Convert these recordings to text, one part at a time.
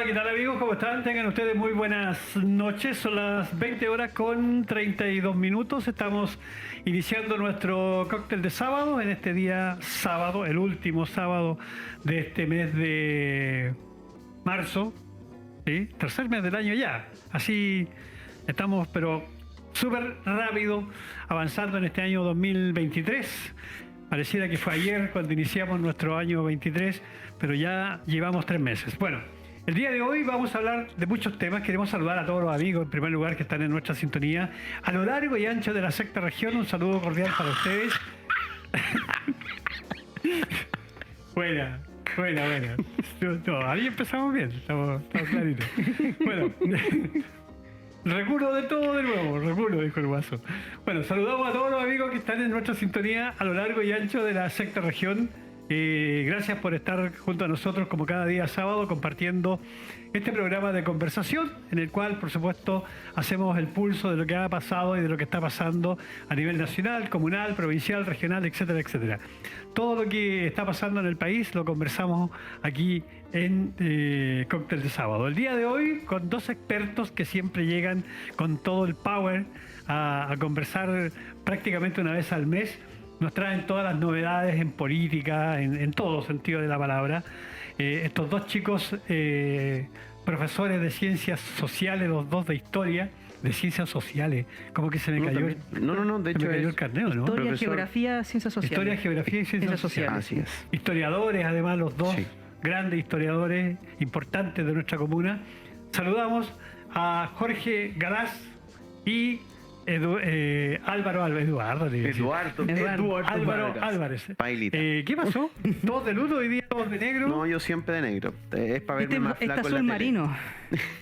Hola, ¿qué tal amigos? ¿Cómo están? Tengan ustedes muy buenas noches. Son las 20 horas con 32 minutos. Estamos iniciando nuestro cóctel de sábado en este día sábado, el último sábado de este mes de marzo. ¿Sí? Tercer mes del año ya. Así estamos, pero súper rápido avanzando en este año 2023. Pareciera que fue ayer cuando iniciamos nuestro año 23, pero ya llevamos 3 meses. Bueno, el día de hoy vamos a hablar de muchos temas. Queremos saludar a todos los amigos, en primer lugar, que están en nuestra sintonía. A lo largo y ancho de la sexta región, un saludo cordial para ustedes. Buena. No, ahí empezamos bien, estamos claritos. Bueno, recuerdo de todo de nuevo, recuerdo, dijo el guaso. Bueno, saludamos a todos los amigos que están en nuestra sintonía a lo largo y ancho de la sexta región. Gracias por estar junto a nosotros como cada día sábado compartiendo este programa de conversación en el cual por supuesto hacemos el pulso de lo que ha pasado y de lo que está pasando a nivel nacional, comunal, provincial, regional, etcétera, etcétera. Todo lo que está pasando en el país lo conversamos aquí en Cóctel de Sábado. El día de hoy con dos expertos que siempre llegan con todo el power a conversar prácticamente una vez al mes. Nos traen todas las novedades en política, en todo sentido de la palabra. Estos dos chicos, profesores de ciencias sociales, los dos de historia, de ciencias sociales. Como que se me cayó. No, de hecho me cayó el carneo, ¿no? Historia, Profesor. Geografía, ciencias sociales. Historia, geografía y ciencias sociales. Así es. Historiadores, además, los dos Sí. grandes historiadores importantes de nuestra comuna. Saludamos a Jorge Galás y Álvaro Álvarez. Pailita. ¿Qué pasó? ¿Todos de luto hoy día? ¿Todos de negro? No, yo siempre de negro. Es para verme más Este flaco azul en la tele. marino.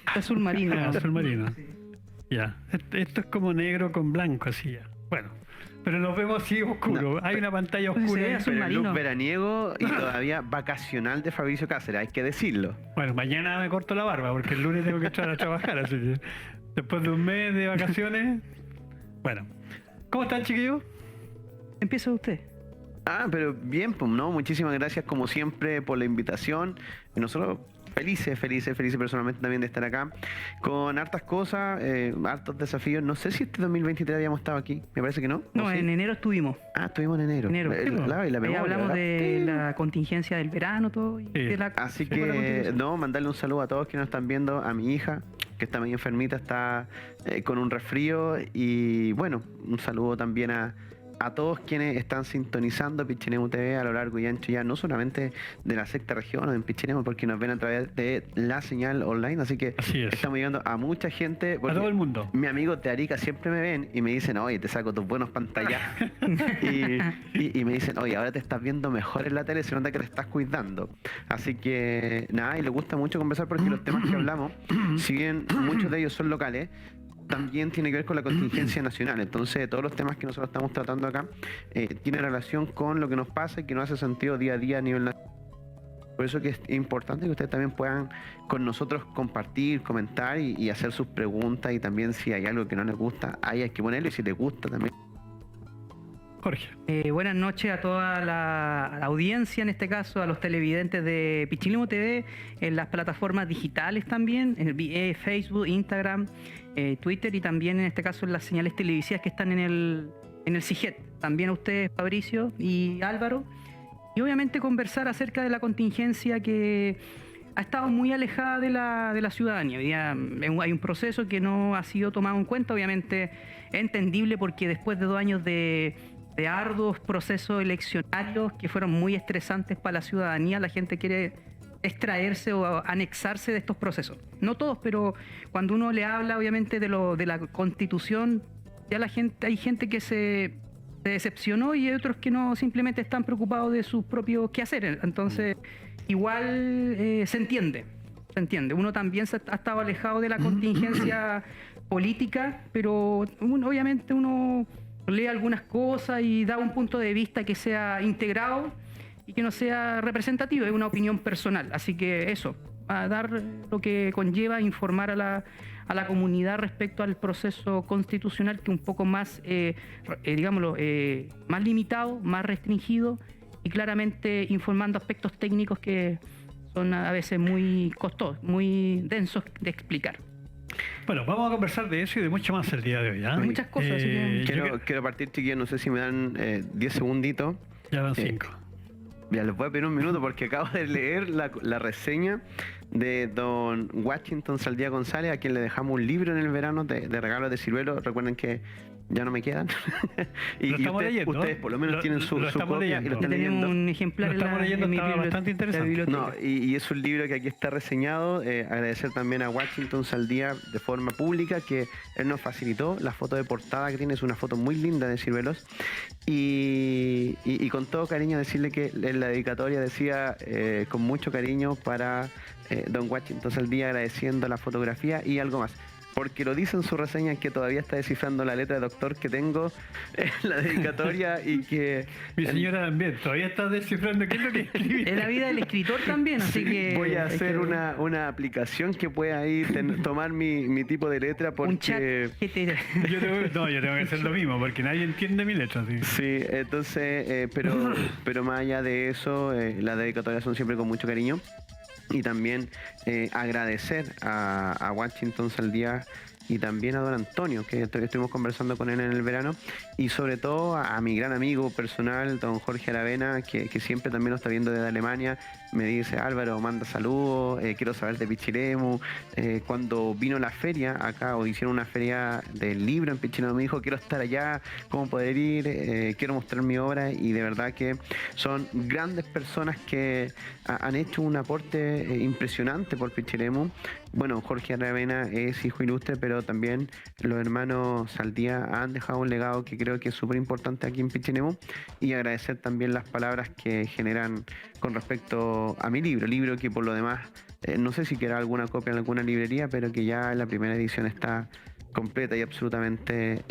Azul marino. Ah, azul marino. Ya. Esto es como negro con blanco, así ya. Bueno, pero nos vemos así oscuro. Hay una pantalla Pues oscura. sí, ahí. azul Pero el look marino. veraniego y todavía vacacional de Fabricio Cáceres, hay que decirlo. Bueno, mañana me corto la barba porque el lunes tengo que entrar a trabajar. Así que después de un mes de vacaciones. Bueno, ¿cómo están, chiquillos? Empieza usted. Ah, pero bien, pues no, muchísimas gracias como siempre por la invitación. Y nosotros felices personalmente también de estar acá con hartas cosas, hartos desafíos. No sé si este 2023 habíamos estado aquí, me parece que no. No, ¿O sí? en enero estuvimos. Ah, estuvimos en enero. Enero. La Sí, memoria, Ahí hablamos ¿verdad? de la contingencia del verano, todo. Y de la, Así de la que, contingencia. no, mandarle un saludo a todos que nos están viendo, a mi hija, que está medio enfermita, está con un resfrío, y bueno, un saludo también a todos quienes están sintonizando Pichinemo TV a lo largo y ancho ya, no solamente de la sexta región o en Pichinemo, porque nos ven a través de la señal online, así que Así es. estamos llegando a mucha gente. A todo el mundo. Mi amigo de Arica siempre me ven y me dicen, oye, te saco tus buenos pantallazos. y me dicen, oye, ahora te estás viendo mejor en la tele, se nota que te estás cuidando. Así que nada, y le gusta mucho conversar porque los temas que hablamos, si bien muchos de ellos son locales, también tiene que ver con la contingencia nacional. Entonces, todos los temas que nosotros estamos tratando acá tienen relación con lo que nos pasa y que nos hace sentido día a día a nivel nacional. Por eso que es importante que ustedes también puedan con nosotros compartir, comentar y hacer sus preguntas, y también si hay algo que no les gusta, ahí hay que ponerlo, y si les gusta también. Jorge. Buenas noches a toda la audiencia, en este caso a los televidentes de Pichinemo TV, en las plataformas digitales también, en el Facebook, Instagram, Twitter, y también en este caso en las señales televisivas que están en el CIGET. También a ustedes, Fabricio y Álvaro. Y obviamente conversar acerca de la contingencia que ha estado muy alejada de la ciudadanía. Hoy día hay un proceso que no ha sido tomado en cuenta, obviamente es entendible porque después de 2 años de arduos procesos eleccionarios que fueron muy estresantes para la ciudadanía, la gente quiere extraerse o anexarse de estos procesos. No todos, pero cuando uno le habla obviamente de la Constitución, ya hay gente que se decepcionó y hay otros que no, simplemente están preocupados de sus propios quehaceres. Entonces, igual se entiende. Uno también ha estado alejado de la contingencia política, pero obviamente uno lee algunas cosas y da un punto de vista que sea integrado y que no sea representativo, es una opinión personal. Así que eso, a dar lo que conlleva informar a la comunidad respecto al proceso constitucional, que un poco más, digámoslo, más limitado, más restringido, y claramente informando aspectos técnicos que son a veces muy costosos, muy densos de explicar. Bueno, vamos a conversar de eso y de mucho más el día de hoy. ¿Ah? Hay muchas cosas, así que- Quiero partir, chiquillos, no sé si me dan 10 segunditos. Ya van 5. Ya les voy a pedir un minuto porque acabo de leer la reseña de don Washington Saldía González, a quien le dejamos un libro en el verano de regalos de ciruelo. Recuerden que ya no me quedan. Lo estamos leyendo. Ustedes por lo menos tienen su estamos copia y leyendo. lo están Tenemos leyendo. un ejemplar Lo estamos leyendo, en mi estaba bastante interesante. biblioteca. No, y es un libro que aquí está reseñado. Agradecer también a Washington Saldía de forma pública que él nos facilitó la foto de portada que tiene. Es una foto muy linda de ciruelos. Y con todo cariño decirle que en la dedicatoria decía con mucho cariño para don Washington Saldía, agradeciendo la fotografía y algo más. Porque lo dice en su reseña que todavía está descifrando la letra de doctor que tengo en la dedicatoria y que... Mi señora también, todavía está descifrando qué es lo que escribí. Es la vida del escritor también, así que... Voy a hay hacer que- una aplicación que pueda ahí tomar mi tipo de letra porque... Un chat que te... Yo tengo que hacer lo mismo porque nadie entiende mi letra. ¿Sí? Sí, entonces, pero más allá de eso, las dedicatorias son siempre con mucho cariño. Y también agradecer a Washington Saldía y también a don Antonio, que estuvimos conversando con él en el verano, y sobre todo a mi gran amigo personal, don Jorge Aravena, que siempre también lo está viendo desde Alemania. Me dice: Álvaro, manda saludos, quiero saber de Pichilemu. Cuando vino la feria acá, o hicieron una feria del libro en Pichilemu, me dijo: quiero estar allá, cómo poder ir, quiero mostrar mi obra. Y de verdad que son grandes personas que han hecho un aporte impresionante por Pichilemu. Bueno, Jorge Aravena es hijo ilustre, pero también los hermanos Saldía han dejado un legado que creo que es súper importante aquí en Pichilemu. Y agradecer también las palabras que generan con respecto a mi libro que por lo demás, no sé si queda alguna copia en alguna librería, pero que ya la primera edición está completa y absolutamente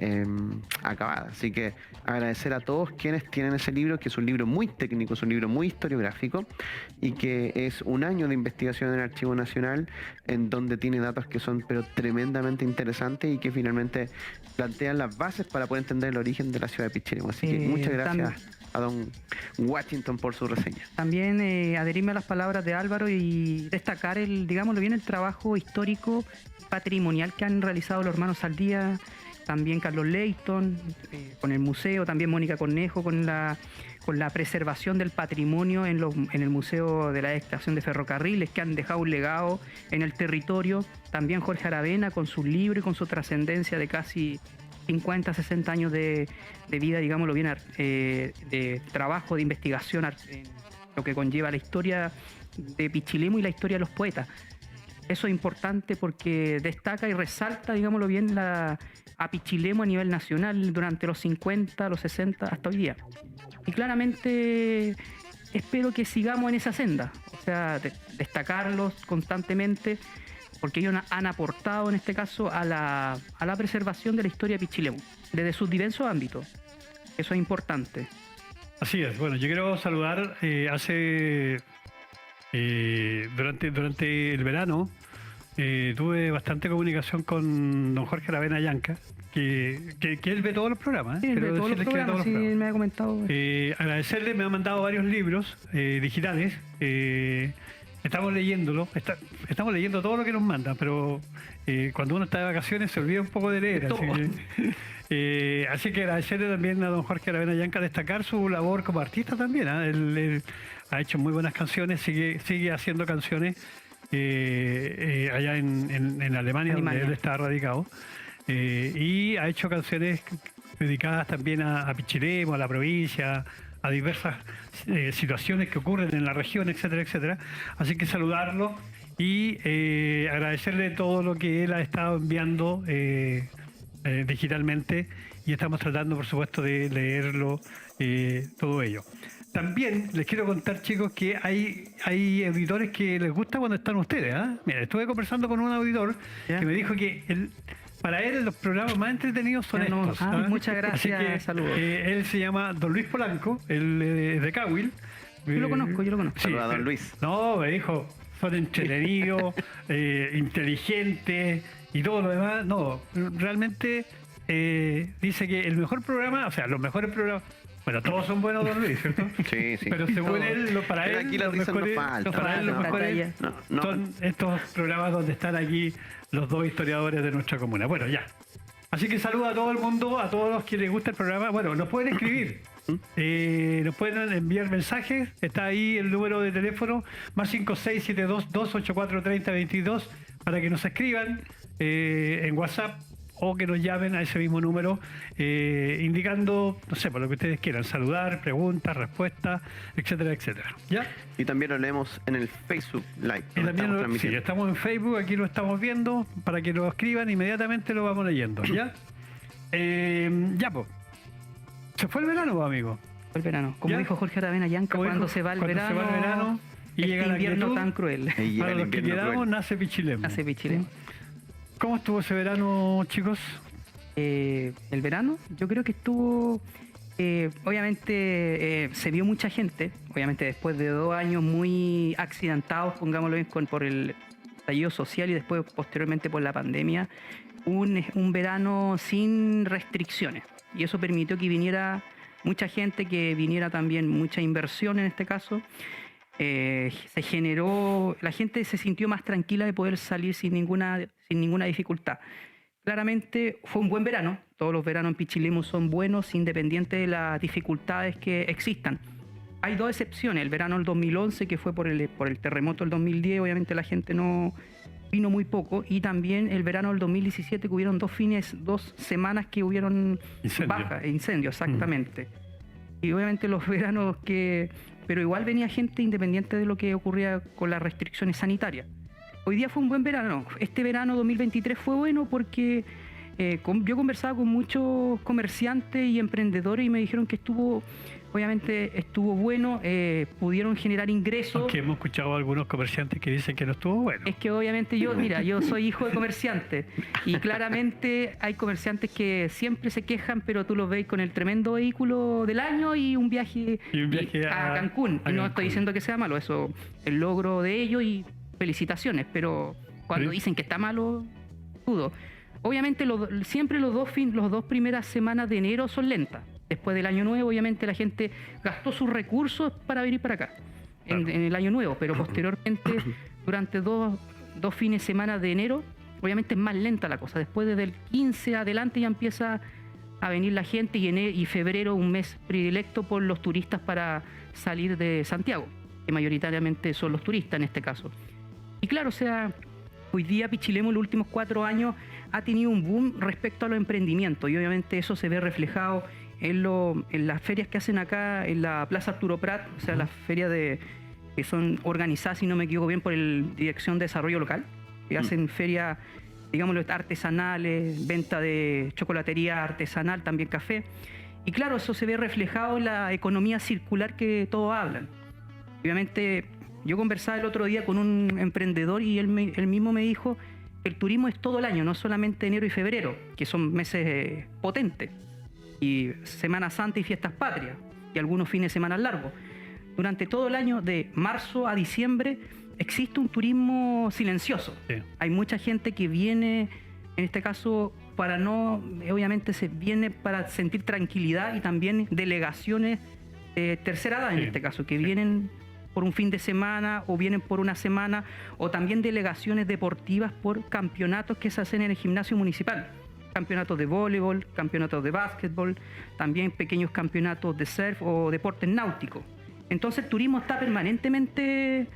acabada. Así que agradecer a todos quienes tienen ese libro, que es un libro muy técnico, es un libro muy historiográfico y que es un año de investigación en el Archivo Nacional, en donde tiene datos que son pero tremendamente interesantes y que finalmente plantean las bases para poder entender el origen de la ciudad de Pichilemu. Así que muchas gracias a don Washington por su reseña. También adherirme a las palabras de Álvaro y destacar digámoslo bien, el trabajo histórico patrimonial que han realizado los hermanos Saldía, también Carlos Leighton, con el museo, también Mónica Cornejo con la preservación del patrimonio en el Museo de la Estación de Ferrocarriles, que han dejado un legado en el territorio. También Jorge Aravena con su libro y con su trascendencia de casi 50, 60 años de vida, digámoslo bien, de trabajo, de investigación, lo que conlleva la historia de Pichilemu y la historia de los poetas. Eso es importante porque destaca y resalta, digámoslo bien, a Pichilemu a nivel nacional durante los 50, los 60, hasta hoy día. Y claramente espero que sigamos en esa senda, o sea, destacarlos constantemente, porque ellos han aportado en este caso a la preservación de la historia de Pichilemu, desde sus diversos ámbitos. Eso es importante. Así es. Bueno, yo quiero saludar durante el verano. Tuve bastante comunicación con don Jorge Aravena Llanca, que él ve todos los programas. Sí, de Quiero todos los decirles que ve programas, sí, me ha comentado. Agradecerle, me ha mandado varios libros digitales. Estamos leyéndolo, estamos leyendo todo lo que nos mandan, pero cuando uno está de vacaciones se olvida un poco de leer. Así que agradecerle también a don Jorge Aravena Llanca, destacar su labor como artista también. Él ha hecho muy buenas canciones, sigue haciendo canciones allá en Alemania, donde él está radicado. Y ha hecho canciones dedicadas también a Pichilemu, a la provincia, a diversas situaciones que ocurren en la región, etcétera, etcétera. Así que saludarlo y agradecerle todo lo que él ha estado enviando digitalmente, y estamos tratando, por supuesto, de leerlo, todo ello. También les quiero contar, chicos, que hay auditores que les gusta cuando están ustedes. Mira, estuve conversando con un auditor que me dijo que para él los programas más entretenidos son estos. Muchas gracias, así que, saludos. Él se llama don Luis Polanco, él es de Cahuil. Yo lo conozco. Sí, saludos a don Luis. No, me dijo, son entretenidos, inteligentes y todo lo demás. No, realmente dice que el mejor programa, o sea, los mejores programas Bueno, todos son buenos, don Luis, ¿cierto? Sí, sí. Pero según Todos. él, para Pero él, aquí las los risas no mejores, faltan. para él, los No, mejores no. son estos programas donde están aquí los dos historiadores de nuestra comuna. Bueno, ya. Así que saludo a todo el mundo, a todos los que les gusta el programa. Bueno, nos pueden escribir, nos pueden enviar mensajes. Está ahí el número de teléfono, más 56722843022, para que nos escriban en WhatsApp o que nos llamen a ese mismo número, indicando, no sé, por lo que ustedes quieran, saludar, preguntas, respuestas, etcétera, etcétera. ¿Ya? Y también lo leemos en el Facebook Live. Y donde también estamos sí, transmitiendo. estamos en Facebook, aquí lo estamos viendo, para que lo escriban, inmediatamente lo vamos leyendo, ¿ya? Ya, pues. Se fue el verano, pues, amigo. El verano. Como ¿Ya? dijo Jorge Aravena Yanca, Como cuando dijo, se va el cuando verano, se va el verano y llega la invierno quietud, tan cruel. Ahí llega para el los que invierno quedamos, cruel. nace Pichilemu. Hace Pichilemu. ¿Cómo estuvo ese verano, chicos? El verano, yo creo que estuvo, obviamente se vio mucha gente, obviamente después de 2 años muy accidentados, pongámoslo bien, por el estallido social y después posteriormente por la pandemia, un verano sin restricciones, y eso permitió que viniera mucha gente, que viniera también mucha inversión en este caso. Se generó, la gente se sintió más tranquila de poder salir sin ninguna dificultad. Claramente fue un buen verano, todos los veranos en Pichilemu son buenos independiente de las dificultades que existan. Hay 2 excepciones, el verano del 2011 que fue por el terremoto del 2010, obviamente la gente no vino muy poco, y también el verano del 2017 que hubieron 2 semanas que hubieron incendios, exactamente. Y obviamente los veranos pero igual venía gente independiente de lo que ocurría con las restricciones sanitarias. Hoy día fue un buen verano. Este verano 2023 fue bueno porque yo conversaba con muchos comerciantes y emprendedores y me dijeron que estuvo bueno, pudieron generar ingresos. Aunque hemos escuchado a algunos comerciantes que dicen que no estuvo bueno. Es que obviamente yo soy hijo de comerciante y claramente hay comerciantes que siempre se quejan, pero tú los ves con el tremendo vehículo del año y un viaje a Cancún. Y no estoy diciendo que sea malo, eso el logro de ellos y felicitaciones, pero cuando ¿Sí? dicen que está malo, dudo. Obviamente siempre los dos primeras semanas de enero son lentas. Después del año nuevo, obviamente la gente gastó sus recursos para venir para acá en el año nuevo, pero posteriormente, durante dos fines de semana de enero, obviamente es más lenta la cosa. Después desde el 15 adelante ya empieza a venir la gente, y febrero un mes predilecto por los turistas para salir de Santiago, que mayoritariamente son los turistas en este caso. Y claro, o sea, hoy día Pichilemu en los últimos 4 años ha tenido un boom respecto a los emprendimientos, y obviamente eso se ve reflejado en las ferias que hacen acá en la Plaza Arturo Prat, o sea, las ferias que son organizadas, si no me equivoco bien, por la Dirección de Desarrollo Local, que hacen ferias, digámoslo, artesanales, venta de chocolatería artesanal, también café. Y claro, eso se ve reflejado en la economía circular que todos hablan. Obviamente, yo conversaba el otro día con un emprendedor y él mismo me dijo que el turismo es todo el año, no solamente enero y febrero, que son meses potentes, y Semana Santa y fiestas patrias, y algunos fines de semana largos. Durante todo el año, de marzo a diciembre, existe un turismo silencioso. Sí. Hay mucha gente que viene, en este caso, obviamente se viene para sentir tranquilidad, y también delegaciones de tercera edad, en Sí. este caso, que vienen por un fin de semana o vienen por una semana, o también delegaciones deportivas por campeonatos que se hacen en el gimnasio municipal. Campeonatos de voleibol, campeonatos de básquetbol, también pequeños campeonatos de surf o deportes náuticos. Entonces el turismo está permanentemente,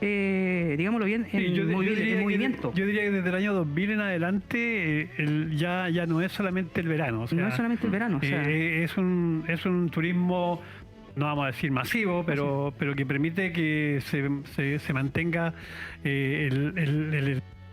digámoslo bien, en movimiento. Yo diría que desde el año 2000 en adelante ya no es solamente el verano. O sea, No es solamente el verano, o sea, es un turismo, no vamos a decir masivo, pero que permite que se mantenga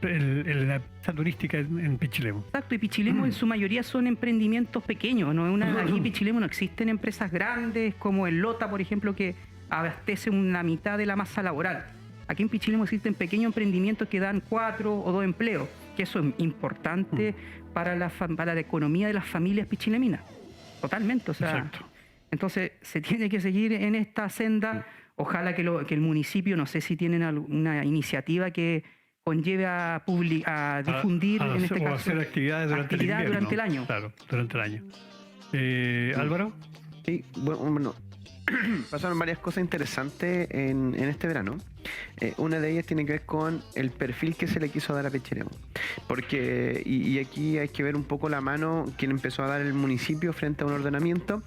la empresa turística en Pichilemu. exacto, y Pichilemu en su mayoría son emprendimientos pequeños, ¿no? Aquí en Pichilemu no existen empresas grandes como el Lota, por ejemplo, que abastece una mitad de la masa laboral. Aquí en Pichilemu existen pequeños emprendimientos que dan 4 o 2 empleos, que eso es importante para la economía de las familias pichileminas. Totalmente, o sea. Exacto. Entonces se tiene que seguir en esta senda. Ojalá que el municipio, no sé si tienen alguna iniciativa que conlleve a difundir, en este caso, hacer actividades durante el invierno. durante el año. Claro, durante el año. Álvaro. Sí, bueno, pasaron varias cosas interesantes en este verano. Una de ellas tiene que ver con el perfil que se le quiso dar a Pichilemu. Porque, y aquí hay que ver un poco la mano que le empezó a dar el municipio frente a un ordenamiento,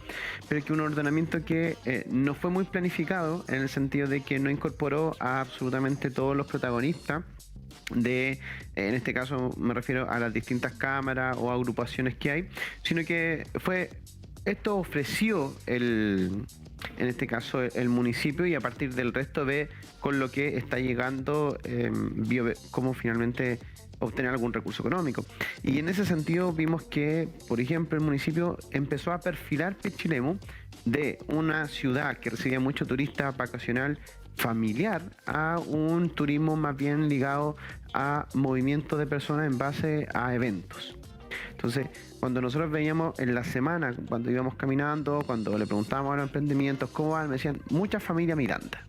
pero que un ordenamiento que no fue muy planificado, en el sentido de que no incorporó a absolutamente todos los protagonistas en este caso me refiero a las distintas cámaras o agrupaciones que hay, sino que esto ofreció en este caso el municipio, y a partir del resto ve con lo que está llegando, vio cómo finalmente obtener algún recurso económico. Y en ese sentido vimos que, por ejemplo, el municipio empezó a perfilar Pichilemu de una ciudad que recibía mucho turista vacacional familiar a un turismo más bien ligado a movimiento de personas en base a eventos. Entonces, cuando nosotros veíamos en la semana, cuando íbamos caminando, cuando le preguntábamos a los emprendimientos cómo van, me decían mucha familia miranda.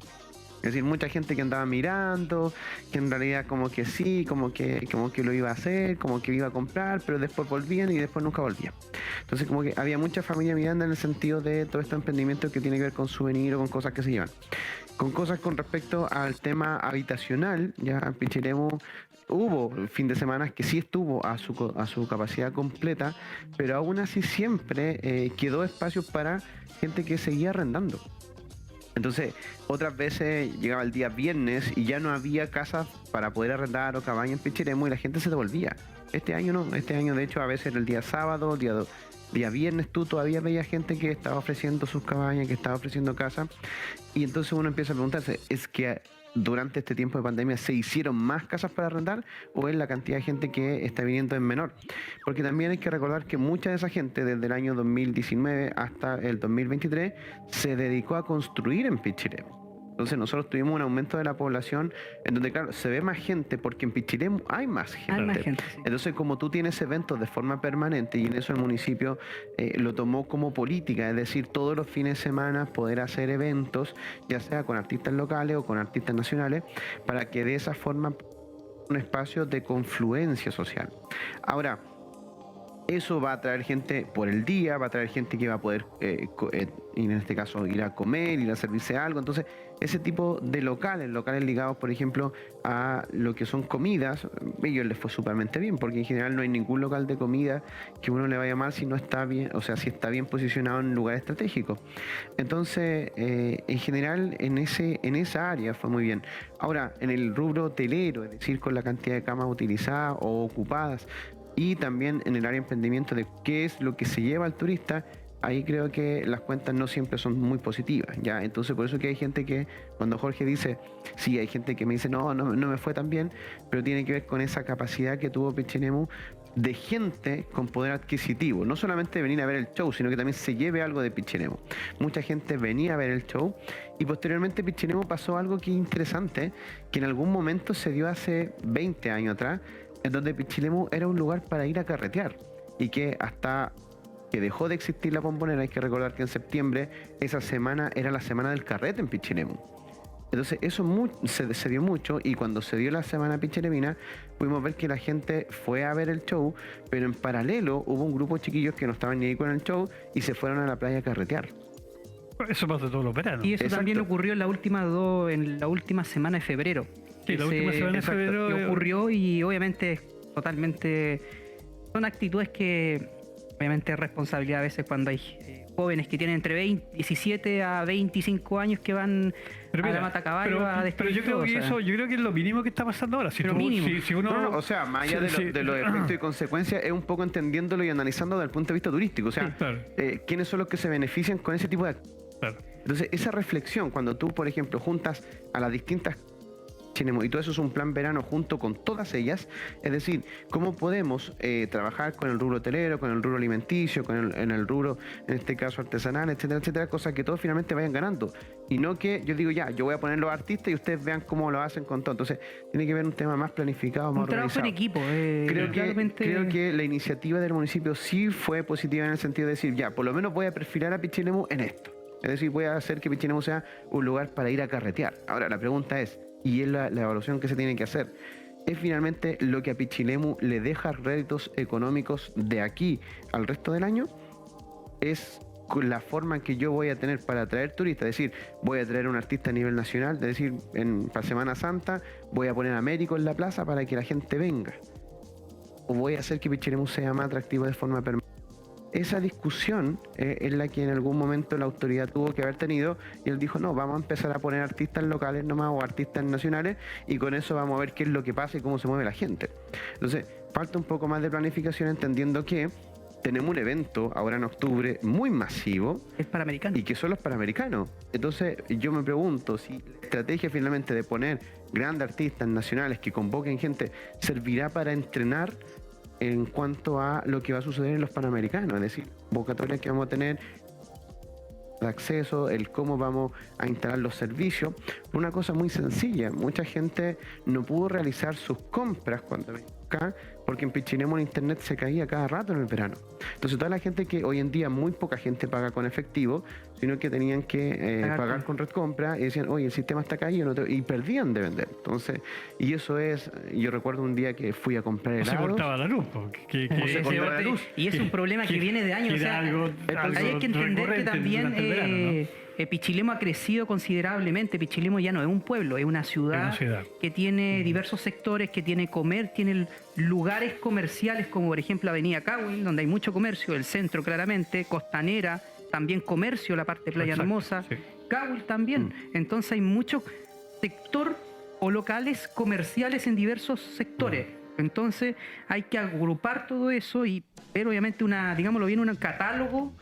Es decir, mucha gente que andaba mirando, que en realidad como que sí, como que lo iba a hacer, como que iba a comprar, pero después volvían y después nunca volvían. Entonces como que había mucha familia miranda en el sentido de todo este emprendimiento que tiene que ver con souvenir o con cosas que se llevan. Con cosas con respecto al tema habitacional, ya en Pichilemu hubo fin de semana que sí estuvo a su capacidad completa, pero aún así siempre quedó espacio para gente que seguía arrendando. Entonces, otras veces llegaba el día viernes y ya no había casas para poder arrendar o cabañas en Pichilemu y la gente se devolvía. Este año no, este año de hecho a veces era el día sábado, día viernes tú todavía veías gente que estaba ofreciendo sus cabañas, que estaba ofreciendo casas, y entonces uno empieza a preguntarse, ¿es que durante este tiempo de pandemia se hicieron más casas para arrendar o es la cantidad de gente que está viniendo en menor? Porque también hay que recordar que mucha de esa gente desde el año 2019 hasta el 2023 se dedicó a construir en Pichilemu. Entonces nosotros tuvimos un aumento de la población en donde, claro, se ve más gente porque en Pichilemu hay más gente. Hay más gente, sí. Entonces, como tú tienes eventos de forma permanente y en eso el municipio lo tomó como política, es decir, todos los fines de semana poder hacer eventos, ya sea con artistas locales o con artistas nacionales, para que de esa forma un espacio de confluencia social. Ahora, eso va a traer gente por el día, va a traer gente que va a poder, en este caso, ir a comer, ir a servirse algo. Entonces, ese tipo de locales ligados, por ejemplo, a lo que son comidas, a ellos les fue súpermente bien, porque en general no hay ningún local de comida que uno le vaya mal si no está bien, o sea, si está bien posicionado en un lugar estratégico. Entonces, en general, en esa área fue muy bien. Ahora, en el rubro hotelero, es decir, con la cantidad de camas utilizadas o ocupadas, y también en el área de emprendimiento de qué es lo que se lleva al turista, ahí creo que las cuentas no siempre son muy positivas, ¿ya? Entonces por eso que hay gente que, cuando Jorge dice, sí, hay gente que me dice, no me fue tan bien, pero tiene que ver con esa capacidad que tuvo Pichilemu de gente con poder adquisitivo, no solamente venir a ver el show, sino que también se lleve algo de Pichilemu. Mucha gente venía a ver el show y posteriormente Pichilemu pasó algo que es interesante, que en algún momento se dio hace 20 años atrás, en donde Pichilemu era un lugar para ir a carretear y que hasta que dejó de existir la Bombonera, hay que recordar que en septiembre esa semana era la semana del carrete en Pichilemu. Entonces eso se dio mucho, y cuando se dio la semana pichilemina pudimos ver que la gente fue a ver el show, pero en paralelo hubo un grupo de chiquillos que no estaban ni ahí con el show y se fueron a la playa a carretear. Eso pasa todos los veranos. Y eso Exacto. también ocurrió en la última semana de febrero. Sí, la última semana de exacto, febrero. Que ocurrió, y obviamente totalmente son actitudes que obviamente es responsabilidad a veces cuando hay jóvenes que tienen entre 17 a 25 años que van Pero a mira, la matacaballo a pero yo creo que destruir. yo creo que es lo mínimo que está pasando ahora. Si, Pero mínimo. si uno, No, o sea, más allá de los efectos y consecuencias, es un poco entendiéndolo y analizándolo desde el punto de vista turístico. O sea, Sí, claro. ¿quiénes son los que se benefician con ese tipo de... Claro. Entonces, esa reflexión, cuando tú, por ejemplo, juntas a las distintas y todo eso es un plan verano junto con todas ellas, es decir, cómo podemos trabajar con el rubro hotelero, con el rubro alimenticio, en el rubro, en este caso artesanal, etcétera, etcétera, cosas que todos finalmente vayan ganando, y no que yo digo yo voy a poner los artistas y ustedes vean cómo lo hacen con todo. Entonces tiene que haber un tema más planificado, más Un trabajo organizado. en equipo. Creo que la iniciativa del municipio sí fue positiva en el sentido de decir, por lo menos voy a perfilar a Pichilemu en esto. Es decir, voy a hacer que Pichilemu sea un lugar para ir a carretear. Ahora, la pregunta es, y es la evaluación que se tiene que hacer, ¿es finalmente lo que a Pichilemu le deja réditos económicos de aquí al resto del año? ¿Es con la forma que yo voy a tener para atraer turistas, es decir, voy a traer un artista a nivel nacional, es decir, para Semana Santa voy a poner a Américo en la plaza para que la gente venga, o voy a hacer que Pichilemu sea más atractivo de forma permanente. Esa discusión es la que en algún momento la autoridad tuvo que haber tenido, y él dijo, no, vamos a empezar a poner artistas locales nomás o artistas nacionales, y con eso vamos a ver qué es lo que pasa y cómo se mueve la gente. Entonces, falta un poco más de planificación, entendiendo que tenemos un evento ahora en octubre muy masivo. Es Panamericano. Y que son los Panamericanos. Entonces yo me pregunto si la estrategia finalmente de poner grandes artistas nacionales que convoquen gente servirá para entrenar en cuanto a lo que va a suceder en los Panamericanos. Es decir, convocatorias que vamos a tener de acceso, el cómo vamos a instalar los servicios. Una cosa muy sencilla, mucha gente no pudo realizar sus compras cuando venía acá porque en Pichilemu el internet se caía cada rato en el verano. Entonces toda la gente que hoy en día muy poca gente paga con efectivo, sino que tenían que pagar con red compra y decían, oye, el sistema está caído, y perdían de vender. Entonces, y eso es, yo recuerdo un día que fui a comprar helados. Se cortaba la luz. Se cortaba la luz. Y es un problema que viene de años. O sea, ahí hay que entender que también Pichilemu ha crecido considerablemente. Pichilemu ya no es un pueblo, es una ciudad que tiene diversos sectores, que tiene tiene lugares comerciales como por ejemplo Avenida Cahuil, donde hay mucho comercio, el centro claramente, Costanera, también comercio, la parte de Playa Hermosa, Cahuil también. Entonces hay mucho sector o locales comerciales en diversos sectores. Entonces hay que agrupar todo eso y ver obviamente digámoslo bien, un catálogo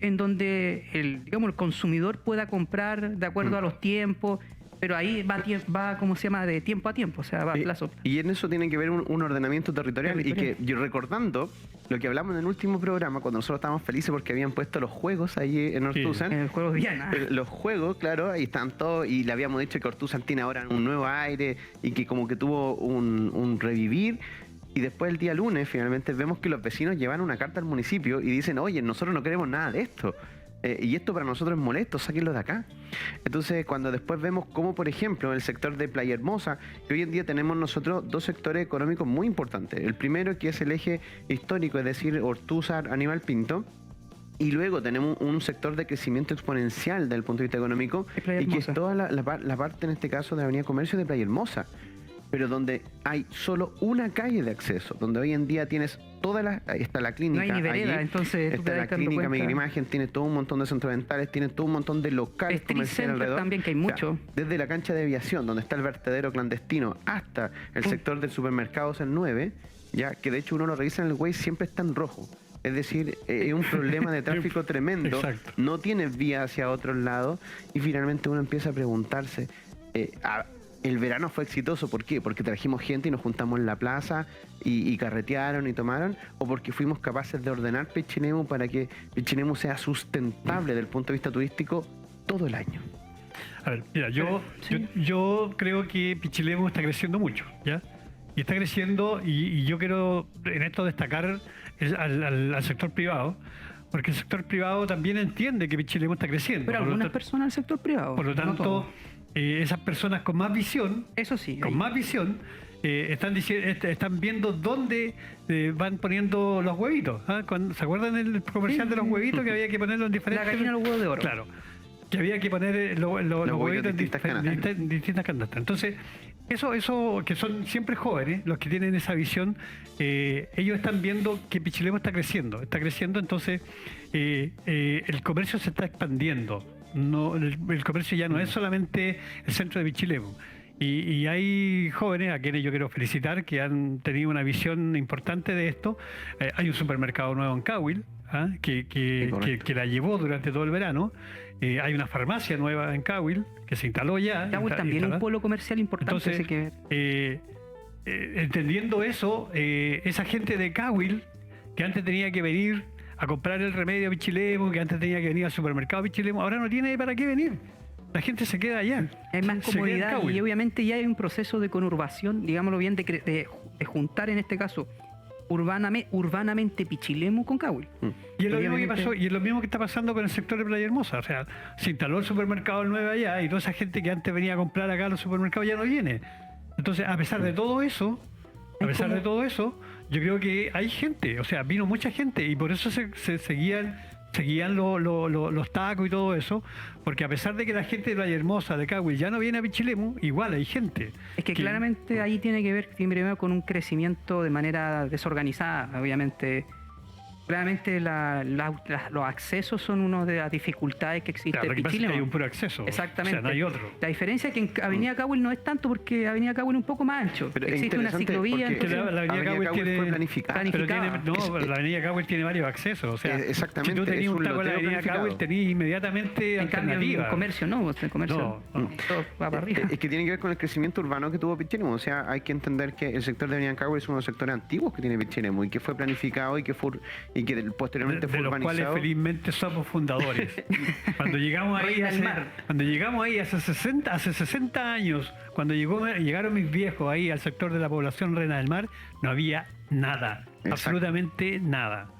en donde el consumidor pueda comprar de acuerdo a los tiempos, pero ahí va ¿cómo se llama? De tiempo a tiempo, o sea, va a plazo. Y en eso tiene que ver un ordenamiento territorial. Y que yo recordando lo que hablamos en el último programa, cuando nosotros estábamos felices porque habían puesto los juegos ahí en Ortuzan. En el juego Diana. Los juegos, claro, ahí están todos, y le habíamos dicho que Ortuzan tiene ahora un nuevo aire y que como que tuvo un revivir. Y después el día lunes finalmente vemos que los vecinos llevan una carta al municipio y dicen, oye, nosotros no queremos nada de esto. Y esto para nosotros es molesto, sáquenlo de acá. Entonces, cuando después vemos cómo, por ejemplo, en el sector de Playa Hermosa, que hoy en día tenemos nosotros dos sectores económicos muy importantes. El primero, que es el eje histórico, es decir, Ortúzar, Aníbal Pinto. Y luego tenemos un sector de crecimiento exponencial desde el punto de vista económico, y que es toda la parte, en este caso, de la Avenida Comercio de Playa Hermosa, pero donde hay solo una calle de acceso, donde hoy en día tienes está la clínica, no hay ni vereda, allí, entonces está la clínica Miguel Imagen, tiene todo un montón de centros dentales, tiene todo un montón de locales comerciales alrededor. También, que hay mucho. O sea, desde la cancha de aviación, donde está el vertedero clandestino, hasta el sector del supermercados, el 9, ya que de hecho uno lo revisa en el Waze, siempre está en rojo. Es decir, es un problema de tráfico tremendo. Exacto. No tienes vía hacia otros lados, y finalmente uno empieza a preguntarse, el verano fue exitoso, ¿por qué? Porque trajimos gente y nos juntamos en la plaza y carretearon y tomaron, o porque fuimos capaces de ordenar Pichilemu para que Pichilemu sea sustentable desde el punto de vista turístico todo el año. A ver, mira, yo creo que Pichilemu está creciendo mucho, ¿ya? Y está creciendo, y yo quiero en esto destacar al sector privado, porque el sector privado también entiende que Pichilemu está creciendo. Pero algunas personas del sector privado. Por lo tanto, no esas personas con más visión, eso sí, más visión, están viendo dónde van poniendo los huevitos. ¿Ah? ¿Se acuerdan del comercial de los huevitos que había que ponerlos en diferentes? La gallina de los huevos de oro. Claro, que había que poner los huevitos en distintas canastas. Entonces, eso que son siempre jóvenes, los que tienen esa visión, ellos están viendo que Pichilemu está creciendo, entonces el comercio se está expandiendo. No, el comercio ya no es solamente el centro de Pichilemu. Y hay jóvenes a quienes yo quiero felicitar que han tenido una visión importante de esto. Hay un supermercado nuevo en Cahuil, que la llevó durante todo el verano. Hay una farmacia nueva en Cahuil que se instaló ya. Cahuil también es un polo comercial importante. Entonces, entendiendo eso, esa gente de Cahuil, que antes tenía que venir a comprar el remedio a Pichilemu, que antes tenía que venir al supermercado Pichilemu, ahora no tiene para qué venir. La gente se queda allá. Hay más comodidad, y obviamente ya hay un proceso de conurbación, digámoslo bien, de juntar en este caso urbanamente Pichilemu con Cahuil. Y es lo mismo que pasó, y es lo mismo que está pasando con el sector de Playa Hermosa. O sea, se instaló el supermercado 9 allá, y toda esa gente que antes venía a comprar acá a los supermercados ya no viene. Entonces, a pesar de todo eso, yo creo que hay gente, o sea, vino mucha gente, y por eso se seguían seguían los tacos y todo eso, porque a pesar de que la gente de Playa Hermosa, de Cahuil, ya no viene a Pichilemu, igual hay gente. Es que claramente ahí tiene que ver primero con un crecimiento de manera desorganizada, obviamente. Claramente los accesos son una de las dificultades que existe Claro, lo en que pasa es que Pichilemu. hay un puro acceso. Exactamente. O sea, no hay otro. La diferencia es que en Avenida Cahuil no es tanto porque Avenida Cahuil es un poco más ancho. Pero es Existe una interesante ciclovía. porque entonces- la Avenida Cahuil fue tiene- planificada. Pero tiene, planificada. no, la Avenida Cahuil tiene varios accesos. O sea, Exactamente, si tú tenías es un un taco en la loteo Avenida planificado. Cahuil, tenías inmediatamente en cambio, alternativa. en comercio no, en comercio No. todo va para arriba. Es que tiene que ver con el crecimiento urbano que tuvo Pichilemu. O sea, hay que entender que el sector de Avenida Cahuil es uno de los sectores antiguos que tiene Pichilemu y que fue planificado y que posteriormente de fue los cuales urbanizado. felizmente somos fundadores. Cuando llegamos ahí Reina del hace, mar. cuando llegamos ahí hace 60 años, cuando llegaron mis viejos ahí al sector de la población Reina del Mar, no había nada, Exacto. absolutamente nada.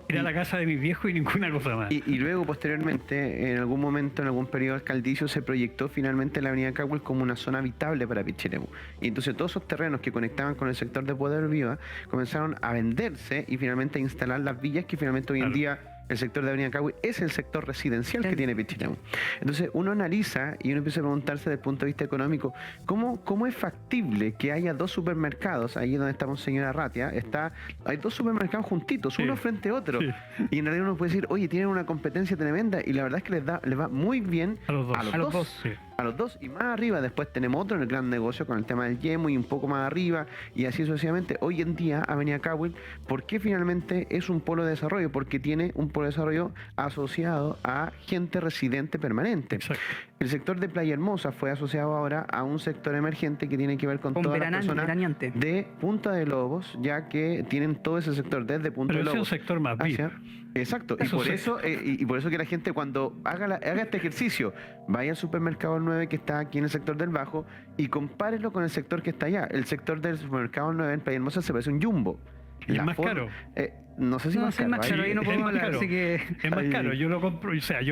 Era la casa de mis viejos y ninguna cosa más. Y luego, posteriormente, en algún momento, en algún periodo alcaldicio, se proyectó finalmente la avenida Cahuil como una zona habitable para Pichilemu. Y entonces todos esos terrenos que conectaban con el sector de Poder Viva comenzaron a venderse y finalmente a instalar las villas que finalmente hoy en Claro. día el sector de Avenida Cahuil es el sector residencial que tiene Pichilemu. Entonces uno analiza y uno empieza a preguntarse desde el punto de vista económico, ¿cómo es factible que haya dos supermercados, ahí donde estamos señora Ratia, hay dos supermercados juntitos, Sí. uno frente a otro, Sí. y en realidad uno puede decir, oye, tienen una competencia tremenda, y la verdad es que les va muy bien A los dos. A los dos. Sí. a los dos, y más arriba después tenemos otro en el gran negocio con el tema del yemo y un poco más arriba y así sucesivamente. Hoy en día Avenida Cahuil, ¿por qué finalmente es un polo de desarrollo? Porque tiene un polo de desarrollo asociado a gente residente permanente. Exacto. El sector de Playa Hermosa fue asociado ahora a un sector emergente que tiene que ver con Con todas las veraneante. personas de Punta de Lobos, ya que tienen todo ese sector desde Punta Pero de ese es un Lobos sector más VIP. Exacto, Eso y por eso que la gente cuando haga este ejercicio, vaya al supermercado 9 que está aquí en el sector del Bajo y compárelo con el sector que está allá. El sector del supermercado 9 en Playa Hermosa se parece a un jumbo. Y es La más forma- caro. no sé si No, más sí, caro. más caro, ahí- ahí no Es podemos más hablar, caro. así que... Es más Ahí- caro. Yo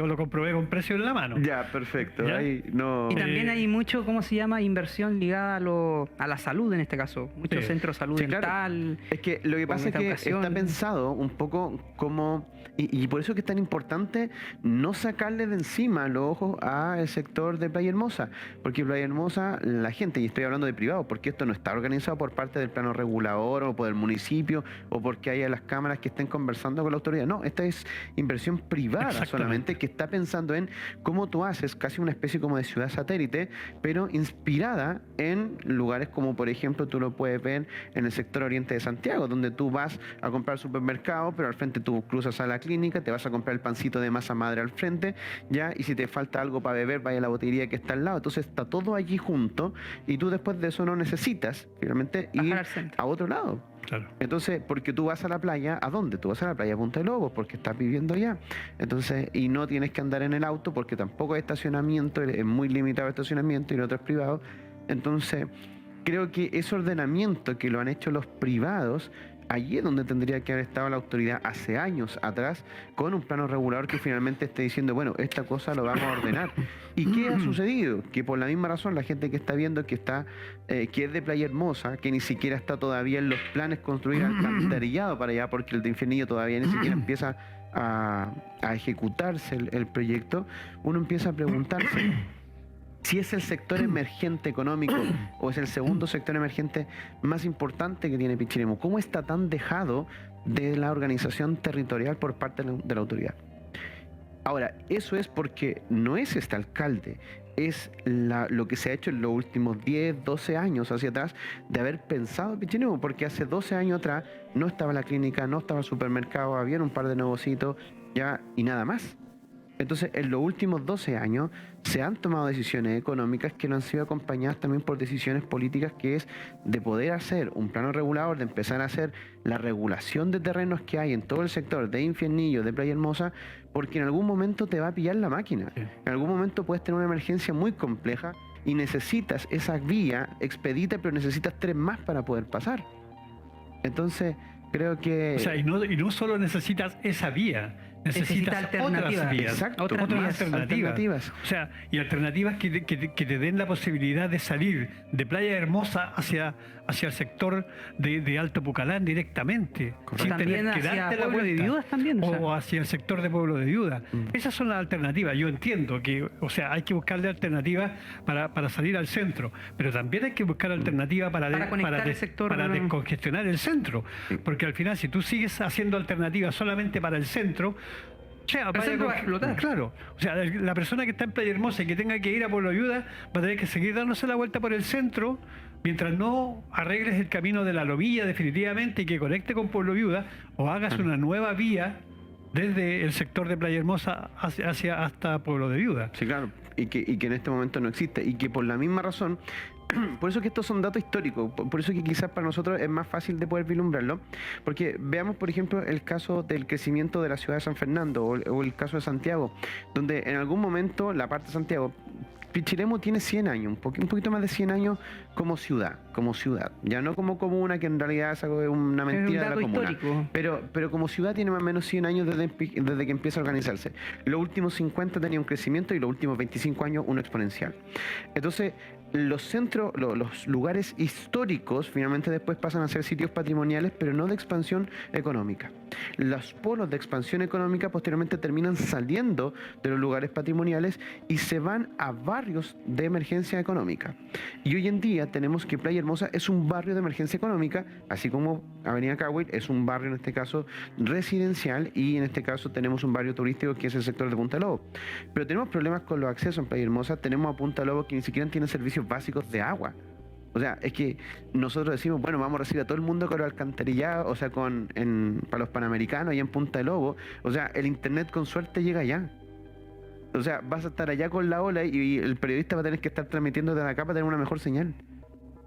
lo comprobé con precio en la mano. Ya, perfecto. ¿Ya? Ahí no. Y también Eh, hay mucho, ¿cómo se llama? Inversión ligada a la salud en este caso. Muchos Sí. centros de salud Sí, claro. dental. Es que lo que pasa es que educación. está pensado un poco como... Y por eso es que es tan importante no sacarle de encima los ojos al sector de Playa Hermosa. Porque Playa Hermosa, la gente, y estoy hablando de privado, porque esto no está organizado por parte del plano regulador o por el municipio o porque haya las cámaras que estén conversando con la autoridad. No, esta es inversión privada Exactamente. solamente que está pensando en cómo tú haces casi una especie como de ciudad satélite, pero inspirada en lugares como, por ejemplo, tú lo puedes ver en el sector oriente de Santiago, donde tú vas a comprar supermercado, pero al frente tú cruzas a la clínica, te vas a comprar el pancito de masa madre al frente, ya, y si te falta algo para beber, vaya a la botillería que está al lado. Entonces está todo allí junto y tú después de eso no necesitas finalmente Bajar ir al centro. a otro lado. Claro. Entonces, porque tú vas a la playa, ¿a dónde? Tú vas a la playa Punta de Lobos, porque estás viviendo allá. Entonces, y no tienes que andar en el auto porque tampoco hay estacionamiento, es muy limitado el estacionamiento y el otro es privado. Entonces, creo que ese ordenamiento que lo han hecho los privados, allí es donde tendría que haber estado la autoridad hace años atrás, con un plano regulador que finalmente esté diciendo, bueno, esta cosa lo vamos a ordenar. ¿Y qué ha sucedido? Que por la misma razón la gente que está viendo que está, que es de Playa Hermosa, que ni siquiera está todavía en los planes construir alcantarillado para allá, porque el de Infiernillo todavía ni siquiera empieza a ejecutarse el proyecto, uno empieza a preguntarse si es el sector emergente económico o es el segundo sector emergente más importante que tiene Pichilemu. ¿Cómo está tan dejado de la organización territorial por parte de la autoridad? Ahora, eso es porque no es este alcalde, es lo que se ha hecho en los últimos 10, 12 años hacia atrás de haber pensado en Pichilemu, porque hace 12 años atrás no estaba la clínica, no estaba el supermercado, había un par de negocios ya y nada más. Entonces, en los últimos 12 años se han tomado decisiones económicas que no han sido acompañadas también por decisiones políticas, que es de poder hacer un plano regulador, de empezar a hacer la regulación de terrenos que hay en todo el sector de Infiernillo, de Playa Hermosa, porque en algún momento te va a pillar la máquina. Sí. En algún momento puedes tener una emergencia muy compleja y necesitas esa vía expedita, pero necesitas 3 más para poder pasar. Entonces, creo que... O sea, y no solo necesitas esa vía, necesitas alternativas. otras vías, Exacto, otras vías, alternativas. O sea, y alternativas que te den la posibilidad de salir de Playa Hermosa hacia el sector de Alto Pucalán directamente. Sin También tener que hacia darte la Pueblo de vuelta. Viudas también, o sea. O hacia el sector de Pueblo de Viuda. Esas son las alternativas. Yo entiendo que, o sea, hay que buscarle alternativas para salir al centro, pero también hay que buscar alternativas para conectar el sector, para descongestionar el centro. Porque al final, si tú sigues haciendo alternativas solamente para el centro, el centro va a explotar. Claro, o sea, la persona que está en Playa Hermosa y que tenga que ir a Pueblo Viuda va a tener que seguir dándose la vuelta por el centro mientras no arregles el camino de la Lomilla definitivamente y que conecte con Pueblo Viuda o hagas una nueva vía desde el sector de Playa Hermosa hasta Pueblo de Viuda. Sí, claro, y que en este momento no existe, y que por la misma razón, por eso que estos son datos históricos, por eso que quizás para nosotros es más fácil de poder vislumbrarlo, porque veamos, por ejemplo, el caso del crecimiento de la ciudad de San Fernando o el caso de Santiago, donde en algún momento la parte de Santiago, Pichilemu tiene 100 años, un poquito más de 100 años como ciudad, ya no como comuna, que en realidad es una mentira de la comuna, histórico. pero como ciudad tiene más o menos 100 años desde que empieza a organizarse. Los últimos 50 tenía un crecimiento y los últimos 25 años uno exponencial. Entonces, los centros, los lugares históricos finalmente después pasan a ser sitios patrimoniales, pero no de expansión económica. Los polos de expansión económica posteriormente terminan saliendo de los lugares patrimoniales y se van a barrios de emergencia económica. Y hoy en día tenemos que Playa Hermosa es un barrio de emergencia económica, así como Avenida Cahuil es un barrio en este caso residencial, y en este caso tenemos un barrio turístico que es el sector de Punta Lobo. Pero tenemos problemas con los accesos en Playa Hermosa, tenemos a Punta Lobo que ni siquiera tiene servicios básicos de agua. O sea, es que nosotros decimos, bueno, vamos a recibir a todo el mundo con los alcantarillados, o sea, para los panamericanos allá en Punta de Lobo. O sea, el internet con suerte llega allá. O sea, vas a estar allá con la ola y el periodista va a tener que estar transmitiendo desde acá para tener una mejor señal,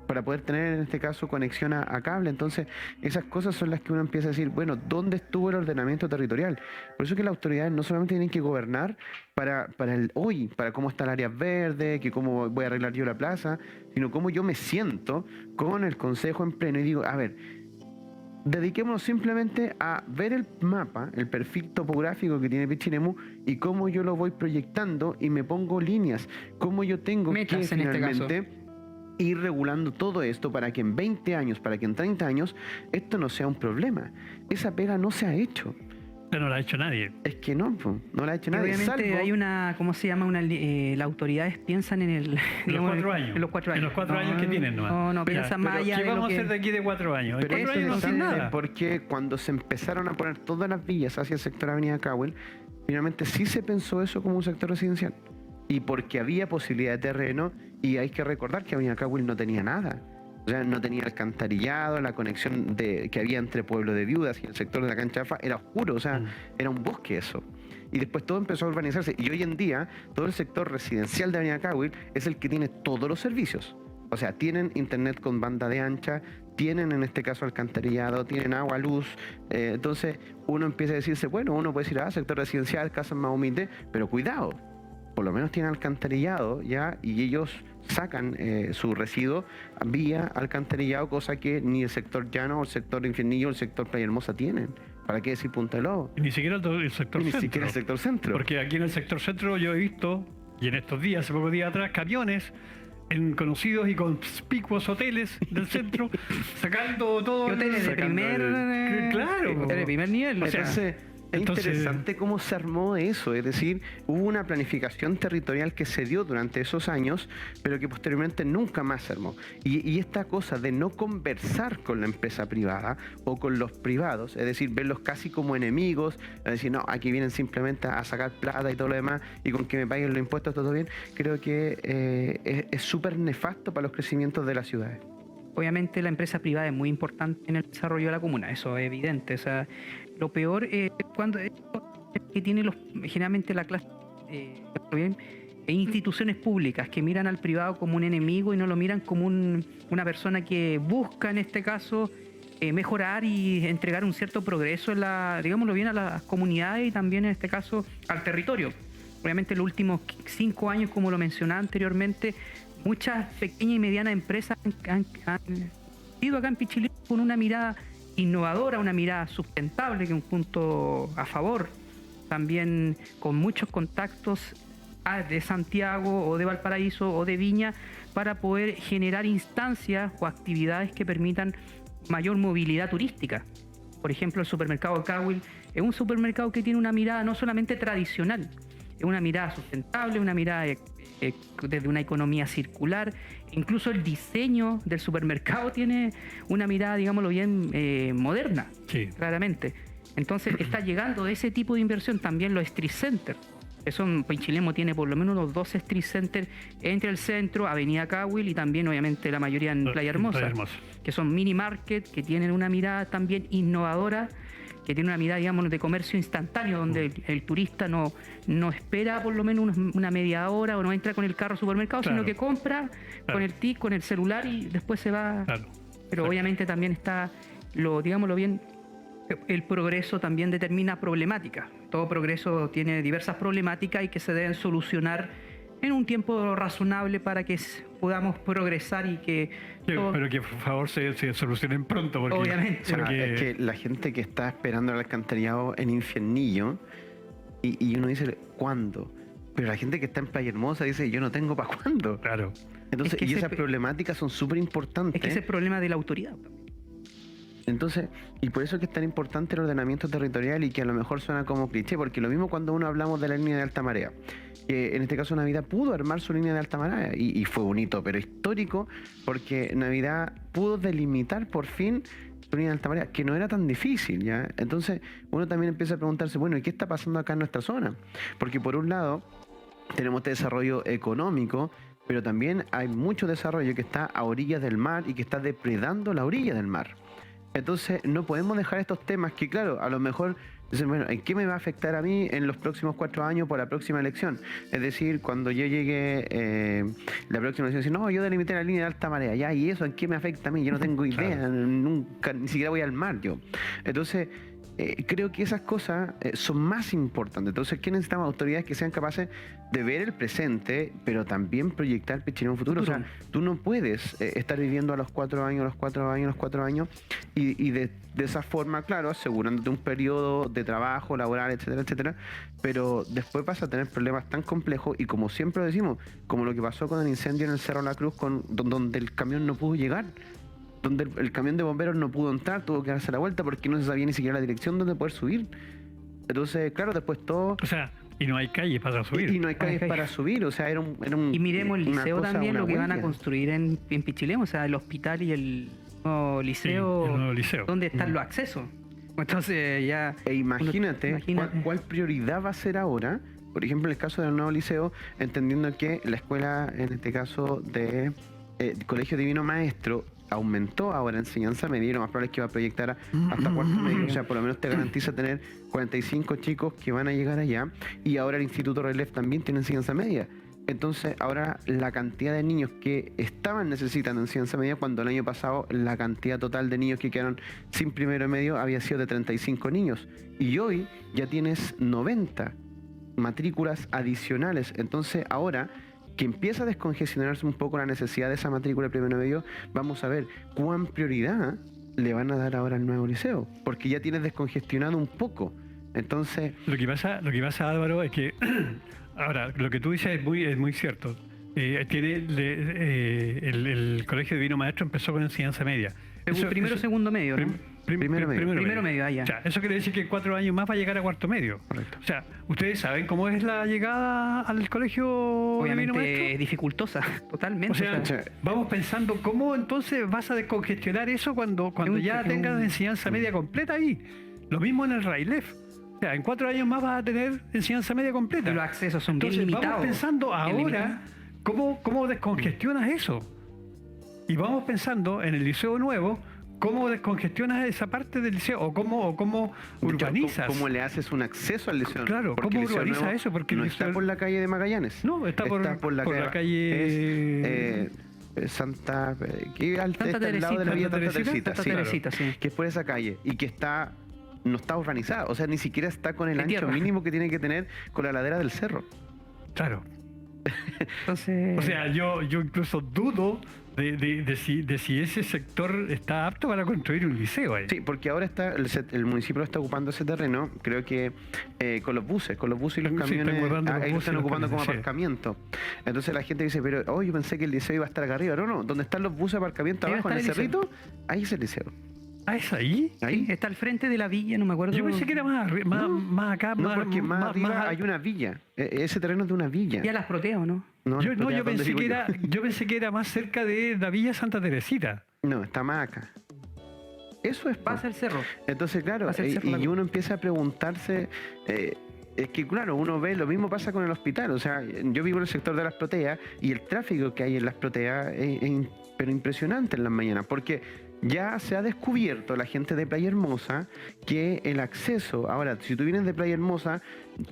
para poder tener en este caso conexión a cable. Entonces, esas cosas son las que uno empieza a decir, bueno, ¿dónde estuvo el ordenamiento territorial? Por eso que las autoridades no solamente tienen que gobernar para el hoy, para cómo está el área verde, que cómo voy a arreglar yo la plaza, sino cómo yo me siento con el consejo en pleno y digo, a ver, dediquémonos simplemente a ver el mapa, el perfil topográfico que tiene Pichilemu y cómo yo lo voy proyectando y me pongo líneas, cómo yo tengo metas que en este finalmente ir regulando todo esto para que en 20 años, para que en 30 años esto no sea un problema. Esa pega no se ha hecho. Pero no la ha hecho nadie. Es que no la ha hecho nadie. Obviamente hay una, ¿cómo se llama? Las autoridades piensan en los 4 años. En los 4 años. En los 4 años que tienen, ¿no? No, piensan más allá ¿Qué de lo vamos a que... hacer de aquí de 4 años? Pero En 4 eso años no es hacen interesante nada. porque cuando se empezaron a poner todas las villas hacia el sector Avenida Cahuil, finalmente sí se pensó eso como un sector residencial. Y porque había posibilidad de terreno, y hay que recordar que Avenida Cahuil no tenía nada. O sea, no tenía alcantarillado, la conexión que había entre Pueblo de Viudas y el sector de la Cancha Alfa era oscuro, o sea, era un bosque eso. Y después todo empezó a urbanizarse. Y hoy en día, todo el sector residencial de Avenida Cahuil es el que tiene todos los servicios. O sea, tienen internet con banda de ancha, tienen en este caso alcantarillado, tienen agua, luz. Entonces uno empieza a decirse, bueno, uno puede decir, sector residencial, casas más humildes, pero cuidado, por lo menos tienen alcantarillado ya, y ellos sacan su residuo vía alcantarillado, cosa que ni el sector llano, o el sector Infiernillo, o el sector Playa Hermosa tienen. ¿Para qué decir Punta de Lobo? Y ni siquiera el sector Ni centro. siquiera el sector centro. Porque aquí en el sector centro yo he visto, y en estos días, hace pocos días atrás, camiones en conocidos y conspicuos hoteles del centro, sacando todo. Hoteles de primer... Claro. Hoteles de primer nivel. O sea, es interesante cómo se armó eso, es decir, hubo una planificación territorial que se dio durante esos años, pero que posteriormente nunca más se armó. Y esta cosa de no conversar con la empresa privada o con los privados, es decir, verlos casi como enemigos, es decir, no, aquí vienen simplemente a sacar plata y todo lo demás, y con que me paguen los impuestos todo bien, creo que es súper nefasto para los crecimientos de las ciudades. Obviamente la empresa privada es muy importante en el desarrollo de la comuna, eso es evidente. O sea, lo peor es cuando que tiene generalmente la clase instituciones públicas que miran al privado como un enemigo y no lo miran como una persona que busca en este caso mejorar y entregar un cierto progreso digámoslo bien, a las comunidades y también en este caso al territorio. Obviamente en los últimos 5 años, como lo mencionaba anteriormente, muchas pequeñas y medianas empresas han ido acá en Pichilemu con una mirada innovadora, una mirada sustentable, que es un punto a favor. también con muchos contactos de Santiago o de Valparaíso o de Viña para poder generar instancias o actividades que permitan mayor movilidad turística. Por ejemplo, el supermercado Cawil es un supermercado que tiene una mirada no solamente tradicional, es una mirada sustentable, una mirada desde una economía circular. Incluso el diseño del supermercado tiene una mirada, digámoslo bien, moderna, Sí. claramente. Entonces está llegando ese tipo de inversión también los street centers. Pichilemu tiene por lo menos unos 2 street centers entre el centro, Avenida Cawil y también obviamente la mayoría en Playa Hermosa, que son mini market, que tienen una mirada también innovadora, que tiene una mirada, digamos, de comercio instantáneo, donde el turista no espera por lo menos una media hora o no entra con el carro al supermercado, Claro. sino que compra con el TIC, con el celular y después se va. Claro. Pero obviamente también está, digámoslo bien, el progreso también determina problemáticas. Todo progreso tiene diversas problemáticas y que se deben solucionar en un tiempo razonable para que podamos progresar y que... Pero que por favor se solucionen pronto. Porque, Obviamente. O sea, porque- es que la gente que está esperando el alcantarillado en Infiernillo y uno dice, ¿cuándo? Pero la gente que está en Playa Hermosa dice, yo no tengo para cuándo. Claro. Entonces, Es que y ese esas pe- problemáticas son súper importantes. Es que ese es el problema de la autoridad. Entonces, y por eso es que es tan importante el ordenamiento territorial y que a lo mejor suena como cliché, porque lo mismo cuando uno hablamos de la línea de alta marea, que en este caso Navidad pudo armar su línea de alta marea y fue bonito, pero histórico, porque Navidad pudo delimitar por fin su línea de alta marea, que no era tan difícil, ¿ya? Entonces, uno también empieza a preguntarse, bueno, ¿y qué está pasando acá en nuestra zona? Porque por un lado, tenemos este desarrollo económico, pero también hay mucho desarrollo que está a orillas del mar y que está depredando la orilla del mar. Entonces no podemos dejar estos temas que, claro, a lo mejor dicen, bueno, ¿en qué me va a afectar a mí en los próximos 4 años por la próxima elección? Es decir, cuando yo llegue la próxima elección, decir, no, yo delimité la línea de alta marea, ya, ¿y eso en qué me afecta a mí? Yo no tengo idea, Claro. nunca, ni siquiera voy al mar yo. Entonces, creo que esas cosas son más importantes. Entonces, ¿qué necesitamos? Autoridades que sean capaces de ver el presente, pero también proyectar Pichilemu futuro. O sea, tú no puedes estar viviendo a los 4 años, los 4 años, los 4 años, y de esa forma, claro, asegurándote un periodo de trabajo, laboral, etcétera, etcétera, pero después vas a tener problemas tan complejos, y como siempre decimos, como lo que pasó con el incendio en el Cerro La Cruz, donde el camión no pudo llegar, donde el camión de bomberos no pudo entrar, tuvo que darse la vuelta porque no se sabía ni siquiera la dirección donde poder subir. Entonces, claro, después todo... O sea, y no hay calles para subir. Y no hay calles para subir, o sea, era un Y miremos el una liceo cosa, también, una lo que van a huella. construir en Pichilemu, o sea, el hospital y el nuevo liceo, Sí, el nuevo liceo. donde están los accesos. Entonces ya... E imagínate, Imagínate. ¿cuál prioridad va a ser ahora? Por ejemplo, en el caso del nuevo liceo, entendiendo que la escuela, en este caso de Colegio Divino Maestro, aumentó ahora enseñanza media, y lo más probable es que va a proyectar hasta cuarto medio, o sea, por lo menos te garantiza tener 45 chicos que van a llegar allá, y ahora el Instituto Relef también tiene enseñanza media. Entonces, ahora la cantidad de niños que estaban necesitando enseñanza media, cuando el año pasado la cantidad total de niños que quedaron sin primero medio había sido de 35 niños, y hoy ya tienes 90 matrículas adicionales. Entonces, ahora que empieza a descongestionarse un poco la necesidad de esa matrícula de primero medio, vamos a ver cuán prioridad le van a dar ahora al nuevo liceo, porque ya tienes descongestionado un poco. Entonces, Lo que pasa, Álvaro, es que ahora lo que tú dices es muy cierto. El Colegio Divino Maestro empezó con enseñanza media. Primero o segundo medio, ¿no? Primero medio. Primero medio, ah, ya. O sea, eso quiere decir que en 4 años más va a llegar a cuarto medio. Correcto. O sea, ¿ustedes saben cómo es la llegada al Colegio Divino Obviamente Maestro? es dificultosa, totalmente. O sea, o sea, vamos pensando cómo entonces vas a descongestionar eso cuando ya tengas enseñanza media completa ahí. Lo mismo en el RAILEF. O sea, en 4 años más vas a tener enseñanza media completa. los accesos son bien Entonces, limitados. vamos pensando bien ahora limitados. cómo descongestionas eso. Y vamos pensando en el liceo nuevo, cómo descongestionas esa parte del liceo o cómo urbanizas. ¿Cómo le haces un acceso al liceo? Claro, Porque ¿cómo el liceo urbaniza nuevo eso? Porque el no liceo- está por la calle de Magallanes. No, está por la calle- es, Santa... que Santa está al lado de la Villa Teresita, Santa Teresita, Santa sí. Teresita, sí. Que es por esa calle y que no está urbanizada, o sea, ni siquiera está con el De ancho tierra. mínimo que tiene que tener con la ladera del cerro. Claro. Entonces, O sea, yo incluso dudo de si ese sector está apto para construir un liceo ahí. Sí, porque ahora el municipio está ocupando ese terreno, creo que con los buses y los Sí, están camiones, guardando los ahí lo buses y están los ocupando como camiones, sí. aparcamiento. Entonces la gente dice, pero yo pensé que el liceo iba a estar acá arriba. No, donde están los buses aparcamiento Ahí va a abajo en el estar el cerrito, ahí es el liceo. Ah, ¿es ahí? Ahí. sí, está al frente de la villa, no me acuerdo. Yo pensé que era más, No. más acá, No, porque más arriba más hay una villa. Ese terreno es de una villa. Ya las proteas, ¿o no? No, Yo, las no, proteas yo donde pensé vivo que yo. yo pensé que era más cerca de la Villa Santa Teresita. No, está más acá. Eso es. Pasa el cerro. Entonces, claro, Pasa el cerro, y la- uno empieza a preguntarse, es que claro, uno ve, lo mismo pasa con el hospital, o sea, yo vivo en el sector de las proteas y el tráfico que hay en las proteas pero impresionante en las mañanas, porque ya se ha descubierto la gente de Playa Hermosa que el acceso, ahora, si tú vienes de Playa Hermosa,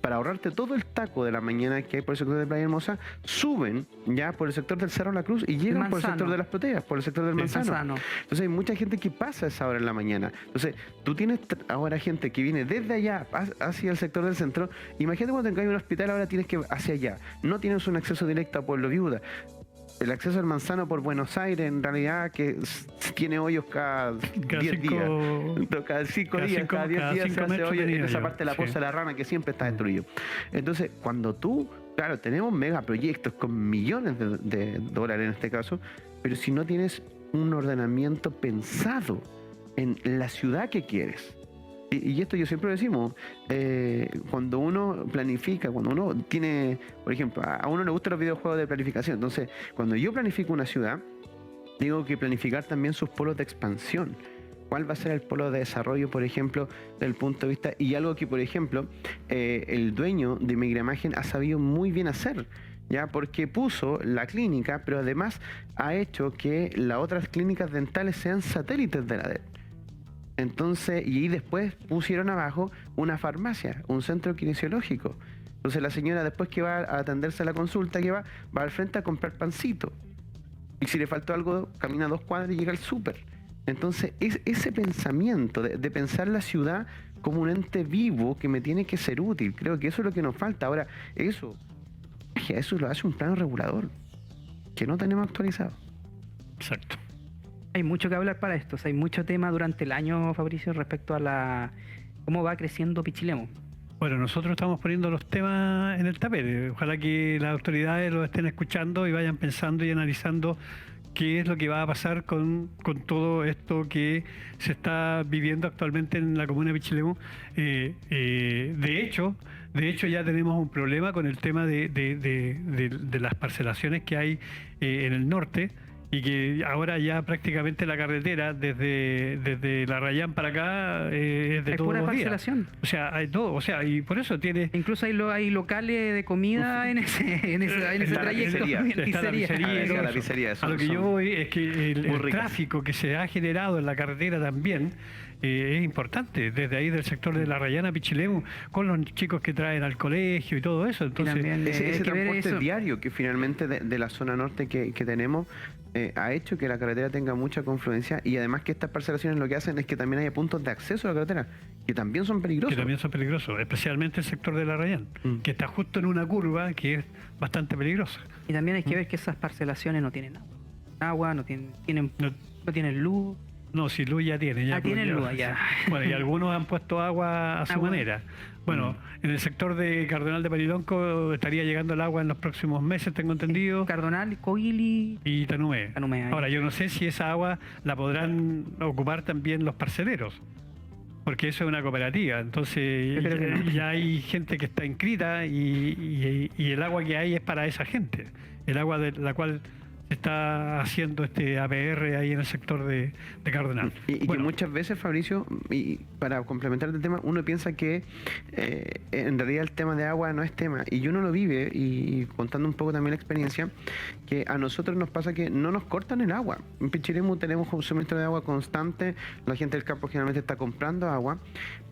para ahorrarte todo el taco de la mañana que hay por el sector de Playa Hermosa, suben ya por el sector del Cerro La Cruz y llegan por el Manzano. sector de las proteas, por el sector del Sí, Manzano. Manzano. Entonces hay mucha gente que pasa a esa hora en la mañana. Entonces, tú tienes ahora gente que viene desde allá hacia el sector del centro. Imagínate cuando tengas un hospital, ahora tienes que hacia allá. No tienes un acceso directo a Pueblo Viuda. El acceso al Manzano por Buenos Aires, en realidad, que tiene hoyos cada 10 días. Cada 5 días, cada 10 días se hace metros hoyo en tenía esa yo, parte de la sí. Poza de la Rana que siempre está destruido. Entonces, cuando tú, claro, tenemos megaproyectos con millones de dólares en este caso, pero si no tienes un ordenamiento pensado en la ciudad que quieres. Y esto yo siempre lo decimos, cuando uno planifica, cuando uno tiene, por ejemplo, a uno le gustan los videojuegos de planificación, entonces cuando yo planifico una ciudad, tengo que planificar también sus polos de expansión. ¿Cuál va a ser el polo de desarrollo, por ejemplo, del punto de vista? Y algo que, por ejemplo, el dueño de Migramagen ha sabido muy bien hacer, ¿ya? Porque puso la clínica, pero además ha hecho que las otras clínicas dentales sean satélites de la DEP. Entonces, y después pusieron abajo una farmacia, un centro kinesiológico. Entonces la señora después que va a atenderse a la consulta, que va al frente a comprar pancito. Y si le faltó algo, camina 2 cuadras y llega al súper. Entonces, ese pensamiento de pensar la ciudad como un ente vivo que me tiene que ser útil, creo que eso es lo que nos falta. Ahora, eso lo hace un plano regulador que no tenemos actualizado. Exacto. Hay mucho que hablar para esto. O sea, hay mucho tema durante el año, Fabricio, respecto a cómo va creciendo Pichilemu. Bueno, nosotros estamos poniendo los temas en el tapete. Ojalá que las autoridades lo estén escuchando y vayan pensando y analizando qué es lo que va a pasar con todo esto que se está viviendo actualmente en la comuna de Pichilemu. De hecho, ya tenemos un problema con el tema de las parcelaciones que hay en el norte. Y que ahora ya prácticamente la carretera desde la Rayán para acá es de Hay todos pura los días. parcelación. O sea, hay todo, o sea, y por eso tiene Incluso hay locales de comida en ese Está la trayecto. pizzería. está la pizzería y todo la eso. pizzería, A lo que yo voy es que el muy ricas. tráfico que se ha generado en la carretera también es importante, desde ahí del sector de la Rayana Pichilemu, con los chicos que traen al colegio y todo eso. Entonces, también, Ese hay que ver transporte eso. diario que finalmente de la zona norte que tenemos ha hecho que la carretera tenga mucha confluencia y además que estas parcelaciones lo que hacen es que también haya puntos de acceso a la carretera que también son peligrosos. que también son peligrosos, especialmente el sector de la Rayán, Mm. que está justo en una curva que es bastante peligrosa. Y también hay que ver que esas parcelaciones no tienen agua, no tienen luz. No, si luz ya tiene. Ya Tienen luz ya. Bueno, y algunos han puesto agua a su Agua. manera. Bueno, en el sector de Cardenal de Parilonco estaría llegando el agua en los próximos meses, tengo entendido. Cardonal, Coili. Y Tanumé. Tanumé, ahí. Ahora, yo no sé si esa agua la podrán ocupar también los parceleros, porque eso es una cooperativa. Entonces, Yo creo que no. ya hay gente que está inscrita y el agua que hay es para esa gente. El agua de la cual se está haciendo este APR ahí en el sector de Cardenal. Y que Bueno, muchas veces, Fabricio, y para complementar el tema, uno piensa que en realidad el tema de agua no es tema. Y uno lo vive, y contando un poco también la experiencia, que a nosotros nos pasa que no nos cortan el agua. En Pichilemu tenemos un suministro de agua constante, la gente del campo generalmente está comprando agua,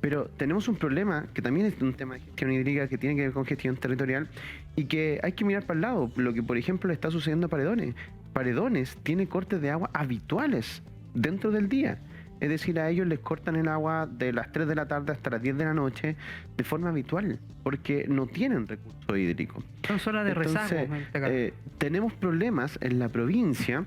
pero tenemos un problema que también es un tema de gestión hídrica que tiene que ver con gestión territorial y que hay que mirar para el lado. Lo que, por ejemplo, le está sucediendo a Paredones. Paredones tiene cortes de agua habituales dentro del día. Es decir, a ellos les cortan el agua de las 3 de la tarde hasta las 10 de la noche de forma habitual, porque no tienen recurso hídrico. Son zonas de rezago. Entonces, en este caso. tenemos problemas en la provincia.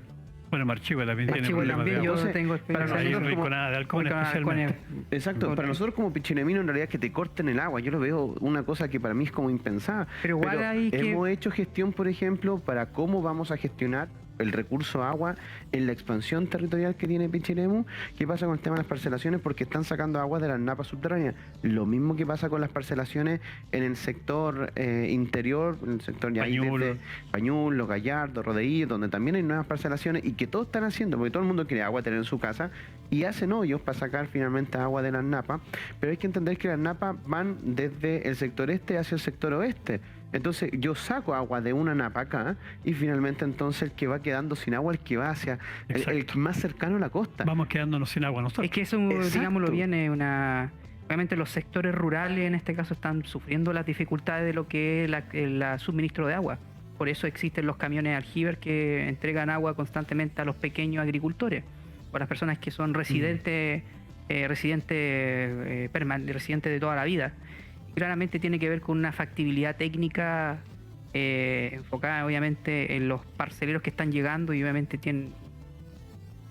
Bueno, Marchigua también tiene Marchigua problemas también, de yo agua. Entonces, tengo para experiencia. Ahí en nosotros como- Rinconada de Halcón Con- especialmente. Exacto, para nosotros como pichilemino en realidad que te corten el agua, yo lo veo una cosa que para mí es como impensada. Pero igual hay que- hemos hecho gestión, por ejemplo, para cómo vamos a gestionar el recurso agua en la expansión territorial que tiene Pichilemu. ¿Qué pasa con el tema de las parcelaciones? Porque están sacando agua de las napas subterráneas. Lo mismo que pasa con las parcelaciones en el sector interior, en el sector ya ahí Pañulo. desde Pañulo, Gallardo, Rodeí, donde también hay nuevas parcelaciones y que todos están haciendo, porque todo el mundo quiere agua tener en su casa y hacen hoyos para sacar finalmente agua de las napas, pero hay que entender que las napas van desde el sector este hacia el sector oeste. Entonces yo saco agua de una napa acá y finalmente entonces el que va quedando sin agua, el que va hacia el Exacto. más cercano a la costa. Vamos quedándonos sin agua nosotros. Es que eso, Exacto. digámoslo bien, es una... Obviamente los sectores rurales en este caso están sufriendo las dificultades de lo que es la suministro de agua. Por eso existen los camiones aljiber que entregan agua constantemente a los pequeños agricultores o a las personas que son residentes, residentes de toda la vida. Claramente tiene que ver con una factibilidad técnica enfocada obviamente en los parceleros que están llegando y obviamente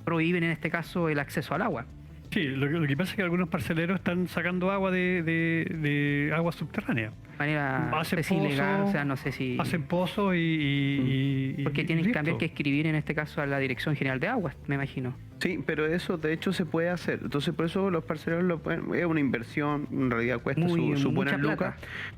prohíben en este caso el acceso al agua. Sí, lo que pasa es que algunos parceleros están sacando agua de agua subterránea. De manera no Hacen sé si ilegal, pozo, o sea, no sé si... Hacen pozos y Porque y tienen listo. también que escribir en este caso a la Dirección General de Aguas, me imagino. Sí, pero eso de hecho se puede hacer. Entonces por eso los parceleros lo pueden, es una inversión, en realidad cuesta su buena mucha lucas, plata.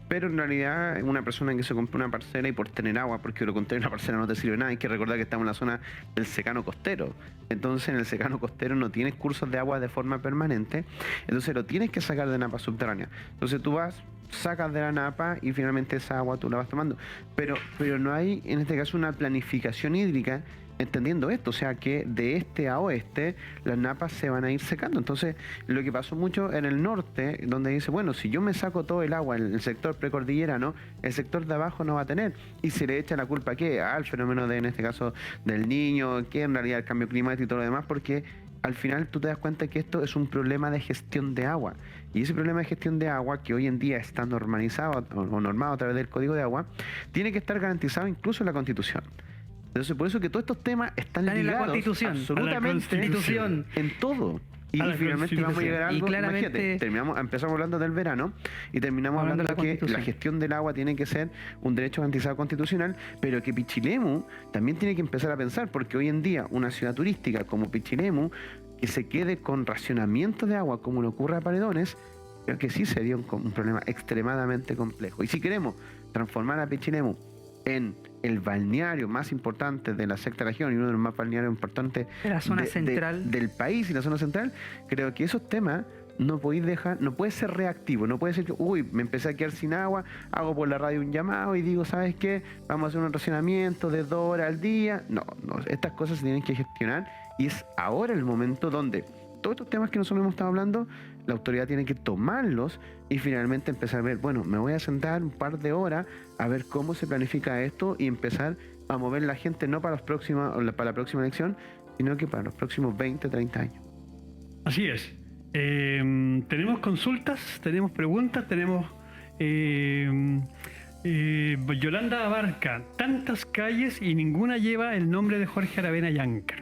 pero en realidad una persona que se compra una parcela y por tener agua, porque lo contrario una parcela no te sirve nada, hay que recordar que estamos en la zona del secano costero. Entonces en el secano costero no tienes cursos de agua de forma permanente, entonces lo tienes que sacar de napa subterránea. Entonces tú vas, sacas de la napa y finalmente esa agua tú la vas tomando. Pero no hay en este caso una planificación hídrica entendiendo esto, o sea que de este a oeste las napas se van a ir secando. Entonces, lo que pasó mucho en el norte, donde dice, bueno, si yo me saco todo el agua en el sector precordillerano, el sector de abajo no va a tener. Y se le echa la culpa, ¿qué? Al fenómeno de, en este caso, del Niño, que en realidad el cambio climático y todo lo demás, porque al final tú te das cuenta que esto es un problema de gestión de agua. Y ese problema de gestión de agua, que hoy en día está normalizado o normado a través del Código de Agua, tiene que estar garantizado incluso en la Constitución. Entonces, por eso que todos estos temas están Están en la ligados Constitución. absolutamente A la Constitución. en todo. Y A la finalmente vamos a llegar a Y algo, claramente- imagínate, empezamos hablando del verano y terminamos Hablando hablando de la de que Constitución. la gestión del agua tiene que ser un derecho garantizado constitucional, pero que Pichilemu también tiene que empezar a pensar, porque hoy en día una ciudad turística como Pichilemu, que se quede con racionamiento de agua como le ocurre a Paredones, creo que sí sería un problema extremadamente complejo. Y si queremos transformar a Pichilemu en el balneario más importante de la sexta región y uno de los más balnearios importantes De la zona central. del país y la zona central, creo que esos temas no podéis dejar, no puede ser reactivo, no puede ser que, uy, me empecé a quedar sin agua, hago por la radio un llamado y digo, ¿sabes qué? Vamos a hacer un racionamiento de 2 horas al día. No, estas cosas se tienen que gestionar y es ahora el momento donde todos estos temas que nosotros hemos estado hablando, la autoridad tiene que tomarlos y finalmente empezar a ver, bueno, me voy a sentar un par de horas a ver cómo se planifica esto y empezar a mover la gente no para para la próxima elección, sino que para los próximos 20, 30 años. Así es. Tenemos consultas, tenemos preguntas, tenemos... Yolanda Abarca, tantas calles y ninguna lleva el nombre de Jorge Aravena Llanca.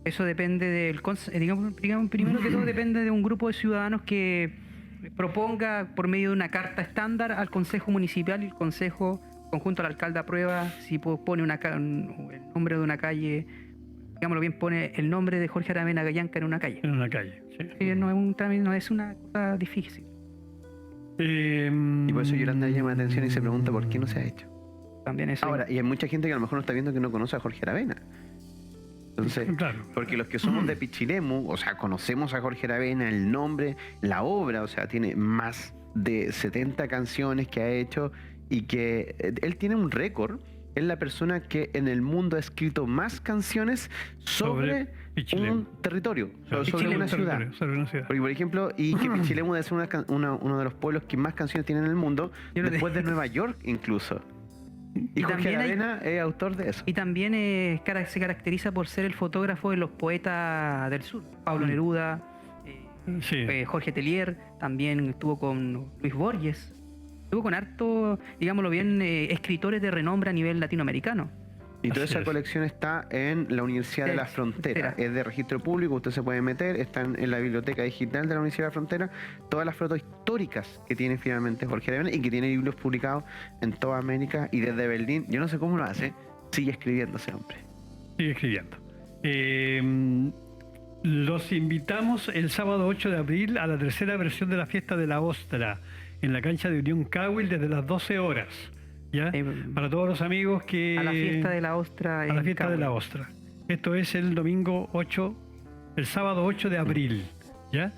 Eso depende digamos, primero que todo depende de un grupo de ciudadanos que proponga por medio de una carta estándar al Consejo Municipal y el Consejo, conjunto al alcalde aprueba si pone el nombre de una calle, digámoslo bien, pone el nombre de Jorge Aravena Llanca en una calle. En una calle. ¿sí? Sí, no es un trámite, no es una cosa difícil. Y por eso Yolanda llama la atención y se pregunta por qué no se ha hecho. También eso. Ahora, y hay mucha gente que a lo mejor no está viendo que no conoce a Jorge Aravena. Entonces, Claro. porque los que somos de Pichilemu, o sea, conocemos a Jorge Aravena, el nombre, la obra, o sea, tiene más de 70 canciones que ha hecho y que él tiene un récord. Es la persona que en el mundo ha escrito más canciones sobre Pichilemu. un territorio, sobre Pichilemu, una ciudad. Sobre una ciudad. Porque, por ejemplo, y que Pichilemu debe ser uno de los pueblos que más canciones tiene en el mundo, Yo lo después de Nueva York incluso. Y Y Jorge también hay- Aravena es autor de eso. Y también se caracteriza por ser el fotógrafo de los poetas del sur. Pablo Neruda, Sí. Jorge Telier, también estuvo con Luis Borges, estuvo con harto, digámoslo bien, escritores de renombre a nivel latinoamericano. Y toda Así esa es. colección está en la Universidad de la Frontera. Es de registro público, usted se puede meter, están en la biblioteca digital de la Universidad de la Frontera, todas las fotos históricas que tiene finalmente Jorge Aravena y que tiene libros publicados en toda América y desde Berlín. Yo no sé cómo lo hace, sigue escribiendo ese hombre. Sigue escribiendo. Los invitamos el sábado 8 de abril a la tercera versión de la fiesta de la Ostra en la cancha de Unión Cawil desde las 12 horas. ¿Ya? Para todos los amigos que... A la fiesta de la Ostra. A la fiesta de la Ostra. Esto es el domingo 8, el sábado 8 de abril. ¿Ya?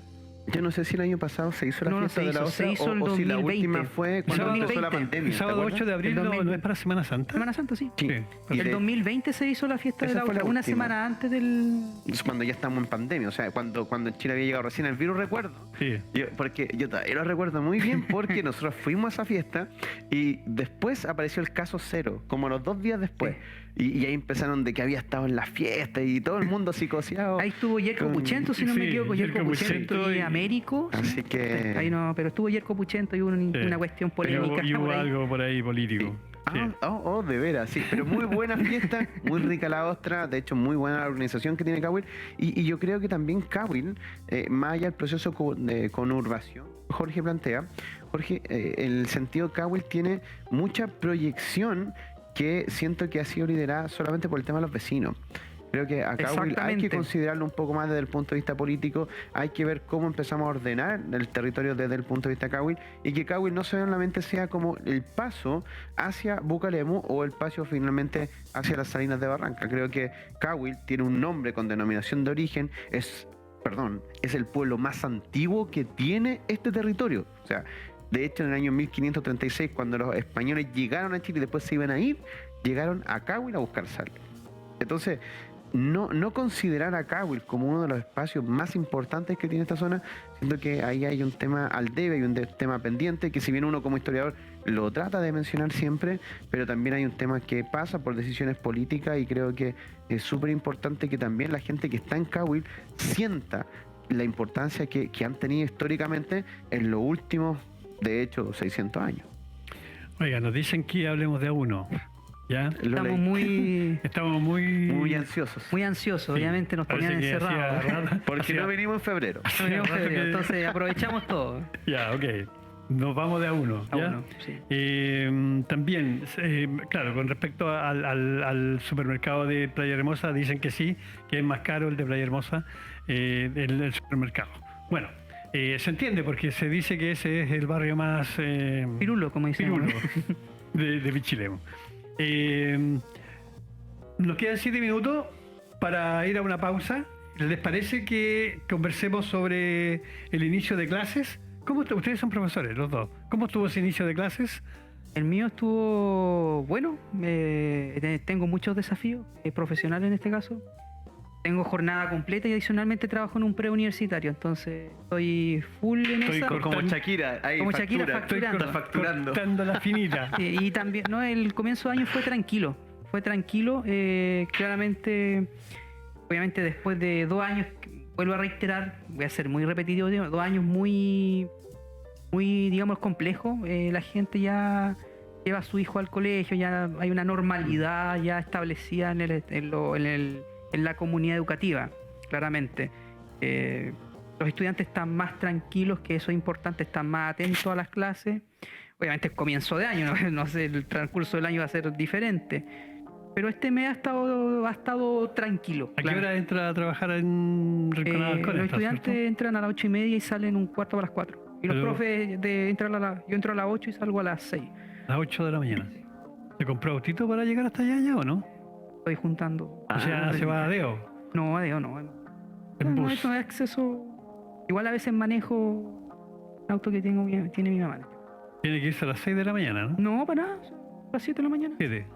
Yo no sé si el año pasado se hizo la No, no fiesta se de la hizo, Ostra se hizo el o si la 2020. última fue El cuando empezó la 2020. pandemia. El ¿te sábado acuerdas? 8 de abril El no, 2000. no es para Semana Santa. Semana Santa, sí. Sí. Sí, Y El de- 2020 se hizo la fiesta de Esa la fue la Ostra, una última. semana antes del... Es cuando ya estamos en pandemia, o sea, cuando en Chile había llegado recién el virus, recuerdo. Sí. Porque yo todavía lo recuerdo muy bien porque nosotros fuimos a esa fiesta y después apareció el caso cero, como los 2 días después. Y ahí empezaron de que había estado en la fiesta y todo el mundo psicoseado. Ahí estuvo Yerko Con- Puchento, si no me sí, equivoco, Yerko Yerko Puchento Puchento y y- Américo. Así que... Ahí no, pero estuvo Yerko Puchento y hubo una cuestión polémica. Y hubo por ahí. algo por ahí político. Sí. De veras, sí. Pero muy buena fiesta, muy rica la ostra, de hecho muy buena la organización que tiene Cawil. Y yo creo que también Cawil, más allá del proceso de conurbación, Jorge plantea, en el sentido Cawil tiene mucha proyección que siento que ha sido liderada solamente por el tema de los vecinos. Creo que a Cawil hay que Exactamente. considerarlo un poco más desde el punto de vista político, hay que ver cómo empezamos a ordenar el territorio desde el punto de vista Cawil y que Cawil no solamente sea como el paso hacia Bucalemu o el paso finalmente hacia las Salinas de Barranca. Creo que Cawil tiene un nombre con denominación de origen, es el pueblo más antiguo que tiene este territorio. O sea, de hecho en el año 1536, cuando los españoles llegaron a Chile y después se iban a ir, llegaron a Cawil a buscar sal. Entonces, no considerar a Cawil como uno de los espacios más importantes que tiene esta zona, siento que ahí hay un tema al debe, hay un tema pendiente, que si bien uno como historiador lo trata de mencionar siempre, pero también hay un tema que pasa por decisiones políticas y creo que es súper importante que también la gente que está en Cawil sienta la importancia que han tenido históricamente en los últimos, de hecho, 600 años. Oiga, nos dicen que hablemos de A1. ¿Ya? Lo Estamos leí. Estamos muy... Muy ansiosos. muy ansiosos, Sí, obviamente nos parece tenían que hacía encerrados. rato- Porque hacía- no venimos en febrero. No veníamos rato febrero, que- entonces aprovechamos todo. Ya, ok. Nos vamos de A1. A ¿ya? uno, sí. También, claro, con respecto al supermercado de Playa Hermosa, dicen que sí, que es más caro el de Playa Hermosa, el supermercado. Bueno, se entiende porque se dice que ese es el barrio más... Pirulo, como decíamos. pirulo de Pichilemu. Nos quedan 7 minutos para ir a una pausa. ¿Les parece que conversemos sobre el inicio de clases? Ustedes son profesores, los dos. ¿Cómo estuvo ese inicio de clases? El mío estuvo bueno, tengo muchos desafíos profesionales en este caso. Tengo jornada completa y adicionalmente trabajo en un preuniversitario, entonces estoy full en Estoy esa. Como Shakira, ahí Como Shakira factura. facturando. Facturando. Cortando la finita. Y también, no, el comienzo de año fue tranquilo, claramente, obviamente después de 2 años, vuelvo a reiterar, voy a ser muy repetitivo, 2 años muy, digamos, complejos, la gente ya lleva a su hijo al colegio, ya hay una normalidad ya establecida en la comunidad educativa, claramente. Los estudiantes están más tranquilos, que eso es importante, están más atentos a las clases. Obviamente es comienzo de año, no sé, el transcurso del año va a ser diferente. Pero este mes ha estado tranquilo. ¿A qué claro. hora entra a trabajar en Rinconada del Cone? Los ¿Está estudiantes cierto? entran a las 8:30 y salen 1:15 Y los Pero- profes yo entro a las 8 y salgo a las 6. A las 8 de la mañana. ¿Se compró autito para llegar hasta allá ya o no? Estoy juntando. O sea, se va a Deo, No, Adeo, no. en No, bus. eso es acceso. Igual a veces manejo un auto que tiene mi mamá. Tiene que irse a las 6 de la mañana, ¿no? No, para nada. A las 7 de la mañana. 7.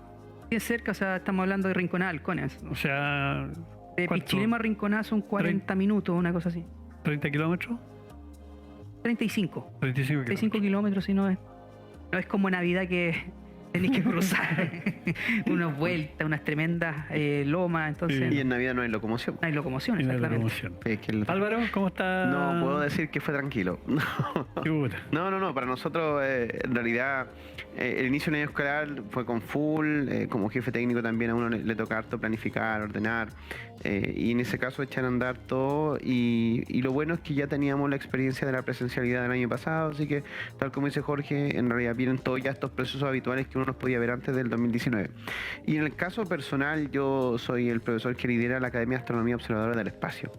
Es cerca, o sea, estamos hablando de Rinconada, Halcones. O sea, De ¿cuánto? Pichilemu a Rinconada son 40 minutos, una cosa así. 30 kilómetros, 35. 35 kilómetros. 35 kilómetros, si no es como Navidad que Tenéis que cruzar unas vueltas, unas tremendas lomas, entonces Y en Navidad no hay locomoción. no hay locomoción, En la exactamente. locomoción. Es que Álvaro, ¿cómo está? no puedo decir que fue tranquilo. Chuta. No. Para nosotros, en realidad, el inicio del año escolar fue con full. Como jefe técnico también a uno le toca harto planificar, ordenar. Y en ese caso echar a andar todo. Y lo bueno es que ya teníamos la experiencia de la presencialidad del año pasado. Así que, tal como dice Jorge, en realidad vienen todos ya estos procesos habituales que uno los podía ver antes del 2019. Y en el caso personal, yo soy el profesor que lidera la Academia de Astronomía Observadora del Espacio.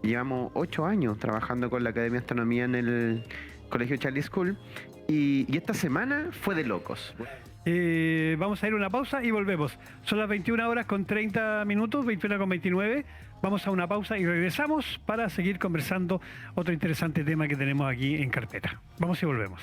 Llevamos 8 años trabajando con la Academia de Astronomía en el Colegio Charlie School y esta semana fue de locos. Vamos a ir a una pausa y volvemos. Son las 21 horas con 30 minutos, 21 con 29. Vamos a una pausa y regresamos para seguir conversando otro interesante tema que tenemos aquí en carpeta. Vamos y volvemos.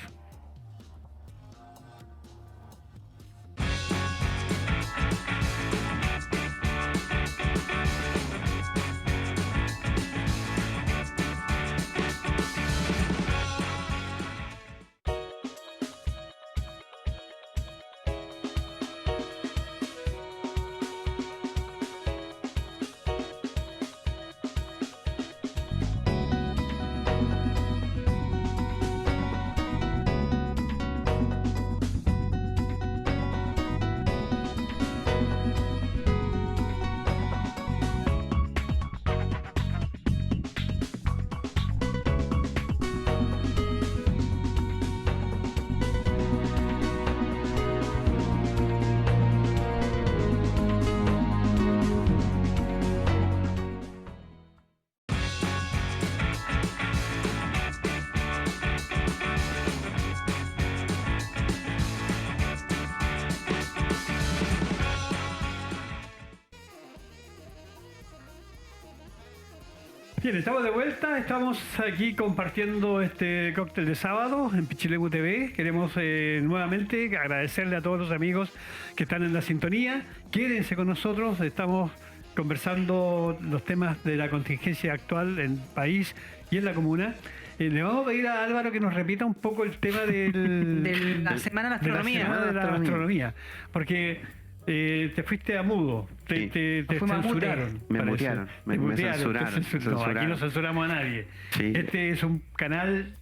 Bien, estamos de vuelta, estamos aquí compartiendo este cóctel de sábado en Pichilemu TV. Queremos nuevamente agradecerle a todos los amigos que están en la sintonía. Quédense con nosotros, estamos conversando los temas de la contingencia actual en el país y en la comuna. Le vamos a pedir a Álvaro que nos repita un poco el tema De la Semana de la Astronomía. De la Semana de la Astronomía, porque te fuiste a mudo, Sí. te Nos fuimos a mute. censuraron. Me parece. mutearon, me No, censuraron, aquí censuraron. no censuramos a nadie. Sí. Este es un canal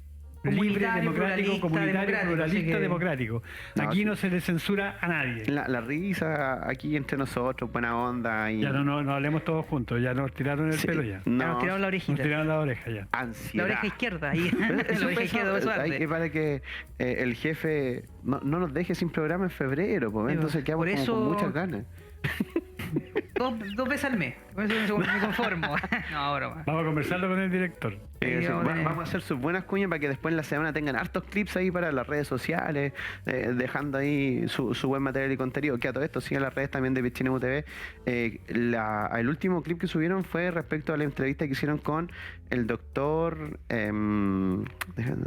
libre, Comunitario, democrático, comunitario, democrático, pluralista, así que- democrático. No, Aquí sí. no se le censura a nadie. La risa aquí entre nosotros, buena onda y Ya no hablemos todos juntos, ya nos tiraron el Sí, pelo ya. Ya no, nos tiraron la Nos orejita. tiraron la oreja ya. La ansiedad. oreja izquierda. Ahí. Pero La eso oreja fue izquierda de eso, suerte. hay que para que el jefe no nos deje sin programa en febrero, pues, Sí, entonces quedamos por como eso- con muchas ganas. Dos veces al mes. Con eso me conformo. No, broma. Vamos a conversarlo con el director. Sí, Sí, vamos a tener- vamos a hacer sus buenas cuñas para que después en la semana tengan hartos clips ahí para las redes sociales, dejando ahí su buen material y contenido. Que a todo esto sigan las redes también de Pichilemu TV. El último clip que subieron fue respecto a la entrevista que hicieron con el doctor, déjame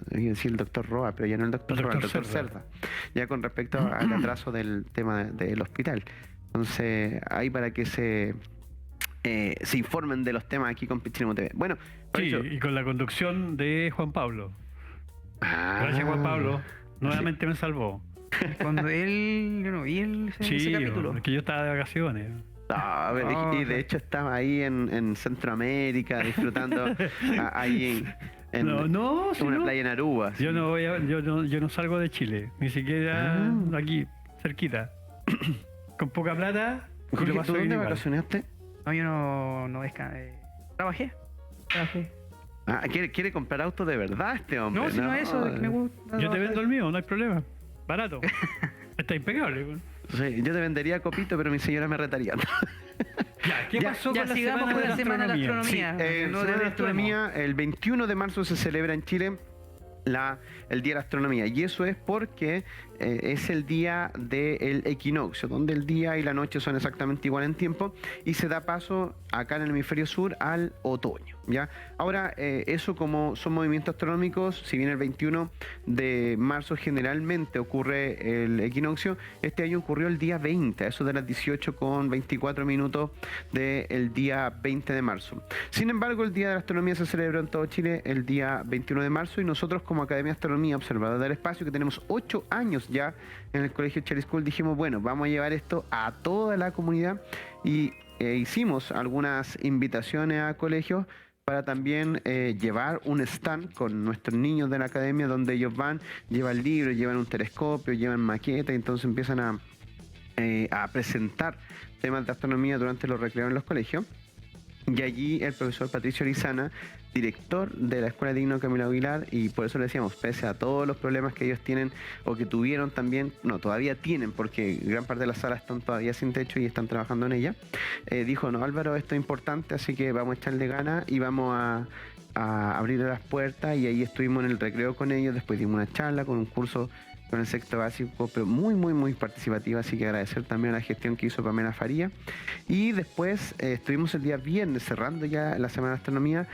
decir el doctor Roa, pero ya no el doctor El Roa, el doctor doctor Cerda. Ya con respecto al atraso del tema del hospital. Entonces, ahí para que se informen de los temas aquí con Pichilemu TV. Bueno, por Sí, eso- y con la conducción de Juan Pablo. Ah. Gracias Juan Pablo. Nuevamente me salvó. Cuando él. Yo no vi ese Sí, capítulo. porque yo estaba de vacaciones. No, pero y de hecho estaba ahí en Centroamérica disfrutando ahí en No, si una no. playa en Aruba. Yo no salgo de Chile, ni siquiera aquí, cerquita. Con poca plata. y Jorge, lo ¿tú paso bien dónde igual. No, vacacionaste? yo no Trabajé. Ah, ¿quiere comprar autos de verdad este hombre? No, si no es eso, es que me gusta. Yo te vendo el mío, no hay problema. Barato. Está impecable. güey. Sí, yo te vendería copito, pero mi señora me retaría. Ya, ¿qué Ya, pasó ya con la sigamos semana con de la Semana de la astronomía? Astronomía. Sí, No Semana de la desvirtuemos. Astronomía, el 21 de marzo se celebra en Chile el Día de la Astronomía, y eso es porque es el día del equinoccio, donde el día y la noche son exactamente igual en tiempo y se da paso acá en el hemisferio sur al otoño. ¿Ya? Ahora, eso como son movimientos astronómicos, si bien el 21 de marzo generalmente ocurre el equinoccio, este año ocurrió el día 20, eso de las 18:24 del día 20 de marzo. Sin embargo, el Día de la Astronomía se celebró en todo Chile el día 21 de marzo y nosotros como Academia de Astronomía Observadores del Espacio, que tenemos 8 años ya en el Colegio Cherry School, dijimos, bueno, vamos a llevar esto a toda la comunidad y hicimos algunas invitaciones a colegios para también llevar un stand con nuestros niños de la academia donde ellos van, llevan libros, llevan un telescopio, llevan maquetas, y entonces empiezan a presentar temas de astronomía durante los recreos en los colegios. Y allí el profesor Patricio Lizana, director de la Escuela Digno Camilo Aguilar, y por eso le decíamos, pese a todos los problemas que ellos tienen o que tuvieron también, no, todavía tienen, porque gran parte de las salas están todavía sin techo y están trabajando en ella, dijo, no, Álvaro, esto es importante, así que vamos a echarle ganas y vamos a abrir las puertas, y ahí estuvimos en el recreo con ellos, después dimos una charla con un curso con el sexto básico, pero muy participativa, así que agradecer también a la gestión que hizo Pamela Faría. Y después estuvimos el día viernes, cerrando ya la Semana de Astronomía,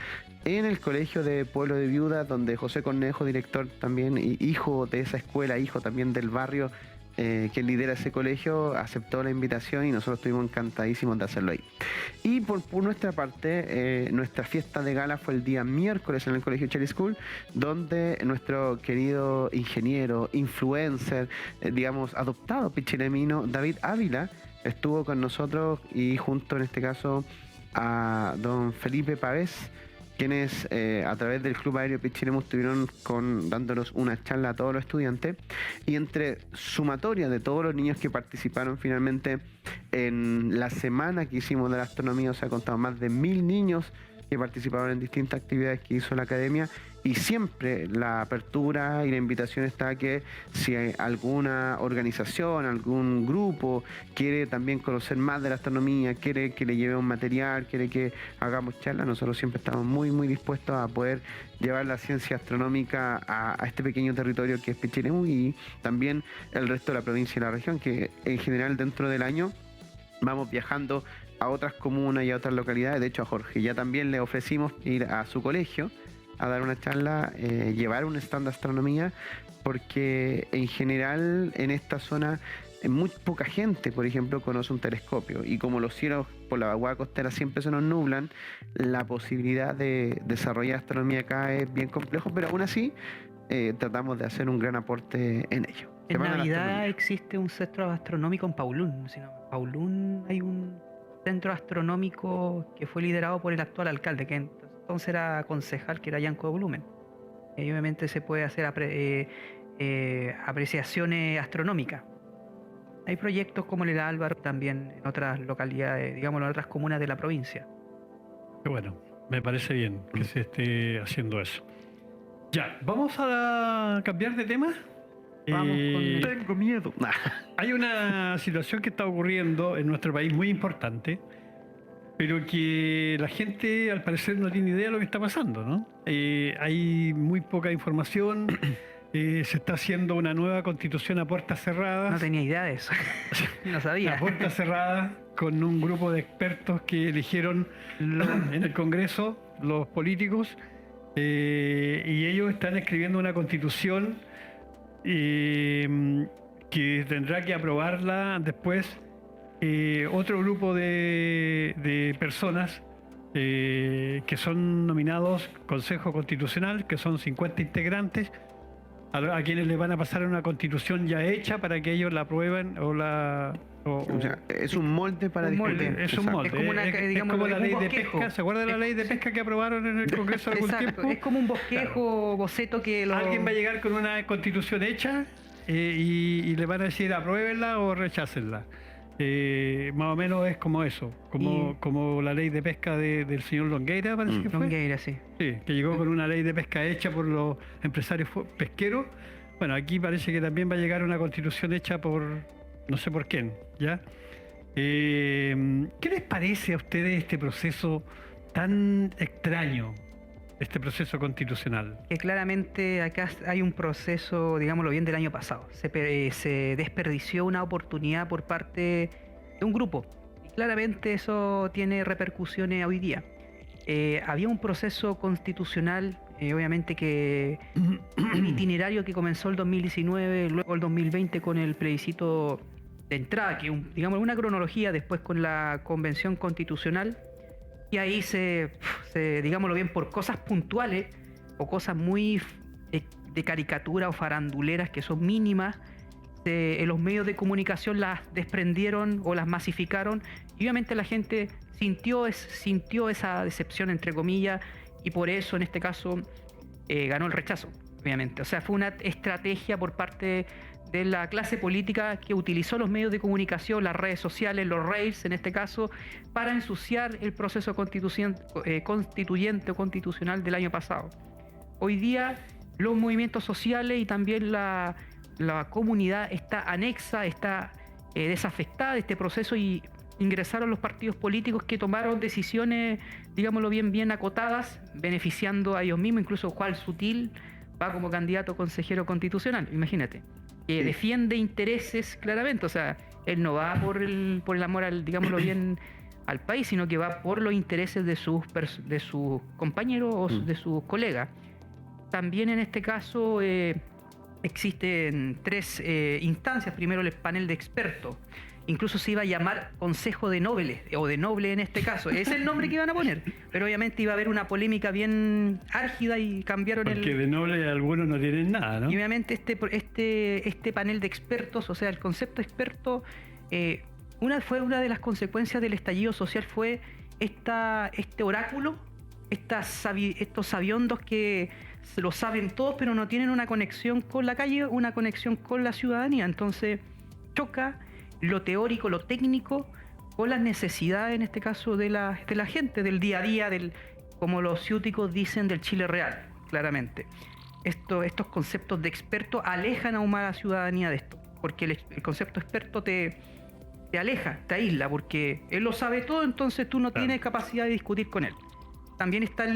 en el Colegio de Pueblo de Viuda, donde José Cornejo, director también, y hijo de esa escuela, hijo también del barrio que lidera ese colegio, aceptó la invitación y nosotros estuvimos encantadísimos de hacerlo ahí. Y por nuestra parte, nuestra fiesta de gala fue el día miércoles en el Colegio Cherry School, donde nuestro querido ingeniero, influencer, digamos, adoptado pichilemino, David Ávila, estuvo con nosotros y junto en este caso a don Felipe Pavés, quienes a través del Club Aéreo Pichilemu estuvieron dándonos una charla a todos los estudiantes, y entre sumatoria de todos los niños que participaron finalmente en la semana que hicimos de la astronomía, o sea, contamos más de 1000 niños que participaron en distintas actividades que hizo la academia, y siempre la apertura y la invitación está a que si hay alguna organización, algún grupo quiere también conocer más de la astronomía, quiere que le lleve un material, quiere que hagamos charlas, nosotros siempre estamos muy dispuestos a poder llevar la ciencia astronómica a este pequeño territorio que es Pichilemu, y también el resto de la provincia y la región, que en general dentro del año vamos viajando a otras comunas y a otras localidades. De hecho, a Jorge ya también le ofrecimos ir a su colegio a dar una charla, llevar un stand de astronomía, porque en general en esta zona muy poca gente, por ejemplo, conoce un telescopio, y como los cielos por la vaguada costera siempre se nos nublan, la posibilidad de desarrollar astronomía acá es bien complejo, pero aún así tratamos de hacer un gran aporte en ello. En Navidad existe un centro astronómico en Paulún. En Paulún hay un centro astronómico que fue liderado por el actual alcalde, que entonces era concejal, que era Yanko Blumen. Y obviamente se puede hacer apreciaciones astronómicas. Hay proyectos como el Álvaro, también en otras localidades, digamos, en otras comunas de la provincia. Bueno, me parece bien que se esté haciendo eso. Ya, vamos a cambiar de tema. Tengo miedo. Hay una situación que está ocurriendo en nuestro país muy importante, pero que la gente al parecer no tiene idea de lo que está pasando, ¿no? Hay muy poca información. Se está haciendo una nueva constitución a puertas cerradas. No tenía idea de eso. No sabía. A puertas cerradas, con un grupo de expertos que eligieron en el Congreso, los políticos, y ellos están escribiendo una constitución que tendrá que aprobarla después otro grupo de personas que son nominados Consejo Constitucional, que son 50 integrantes, a quienes les van a pasar una constitución ya hecha para que ellos la aprueben o sea, es un molde para discutir. Es un molde. Es como, digamos, como la ley de bosquejo. pesca. ¿Se acuerda de la ley de pesca que aprobaron en el Congreso hace algún tiempo? Es como un bosquejo, boceto que Alguien va a llegar con una constitución hecha y le van a decir apruébenla o rechácenla. Más o menos es como eso, como la ley de pesca del señor Longueira, parece que fue. Longueira, sí. Sí, que llegó con una ley de pesca hecha por los empresarios pesqueros. Bueno, aquí parece que también va a llegar una constitución hecha por no sé por quién, ¿ya? ¿Qué les parece a ustedes este proceso tan extraño, este proceso constitucional? Que claramente acá hay un proceso, digámoslo bien, del año pasado. Se desperdició una oportunidad por parte de un grupo. Y claramente eso tiene repercusiones hoy día. había un proceso constitucional, obviamente que un itinerario que comenzó el 2019, luego el 2020 con el plebiscito de entrada, que digamos una cronología, después con la convención constitucional, y ahí digámoslo bien, por cosas puntuales o cosas muy de caricatura o faranduleras que son mínimas, los medios de comunicación las desprendieron o las masificaron, y obviamente la gente sintió esa decepción, entre comillas, y por eso en este caso ganó el rechazo, obviamente. O sea, fue una estrategia por parte de la clase política que utilizó los medios de comunicación, las redes sociales, los rails en este caso, para ensuciar el proceso constituyente o constitucional del año pasado. Hoy día los movimientos sociales y también la comunidad está anexa, está desafectada de este proceso, y ingresaron los partidos políticos que tomaron decisiones, digámoslo bien acotadas, beneficiando a ellos mismos. Incluso Juan Sutil va como candidato consejero constitucional, imagínate, que defiende intereses claramente. O sea, él no va por el amor digámoslo bien, al país, sino que va por los intereses de sus compañeros o de sus colegas. También en este caso existen 3 instancias. Primero, el panel de expertos. Incluso se iba a llamar Consejo de Nobles, o de Noble en este caso. Es el nombre que iban a poner. Pero obviamente iba a haber una polémica bien álgida y cambiaron Porque de noble algunos no tienen nada, ¿no? Y obviamente este panel de expertos, o sea, el concepto experto, fue una de las consecuencias del estallido social, fue este oráculo, estos sabiondos que lo saben todos, pero no tienen una conexión con la calle, una conexión con la ciudadanía. Entonces choca lo teórico, lo técnico, con las necesidades, en este caso, de la gente, del día a día, como los ciúticos dicen, del Chile real, claramente. Estos conceptos de experto alejan aún más a la ciudadanía de esto, porque el concepto experto te aleja, te aísla, porque él lo sabe todo, entonces tú no tienes capacidad de discutir con él. También está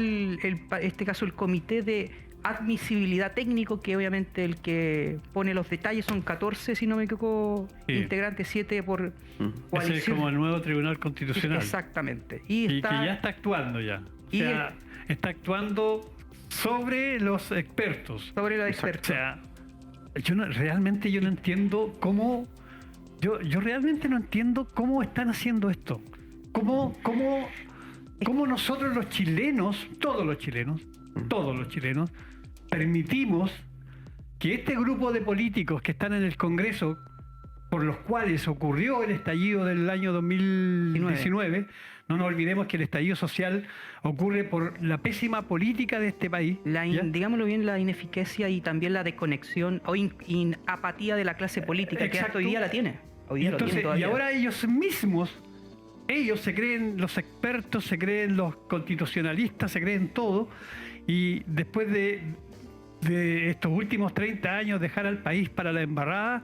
este caso el comité de admisibilidad técnico, que obviamente el que pone los detalles, son 14, si no me equivoco, integrantes, 7 por coalición. Ese es como el nuevo Tribunal Constitucional. Exactamente. Y que ya está actuando ya. O sea, está actuando sobre los expertos. Sobre los expertos. O sea, realmente yo no entiendo cómo... Yo realmente no entiendo cómo están haciendo esto. Cómo nosotros los chilenos, todos los chilenos, permitimos que este grupo de políticos que están en el Congreso, por los cuales ocurrió el estallido del año 2019, no nos olvidemos que el estallido social ocurre por la pésima política de este país. Digámoslo bien, la ineficacia y también la desconexión o apatía de la clase política, que hasta hoy día la tiene. Y ahora ellos mismos, ellos se creen los expertos, se creen los constitucionalistas, se creen todo, y después de estos últimos 30 años dejar al país para la embarrada,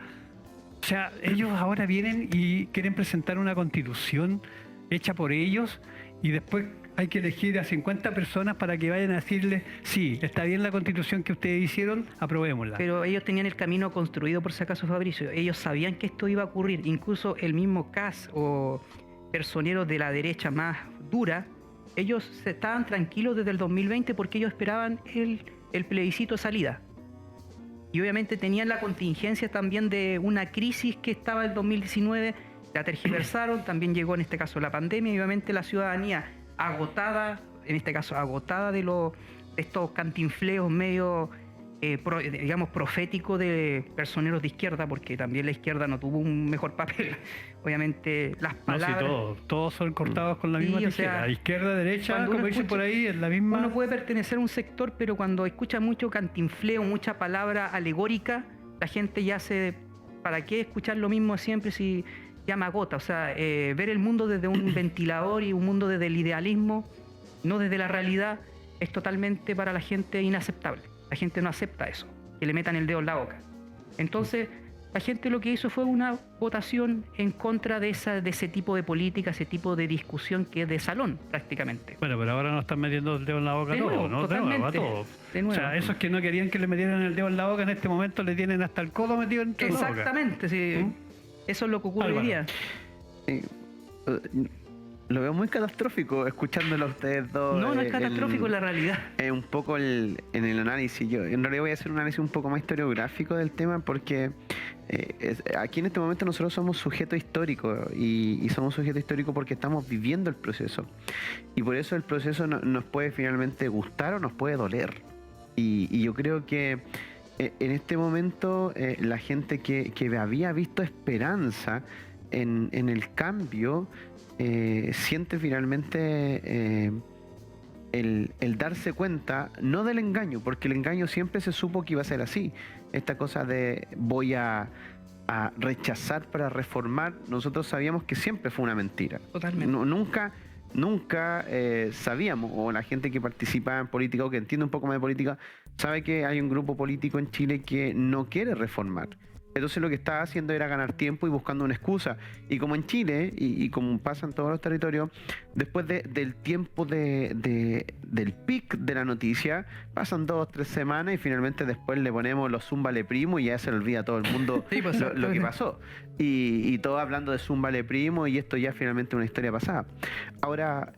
o sea, ellos ahora vienen y quieren presentar una constitución hecha por ellos, y después hay que elegir a 50 personas para que vayan a decirles, sí, está bien la constitución que ustedes hicieron, aprobémosla. Pero ellos tenían el camino construido, por si acaso, Fabricio. Ellos sabían que esto iba a ocurrir. Incluso el mismo CAS o personeros de la derecha más dura, ellos estaban tranquilos desde el 2020 porque ellos esperaban el plebiscito de salida. Y obviamente tenían la contingencia también de una crisis que estaba en el 2019, la tergiversaron, también llegó en este caso la pandemia, y obviamente la ciudadanía agotada, en este caso agotada de estos cantinfleos medio, digamos, proféticos de personeros de izquierda, porque también la izquierda no tuvo un mejor papel. Obviamente las palabras... No, sí, todos son cortados con la misma tijera. O sea, izquierda, derecha, como dicen por ahí, es la misma... Uno puede pertenecer a un sector, pero cuando escucha mucho cantinfleo, mucha palabra alegórica, la gente ya ¿para qué escuchar lo mismo siempre si ya me agota? O sea, ver el mundo desde un ventilador y un mundo desde el idealismo, no desde la realidad, es totalmente para la gente inaceptable. La gente no acepta eso, que le metan el dedo en la boca. Entonces, la gente lo que hizo fue una votación en contra de ese tipo de política, ese tipo de discusión que es de salón, prácticamente. Bueno, pero ahora nos están metiendo el dedo en la boca a todos, ¿no? Totalmente, a todos. De nuevo. O sea, esos que no querían que le metieran el dedo en la boca, en este momento le tienen hasta el codo metido en la boca. Exactamente, sí. Eso es lo que ocurre hoy día. Lo veo muy catastrófico escuchándolo a ustedes dos. No, no es catastrófico, la realidad. Un poco en el análisis. Yo en realidad voy a hacer un análisis un poco más historiográfico del tema porque aquí en este momento nosotros somos sujetos históricos y somos sujetos históricos porque estamos viviendo el proceso. Y por eso el proceso nos puede finalmente gustar o nos puede doler. Y yo creo que en este momento la gente que había visto esperanza en el cambio siente finalmente el darse cuenta, no del engaño, porque el engaño siempre se supo que iba a ser así. Esta cosa de voy a rechazar para reformar, nosotros sabíamos que siempre fue una mentira. Totalmente. Nunca sabíamos, o la gente que participa en política o que entiende un poco más de política, sabe que hay un grupo político en Chile que no quiere reformar. Entonces lo que estaba haciendo era ganar tiempo y buscando una excusa. Y como en Chile, y como pasa en todos los territorios, después del tiempo del pic de la noticia, pasan 2 o 3 semanas y finalmente después le ponemos los Zúmbale Primo y ya se le olvida a todo el mundo Sí, pues, lo que pasó. Y todos hablando de Zúmbale Primo y esto ya finalmente una historia pasada. Ahora,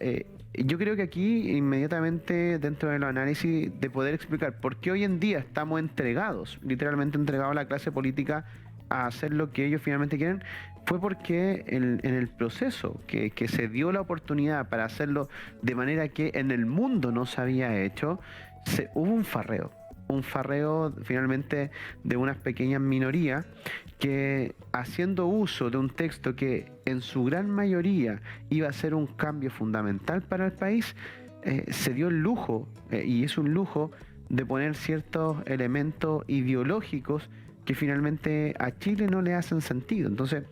yo creo que aquí inmediatamente dentro del análisis de poder explicar por qué hoy en día estamos entregados, literalmente entregados a la clase política a hacer lo que ellos finalmente quieren, fue porque en el proceso que se dio la oportunidad para hacerlo de manera que en el mundo no se había hecho, hubo un farreo finalmente de unas pequeñas minorías que, haciendo uso de un texto que en su gran mayoría iba a ser un cambio fundamental para el país, se dio el lujo, y es un lujo, de poner ciertos elementos ideológicos que finalmente a Chile no le hacen sentido. Entonces,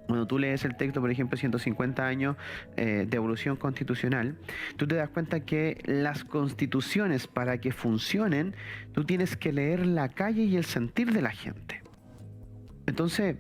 cuando tú lees el texto, por ejemplo, 150 años de evolución constitucional, tú te das cuenta que las constituciones, para que funcionen, tú tienes que leer la calle y el sentir de la gente. Entonces,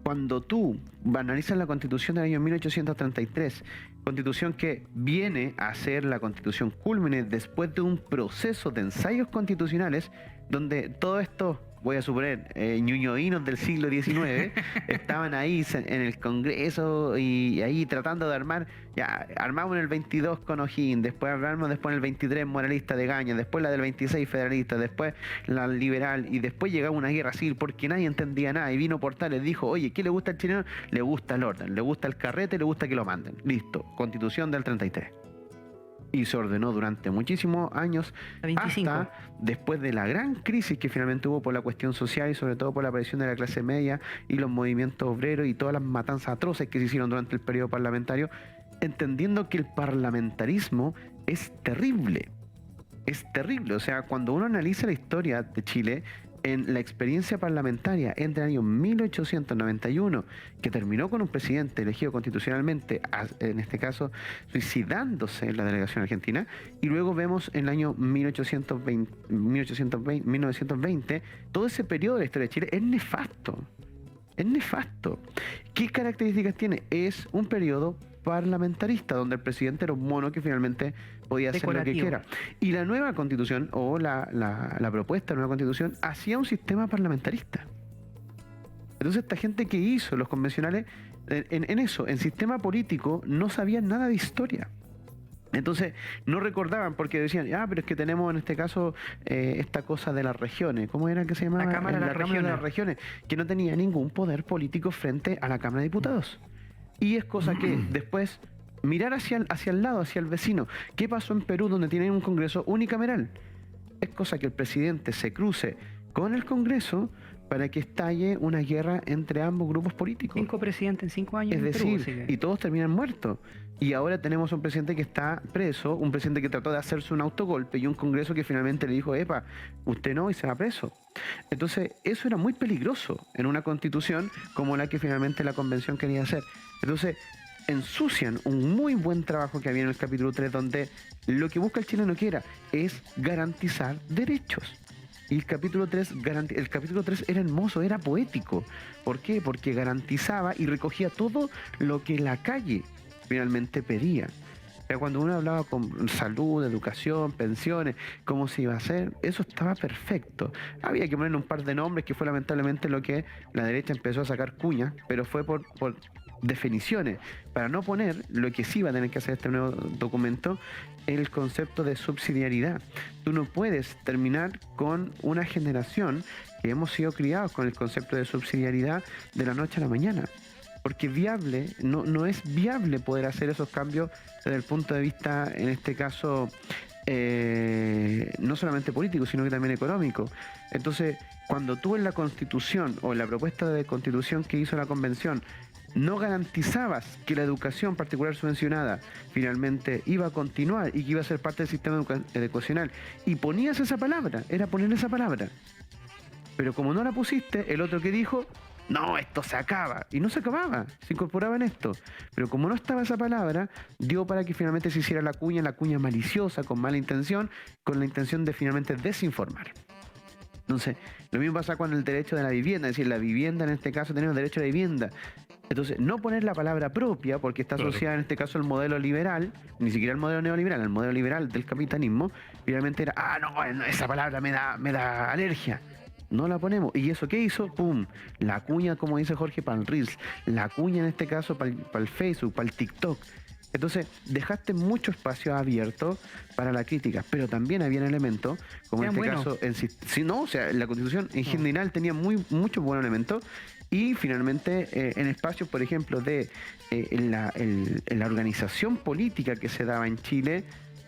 cuando tú analizas la Constitución del año 1833, Constitución que viene a ser la Constitución cúlmine después de un proceso de ensayos constitucionales, donde todo esto, voy a suponer, ñuñoínos del siglo XIX, estaban ahí en el Congreso y ahí tratando de armar, ya, armamos en el 22 con O'Higgins, después armamos después en el 23 moralista de Gaña, después la del 26 federalista, después la liberal, y después llegaba una guerra civil porque nadie entendía nada, y vino Portales, dijo, oye, ¿qué le gusta al chileno? Le gusta el orden, le gusta el carrete, le gusta que lo manden. Listo, Constitución del 33. Y se ordenó durante muchísimos años, hasta después de la gran crisis que finalmente hubo por la cuestión social y sobre todo por la aparición de la clase media y los movimientos obreros y todas las matanzas atroces que se hicieron durante el periodo parlamentario, entendiendo que el parlamentarismo es terrible. Es terrible. O sea, cuando uno analiza la historia de Chile, en la experiencia parlamentaria entre el año 1891, que terminó con un presidente elegido constitucionalmente, en este caso suicidándose en la delegación argentina, y luego vemos en el año 1920, todo ese periodo de la historia de Chile es nefasto. Es nefasto. ¿Qué características tiene? Es un periodo parlamentarista, donde el presidente era un mono que finalmente podía hacer lo que quiera. Y la nueva constitución, o la propuesta de nueva constitución, hacía un sistema parlamentarista. Entonces esta gente que hizo los convencionales, en sistema político, no sabían nada de historia. Entonces no recordaban, porque decían, pero es que tenemos en este caso esta cosa de las regiones. ¿Cómo era que se llamaba? La Cámara de las Regiones, que no tenía ningún poder político frente a la Cámara de Diputados. Y es cosa que después mirar hacia el lado, hacia el vecino. ¿Qué pasó en Perú, donde tienen un Congreso unicameral? Es cosa que el presidente se cruce con el Congreso para que estalle una guerra entre ambos grupos políticos. 5 presidentes en 5 años. Es decir, y todos terminan muertos. Y ahora tenemos un presidente que está preso, un presidente que trató de hacerse un autogolpe y un Congreso que finalmente le dijo, epa, usted no, y se va preso. Entonces, eso era muy peligroso en una constitución como la que finalmente la convención quería hacer. Entonces, ensucian un muy buen trabajo que había en el capítulo 3, donde lo que busca el chileno que era es garantizar derechos. Y el capítulo 3 era hermoso, era poético. ¿Por qué? Porque garantizaba y recogía todo lo que la calle finalmente pedía. sea, cuando uno hablaba con salud, educación, pensiones, cómo se iba a hacer, eso estaba perfecto. Había que ponerle un par de nombres, que fue lamentablemente lo que la derecha empezó a sacar cuñas, pero fue por definiciones, para no poner lo que sí va a tener que hacer este nuevo documento, el concepto de subsidiariedad. Tú no puedes terminar con una generación que hemos sido criados con el concepto de subsidiariedad de la noche a la mañana, porque viable, no es viable poder hacer esos cambios desde el punto de vista, en este caso, no solamente político, sino que también económico. Entonces, cuando tú en la Constitución o en la propuesta de Constitución que hizo la Convención no garantizabas que la educación particular subvencionada finalmente iba a continuar y que iba a ser parte del sistema educacional, y ponías esa palabra, era poner esa palabra. Pero como no la pusiste, el otro que dijo, no, esto se acaba. Y no se acababa, se incorporaba en esto. Pero como no estaba esa palabra, dio para que finalmente se hiciera la cuña maliciosa, con mala intención, con la intención de finalmente desinformar. Entonces, lo mismo pasa con el derecho de la vivienda, es decir, la vivienda en este caso tenemos derecho a la vivienda. Entonces, no poner la palabra propia, porque está asociada en este caso al modelo liberal, ni siquiera al modelo neoliberal, al modelo liberal del capitalismo, finalmente era, no, esa palabra me da alergia. No la ponemos. ¿Y eso qué hizo? ¡Pum! La cuña, como dice Jorge, para el Reels. La cuña en este caso para el Facebook, para el TikTok. Entonces, dejaste mucho espacio abierto para la crítica, pero también había elementos, como en este caso, la Constitución en general tenía muchos buenos elementos, y finalmente en espacios, por ejemplo, de en la organización política que se daba en Chile,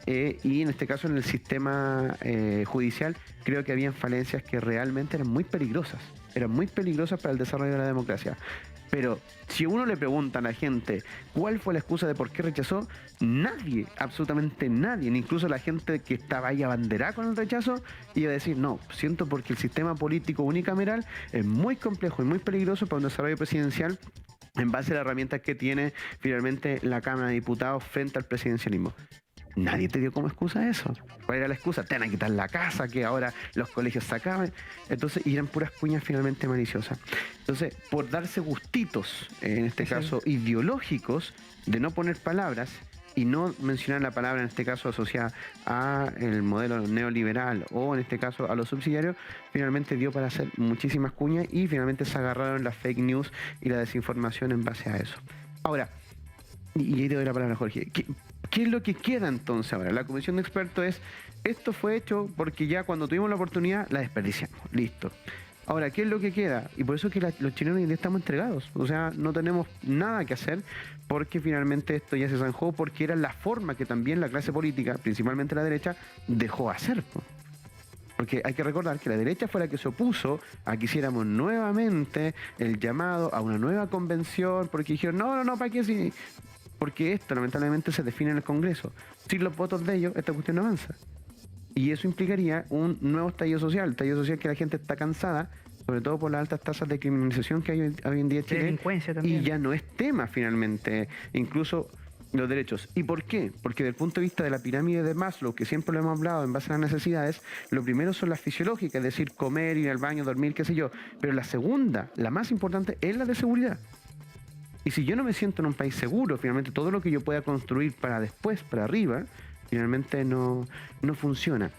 y en este caso en el sistema judicial, creo que habían falencias que realmente eran muy peligrosas para el desarrollo de la democracia. Pero si uno le pregunta a la gente cuál fue la excusa de por qué rechazó, nadie, absolutamente nadie, ni incluso la gente que estaba ahí abanderada con el rechazo, iba a decir, no, siento porque el sistema político unicameral es muy complejo y muy peligroso para un desarrollo presidencial en base a las herramientas que tiene finalmente la Cámara de Diputados frente al presidencialismo. Nadie te dio como excusa eso. ¿Cuál era la excusa? Te van a quitar la casa, que ahora los colegios se acaban. Entonces, y eran puras cuñas finalmente maliciosas. Entonces, por darse gustitos, en este caso ideológicos, de no poner palabras y no mencionar la palabra, en este caso asociada a el modelo neoliberal o en este caso a los subsidiarios, finalmente dio para hacer muchísimas cuñas y finalmente se agarraron las fake news y la desinformación en base a eso. Ahora, y ahí te doy la palabra, Jorge. ¿Qué es lo que queda entonces ahora? La comisión de expertos esto fue hecho porque ya cuando tuvimos la oportunidad la desperdiciamos. Listo. Ahora, ¿qué es lo que queda? Y por eso es que los chilenos hoy en día estamos entregados. O sea, no tenemos nada que hacer porque finalmente esto ya se zanjó, porque era la forma que también la clase política, principalmente la derecha, dejó hacer. Porque hay que recordar que la derecha fue la que se opuso a que hiciéramos nuevamente el llamado a una nueva convención, porque dijeron, no, ¿para qué sí? Porque esto lamentablemente se define en el Congreso. Sin los votos de ellos, esta cuestión no avanza. Y eso implicaría un nuevo estallido social que la gente está cansada, sobre todo por las altas tasas de criminalización que hay hoy en día en Chile. Delincuencia también. Y ya no es tema finalmente, incluso los derechos. ¿Y por qué? Porque desde el punto de vista de la pirámide de Maslow, que siempre lo hemos hablado en base a las necesidades, lo primero son las fisiológicas, es decir, comer, ir al baño, dormir, qué sé yo. Pero la segunda, la más importante, es la de seguridad. Y si yo no me siento en un país seguro, finalmente todo lo que yo pueda construir para después, para arriba, finalmente no funciona.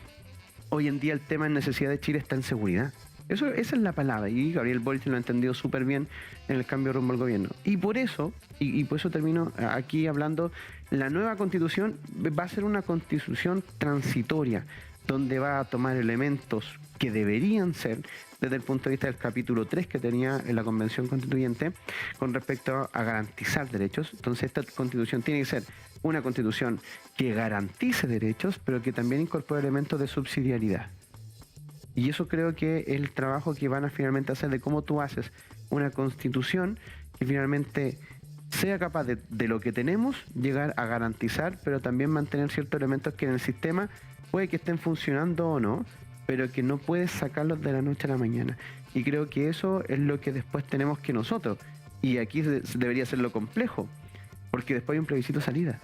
Hoy en día el tema en necesidad de Chile está en seguridad. Esa es la palabra, y Gabriel Boric lo ha entendido súper bien en el cambio de rumbo al gobierno. Y por eso, y por eso termino aquí hablando, la nueva constitución va a ser una constitución transitoria, donde va a tomar elementos que deberían ser desde el punto de vista del capítulo 3 que tenía en la Convención Constituyente con respecto a garantizar derechos. Entonces esta constitución tiene que ser una constitución que garantice derechos, pero que también incorpore elementos de subsidiariedad. Y eso creo que es el trabajo que van a finalmente hacer, de cómo tú haces una constitución que finalmente sea capaz de lo que tenemos, llegar a garantizar, pero también mantener ciertos elementos que en el sistema puede que estén funcionando o no, pero que no puedes sacarlos de la noche a la mañana. Y creo que eso es lo que después tenemos que nosotros, y aquí debería ser lo complejo, porque después hay un plebiscito de salida.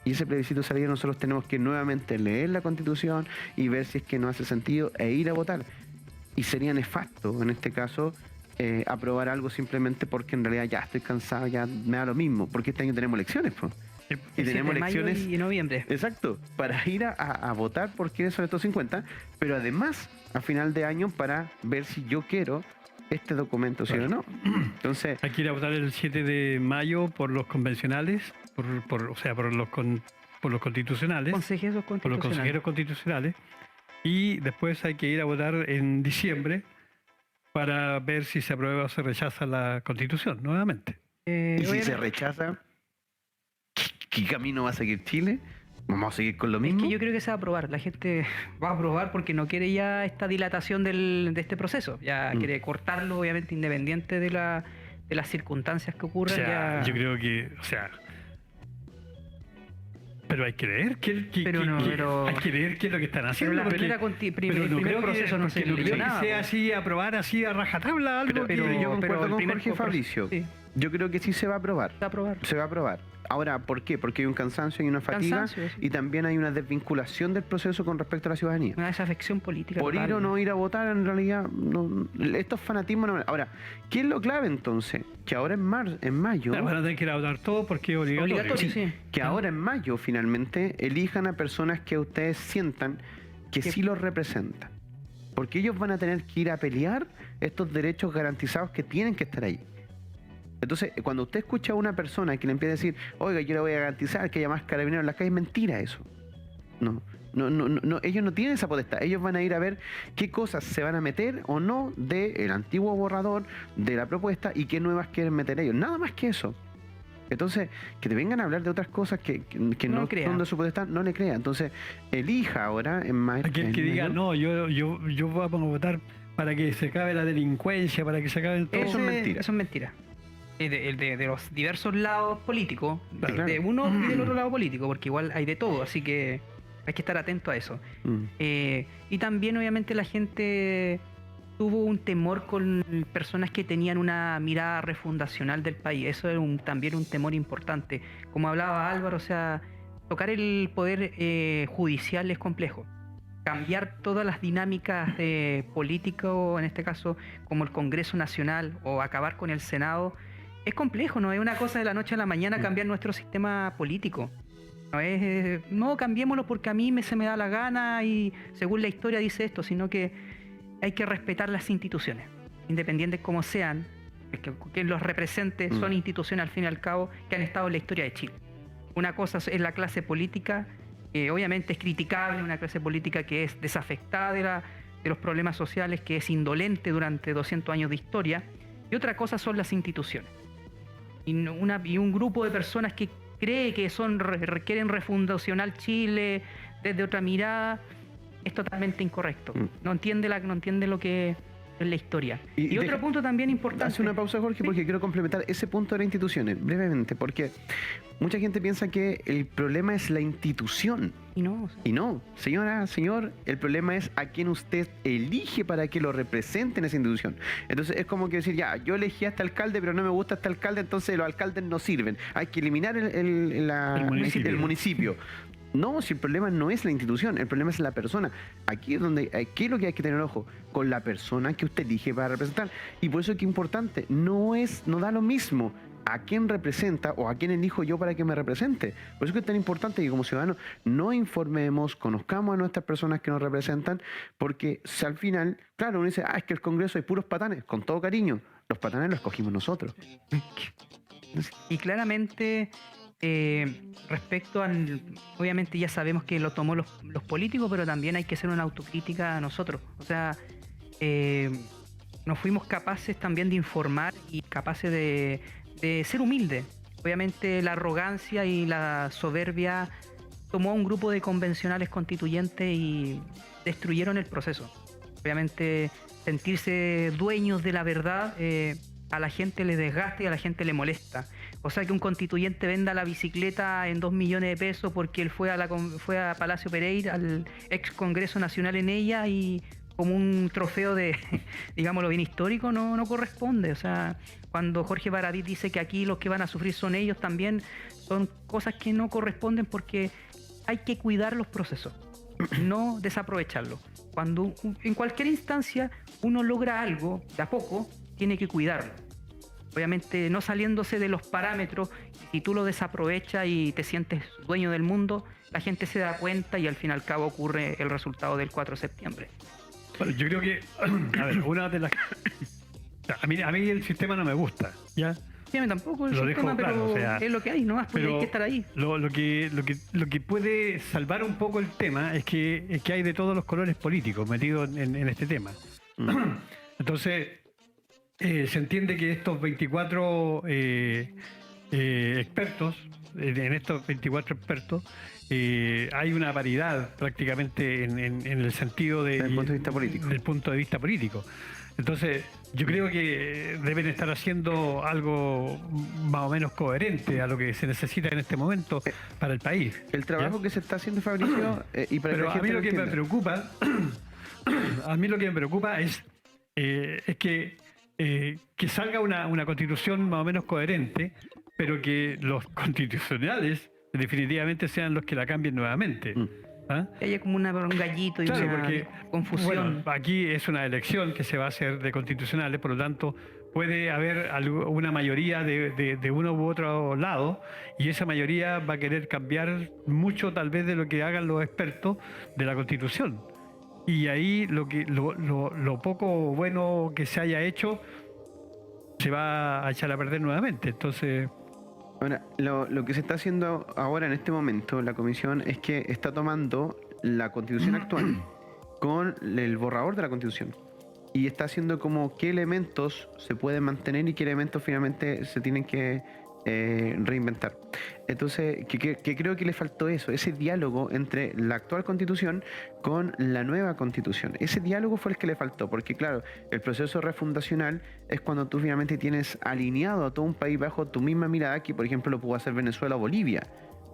Y ese plebiscito de salida nosotros tenemos que nuevamente leer la Constitución y ver si es que no hace sentido e ir a votar. Y sería nefasto, en este caso, aprobar algo simplemente porque en realidad ya estoy cansado, ya me da lo mismo, porque este año tenemos elecciones, pues. Y El 7 tenemos de mayo elecciones. y noviembre. Exacto, para ir a votar por quiénes son estos 50, pero además a final de año para ver si yo quiero este documento, ¿sí o no? Entonces, Hay que ir a votar el 7 de mayo por los convencionales, o sea, por los constitucionales, Consejeros por los constitucionales. consejeros constitucionales, y después hay que ir a votar en diciembre para ver si se aprueba o se rechaza la constitución nuevamente. y si Obviamente- se rechaza, ¿qué camino va a seguir Chile? ¿Vamos a seguir con lo Es mismo? que yo creo que se va a aprobar. La gente va a aprobar porque no quiere ya esta dilatación de este proceso. Ya quiere cortarlo, obviamente, independiente de las circunstancias que O ocurran. sea, ya... yo creo que, o sea, pero hay que leer Pero no, pero- hay que leer qué es lo que están Pero haciendo. la porque- primera pero el no primer creo que- proceso no se porque no hizo creo que nada. sea po. así, aprobar así a rajatabla algo. Pero yo concuerdo el con primer Jorge proceso- Fabricio. Sí, Yo creo que sí se va a aprobar. se va a aprobar. Se va a aprobar. Ahora, ¿por qué? Porque hay un cansancio y una fatiga Cansancio, sí. y también hay una desvinculación del proceso con respecto a la ciudadanía. Una desafección política. Por ir total. o no ir a votar, en realidad, estos fanatismos no. Ahora, ¿qué es lo clave entonces? Que ahora en mayo, Van a tener que ir a votar todo porque es obligatorio. Obligatorio, sí. que ahora en mayo finalmente elijan a personas que ustedes sientan que Que- sí los representan. Porque ellos van a tener que ir a pelear estos derechos garantizados que tienen que estar ahí. Entonces, cuando usted escucha a una persona que le empieza a decir, oiga, yo le voy a garantizar que haya más carabineros en las calles, es mentira eso. No, ellos no tienen esa potestad. Ellos van a ir a ver qué cosas se van a meter o no del antiguo borrador, de la propuesta y qué nuevas quieren meter ellos. Nada más que eso. Entonces, que te vengan a hablar de otras cosas que No no crea. son de su potestad, no le crea. Entonces, elija ahora en mayo. Aquel que diga, no, yo vamos a votar para que se acabe la delincuencia, para que se acabe todo. Eso es mentira. Eso es mentira. De los diversos lados políticos, Claro. de uno y del otro lado político, porque igual hay de todo, así que hay que estar atento a eso. Y también obviamente la gente tuvo un temor con personas que tenían una mirada refundacional del país. Eso es también un temor importante. Como hablaba Álvaro, o sea, tocar el poder judicial es complejo. Cambiar todas las dinámicas de político, en este caso como el Congreso Nacional, o acabar con el Senado, es complejo, no es una cosa de la noche a la mañana cambiar nuestro sistema político. No es, no, cambiémoslo porque a mí se me da la gana y según la historia dice esto, sino que hay que respetar las instituciones, independientes como sean, que los represente, son instituciones al fin y al cabo que han estado en la historia de Chile. Una cosa es la clase política, obviamente es criticable, una clase política que es desafectada de los problemas sociales, que es indolente durante 200 años de historia, y otra cosa son las instituciones. Y un grupo de personas que cree que quieren refundacional Chile desde otra mirada, es totalmente incorrecto. No entiende lo que es la historia. Y otro punto también importante. Hace una pausa, Jorge, porque quiero complementar ese punto de las instituciones, brevemente, porque mucha gente piensa que el problema es la institución. Y no, o sea, Y no, señora, señor, el problema es a quién usted elige para que lo represente en esa institución. Entonces es como que decir, ya, yo elegí a este alcalde, pero no me gusta este alcalde, entonces los alcaldes no sirven. Hay que eliminar el municipio. No, si el problema no es la institución, el problema es la persona. Aquí es es lo que hay que tener ojo, con la persona que usted elige para representar. Y por eso es que es importante, no da lo mismo a quién representa o a quién elijo yo para que me represente. Por eso es que es tan importante que como ciudadanos no informemos, conozcamos a nuestras personas que nos representan, porque si al final, claro, uno dice, es que el Congreso hay puros patanes, con todo cariño, los patanes los escogimos nosotros. y claramente respecto al, obviamente ya sabemos que lo tomó los políticos, pero también hay que hacer una autocrítica a nosotros. O sea, nos fuimos capaces también de informar y capaces de ser humildes. Obviamente la arrogancia y la soberbia tomó a un grupo de convencionales constituyentes y destruyeron el proceso. Obviamente sentirse dueños de la verdad a la gente le desgasta y a la gente le molesta. O sea, que un constituyente venda la bicicleta en 2 millones de pesos porque él fue a Palacio Pereira, al ex Congreso Nacional en ella, y como un trofeo de, digámoslo bien, histórico, no corresponde. O sea, cuando Jorge Baradit dice que aquí los que van a sufrir son ellos, también son cosas que no corresponden, porque hay que cuidar los procesos, no desaprovecharlos. Cuando en cualquier instancia uno logra algo, de a poco, tiene que cuidarlo. obviamente no saliéndose de los parámetros. Si tú lo desaprovechas y te sientes dueño del mundo, la gente se da cuenta y al fin y al cabo ocurre el resultado del 4 de septiembre. Bueno, yo creo que, a ver, una de las... A mí el sistema no me gusta, ¿ya? Sí, a mí tampoco el Lo sistema, dejo claro, pero o sea, es lo que hay, ¿no? Pues hay que estar ahí. Lo que puede salvar un poco el tema es que hay de todos los colores políticos metidos en este tema. Entonces, se entiende que estos 24 expertos, en estos 24 expertos, hay una paridad prácticamente en el sentido Desde el punto de vista político. del punto de vista político. Entonces, yo creo que deben estar haciendo algo más o menos coherente a lo que se necesita en este momento para el país. El trabajo ¿ya? que se está haciendo, Fabricio, y para que Pero la a gente mí lo que me entienda. preocupa, a mí lo que me preocupa es que salga una constitución más o menos coherente, pero que los constitucionales definitivamente sean los que la cambien nuevamente. ¿Ah? Que haya como un gallito y Claro, una porque confusión. bueno, aquí es una elección que se va a hacer de constitucionales, por lo tanto puede haber una mayoría de uno u otro lado, y esa mayoría va a querer cambiar mucho tal vez de lo que hagan los expertos de la Constitución. Y ahí lo poco bueno que se haya hecho se va a echar a perder nuevamente. Entonces, Ahora, lo que se está haciendo ahora en este momento, la comisión, es que está tomando la constitución actual con el borrador de la constitución y está haciendo como qué elementos se pueden mantener y qué elementos finalmente se tienen que reinventar. Entonces, que creo que le faltó eso, ese diálogo entre la actual constitución con la nueva constitución. Ese diálogo fue el que le faltó, porque claro, el proceso refundacional es cuando tú finalmente tienes alineado a todo un país bajo tu misma mirada, que por ejemplo lo pudo hacer Venezuela o Bolivia,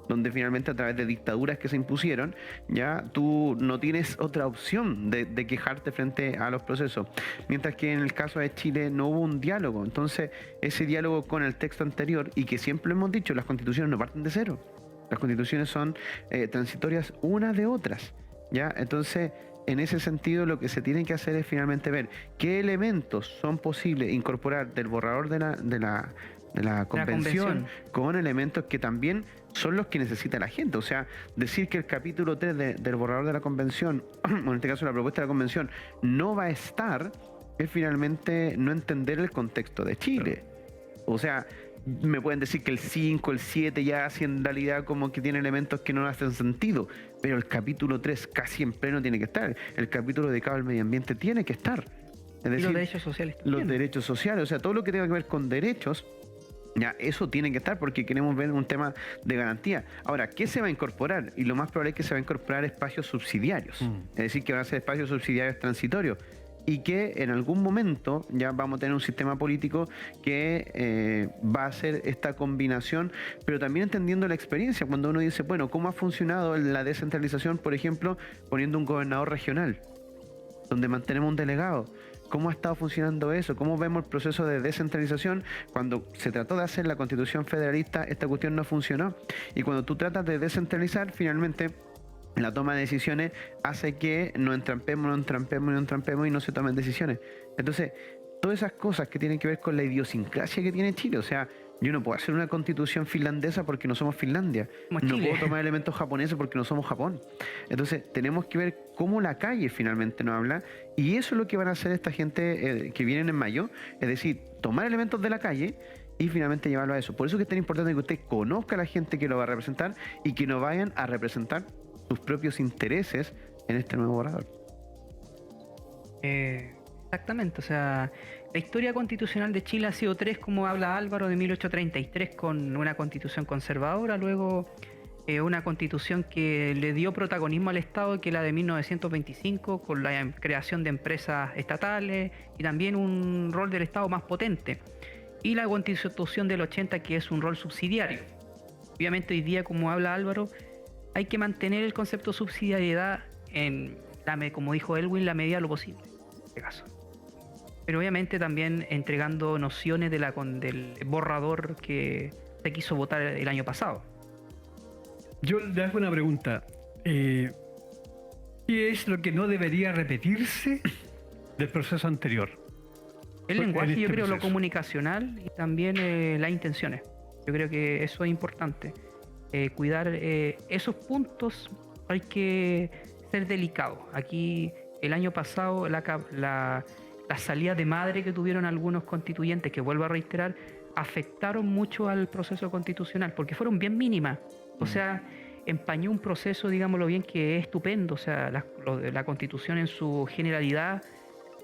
donde finalmente a través de dictaduras que se impusieron, ya tú no tienes otra opción de quejarte frente a los procesos. Mientras que en el caso de Chile no hubo un diálogo. Entonces, ese diálogo con el texto anterior, y que siempre hemos dicho, las constituciones no parten de cero. Las constituciones son transitorias unas de otras, ¿ya? Entonces, en ese sentido, lo que se tiene que hacer es finalmente ver qué elementos son posibles incorporar del borrador de la convención con elementos que también son los que necesita la gente. O sea, decir que el capítulo 3 del borrador de la convención, o en este caso la propuesta de la convención, no va a estar, es finalmente no entender el contexto de Chile. O sea, me pueden decir que el 5, el 7 ya así en realidad como que tiene elementos que no hacen sentido, pero el capítulo 3 casi en pleno tiene que estar. El capítulo dedicado al medio ambiente tiene que estar. Es decir, y los derechos sociales también. Los derechos sociales, o sea, todo lo que tenga que ver con derechos, ya eso tiene que estar porque queremos ver un tema de garantía. Ahora, ¿qué se va a incorporar? Y lo más probable es que se va a incorporar espacios subsidiarios. Es decir, que van a ser espacios subsidiarios transitorios. Y que en algún momento ya vamos a tener un sistema político que va a hacer esta combinación, pero también entendiendo la experiencia. Cuando uno dice, bueno, ¿cómo ha funcionado la descentralización, por ejemplo, poniendo un gobernador regional, donde mantenemos un delegado? ¿Cómo ha estado funcionando eso? ¿Cómo vemos el proceso de descentralización? Cuando se trató de hacer la constitución federalista, esta cuestión no funcionó. Y cuando tú tratas de descentralizar, finalmente la toma de decisiones hace que nos entrampemos y no se tomen decisiones. Entonces, todas esas cosas que tienen que ver con la idiosincrasia que tiene Chile, o sea, yo no puedo hacer una constitución finlandesa porque no somos Finlandia. No puedo tomar elementos japoneses porque no somos Japón. Entonces, tenemos que ver cómo la calle finalmente nos habla, y eso es lo que van a hacer esta gente que vienen en mayo, es decir, tomar elementos de la calle y finalmente llevarlo a eso. Por eso que es tan importante que usted conozca a la gente que lo va a representar y que no vayan a representar sus propios intereses en este nuevo borrador. Exactamente, o sea, la historia constitucional de Chile ha sido 3, como habla Álvaro, de 1833 con una constitución conservadora, luego una constitución que le dio protagonismo al Estado, que es la de 1925, con la creación de empresas estatales y también un rol del Estado más potente, y la constitución del 80, que es un rol subsidiario. Obviamente hoy día, como habla Álvaro, hay que mantener el concepto de subsidiariedad en, como dijo Elwin, la medida de lo posible, en este caso. Pero obviamente también entregando nociones del borrador que se quiso votar el año pasado. yo le hago una pregunta. ¿Qué es lo que no debería repetirse del proceso anterior? El en lenguaje, este yo creo, lo proceso. comunicacional y también las intenciones. Yo creo que eso es importante. Cuidar esos puntos, hay que ser delicado. Aquí, el año pasado, la salida de madre que tuvieron algunos constituyentes, que vuelvo a reiterar, afectaron mucho al proceso constitucional, porque fueron bien mínimas. O sea, empañó un proceso, digámoslo bien, que es estupendo. O sea, la Constitución en su generalidad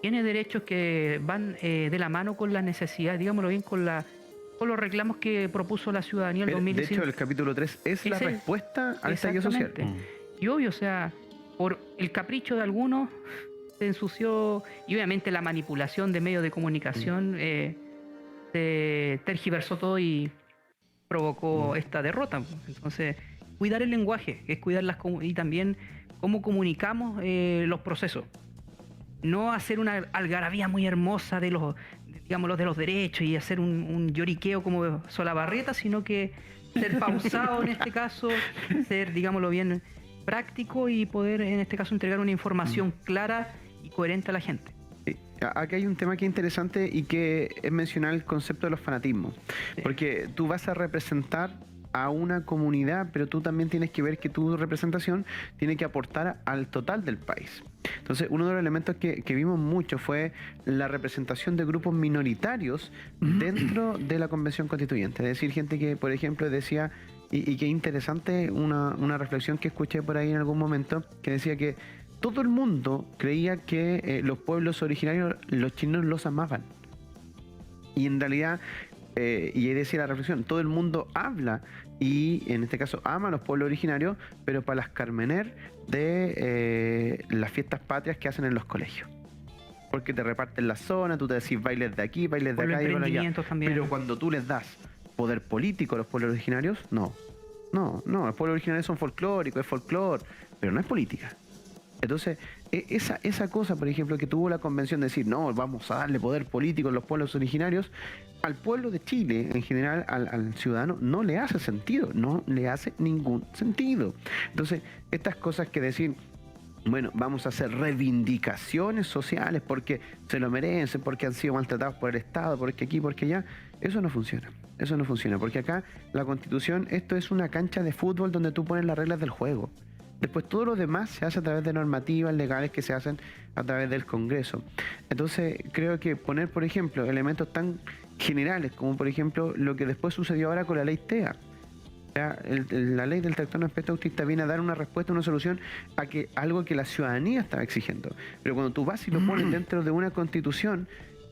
tiene derechos que van de la mano con las necesidades, digámoslo bien, con los reclamos que propuso la ciudadanía en el De hecho, 2019. el capítulo 3 es la Ese- respuesta al estallido social. Exactamente. Y obvio, o sea, por el capricho de algunos se ensució, y obviamente la manipulación de medios de comunicación se tergiversó todo y provocó esta derrota. Entonces, cuidar el lenguaje, es cuidar y también cómo comunicamos los procesos. No hacer una algarabía muy hermosa de de los derechos y hacer un lloriqueo como Solabarrieta, sino que ser pausado en este caso, ser, digámoslo bien, práctico y poder en este caso entregar una información clara y coherente a la gente. Aquí hay un tema que es interesante y que es mencionar el concepto de los fanatismos. Sí. Porque tú vas a representar a una comunidad, pero tú también tienes que ver que tu representación tiene que aportar al total del país. Entonces, uno de los elementos que vimos mucho fue la representación de grupos minoritarios dentro de la Convención Constituyente. Es decir, gente que, por ejemplo, decía, y que interesante, una reflexión que escuché por ahí en algún momento, que decía que todo el mundo creía que los pueblos originarios, los chinos, los amaban. Y en realidad, y ahí decía la reflexión, todo el mundo habla y en este caso ama a los pueblos originarios, pero para las carmener de las fiestas patrias que hacen en los colegios. Porque te reparten la zona, tú te decís bailes de aquí, bailes de Por los acá y bailes de allá. emprendimientos también. Pero cuando tú les das poder político a los pueblos originarios, no. No, los pueblos originarios son folclóricos, es folclore, pero no es política. Entonces, esa cosa, por ejemplo, que tuvo la convención de decir, no, vamos a darle poder político a los pueblos originarios, al pueblo de Chile, en general, al ciudadano, no le hace sentido, no le hace ningún sentido. Entonces, estas cosas que decir, bueno, vamos a hacer reivindicaciones sociales porque se lo merecen, porque han sido maltratados por el Estado, porque aquí, porque allá, eso no funciona. Eso no funciona, porque acá la Constitución, esto es una cancha de fútbol donde tú pones las reglas del juego. Después todo lo demás se hace a través de normativas legales que se hacen a través del Congreso. Entonces creo que poner, por ejemplo, elementos tan generales como por ejemplo lo que después sucedió ahora con la ley TEA. O sea, la ley del trastorno espectro autista viene a dar una respuesta, una solución a algo que la ciudadanía estaba exigiendo. Pero cuando tú vas y lo pones dentro de una constitución,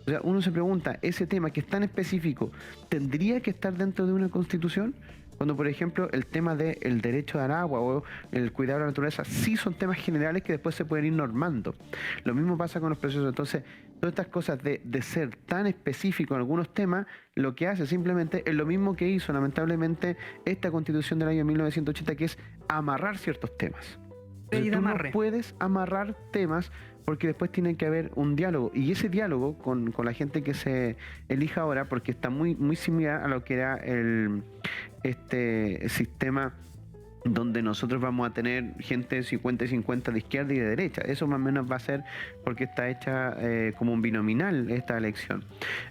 o sea, uno se pregunta, ese tema que es tan específico, ¿tendría que estar dentro de una constitución? Cuando, por ejemplo, el tema del derecho al agua o el cuidado de la naturaleza sí son temas generales que después se pueden ir normando. Lo mismo pasa con los procesos. Entonces, todas estas cosas de ser tan específico en algunos temas, lo que hace simplemente es lo mismo que hizo, lamentablemente, esta Constitución del año 1980, que es amarrar ciertos temas. Entonces, tú no puedes amarrar temas porque después tiene que haber un diálogo. Y ese diálogo con la gente que se elija ahora, porque está muy, muy similar a lo que era este sistema donde nosotros vamos a tener gente 50 y 50 de izquierda y de derecha. Eso más o menos va a ser porque está hecha como un binominal esta elección.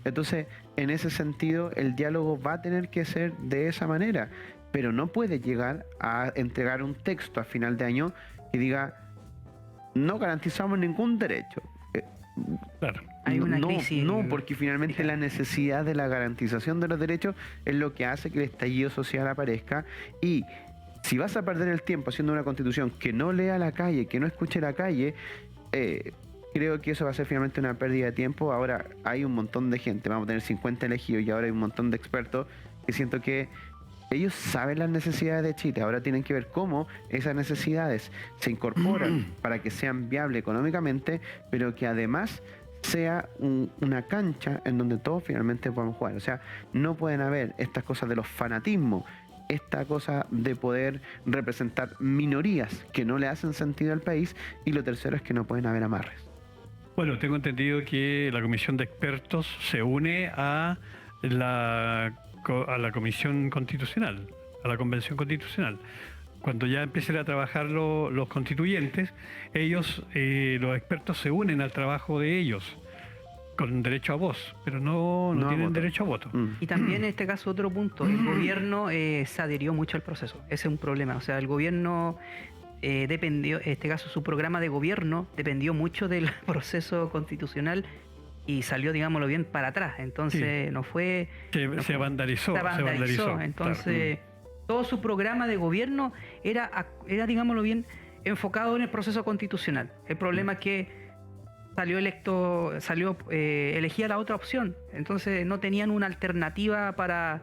Entonces, en ese sentido, el diálogo va a tener que ser de esa manera, pero no puede llegar a entregar un texto a final de año que diga no garantizamos ningún derecho. Claro. Hay una crisis. No, porque finalmente la necesidad de la garantización de los derechos es lo que hace que el estallido social aparezca. Y si vas a perder el tiempo haciendo una constitución que no lea la calle, que no escuche la calle, creo que eso va a ser finalmente una pérdida de tiempo. Ahora hay un montón de gente, vamos a tener 50 elegidos y ahora hay un montón de expertos que siento que ellos saben las necesidades de Chile, ahora tienen que ver cómo esas necesidades se incorporan para que sean viables económicamente, pero que además sea una cancha en donde todos finalmente podamos jugar. O sea, no pueden haber estas cosas de los fanatismos, esta cosa de poder representar minorías que no le hacen sentido al país, y lo tercero es que no pueden haber amarres. Bueno, tengo entendido que la comisión de expertos se une a la Comisión Constitucional, a la Convención Constitucional. Cuando ya empiecen a trabajar los constituyentes, ellos, los expertos, se unen al trabajo de ellos. con derecho a voz, pero no No a tienen voto. derecho a voto. Y también en este caso otro punto, el gobierno se adherió mucho al proceso. Ese es un problema. O sea, el gobierno dependió, en este caso su programa de gobierno dependió mucho del proceso constitucional y salió, digámoslo bien, para atrás. Entonces no fue... Se vandalizó. se vandalizó. Entonces, todo su programa de gobierno era, digámoslo bien, enfocado en el proceso constitucional. El problema es que elegía la otra opción. Entonces no tenían una alternativa para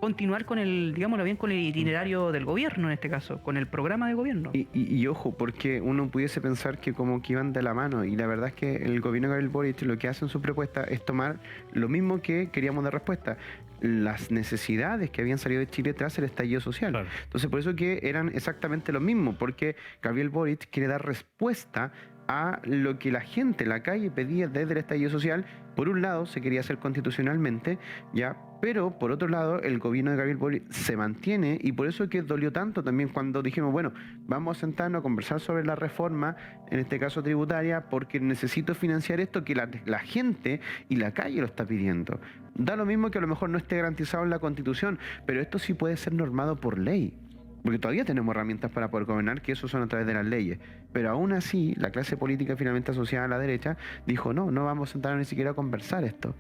continuar con el, digámoslo bien, con el itinerario del gobierno en este caso, con el programa de gobierno. Y ojo, porque uno pudiese pensar que como que iban de la mano, y la verdad es que el gobierno de Gabriel Boric lo que hace en su propuesta es tomar lo mismo que queríamos dar respuesta, las necesidades que habían salido de Chile tras el estallido social. Claro. Entonces por eso que eran exactamente lo mismo, porque Gabriel Boric quiere dar respuesta a lo que la gente en la calle pedía desde el estallido social. Por un lado se quería hacer constitucionalmente, ya, pero por otro lado el gobierno de Gabriel Boric se mantiene, y por eso que dolió tanto también cuando dijimos, bueno, vamos a sentarnos a conversar sobre la reforma, en este caso tributaria, porque necesito financiar esto que la gente y la calle lo está pidiendo. Da lo mismo que a lo mejor no esté garantizado en la Constitución, pero esto sí puede ser normado por ley. Porque todavía tenemos herramientas para poder gobernar, que eso son a través de las leyes. Pero aún así, la clase política finalmente asociada a la derecha dijo, no vamos a sentarnos ni siquiera a conversar esto.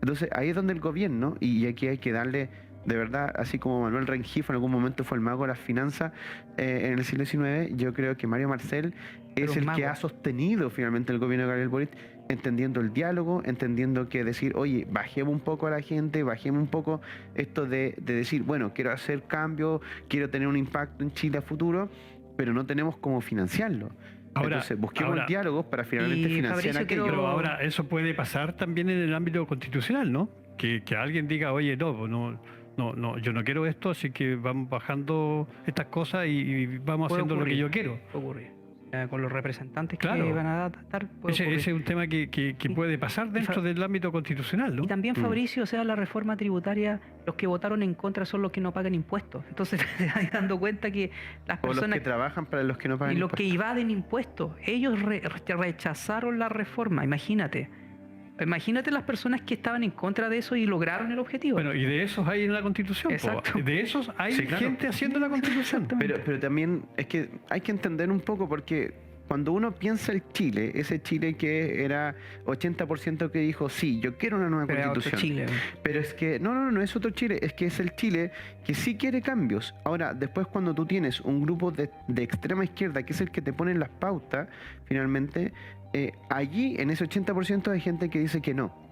Entonces ahí es donde el gobierno, y aquí hay que darle, de verdad, así como Manuel Rengifo en algún momento fue el mago de las finanzas en el siglo XIX, yo creo que Mario Marcel Pero es el mago. que ha sostenido finalmente el gobierno de Gabriel Boric, entendiendo el diálogo, entendiendo que decir, oye, bajemos un poco a la gente, bajemos un poco esto de decir, bueno, quiero hacer cambio, quiero tener un impacto en Chile a futuro, pero no tenemos cómo financiarlo. Ahora- Entonces, busquemos ahora- diálogos para finalmente Y, financiar Fabricio, aquello. Pero ahora eso puede pasar también en el ámbito constitucional, ¿no? Que alguien diga, oye, no, yo no quiero esto, así que vamos bajando estas cosas y vamos Puede haciendo lo que ocurrir. yo quiero. Puede ocurrir. Con los representantes Claro. que van a tratar. puede Ese ocurrir. es un tema que puede pasar dentro del ámbito constitucional, ¿no? Y también, Fabricio, o sea, la reforma tributaria, los que votaron en contra son los que no pagan impuestos. Entonces te vas dando cuenta que las O los personas que trabajan para los que no pagan y los que impuestos. evaden impuestos, ellos rechazaron la reforma, imagínate. Imagínate las personas que estaban en contra de eso y lograron el objetivo. Bueno, y de esos hay en la Constitución. po. Exacto. De esos hay Sí, claro. gente haciendo la Constitución. Pero también es que hay que entender un poco, porque cuando uno piensa el Chile, ese Chile que era 80% que dijo, sí, yo quiero una nueva Pero era otro constitución. Chile. Pero es que, no es otro Chile, es que es el Chile que sí quiere cambios. Ahora, después cuando tú tienes un grupo de extrema izquierda, que es el que te pone las pautas, finalmente, allí en ese 80% hay gente que dice que no.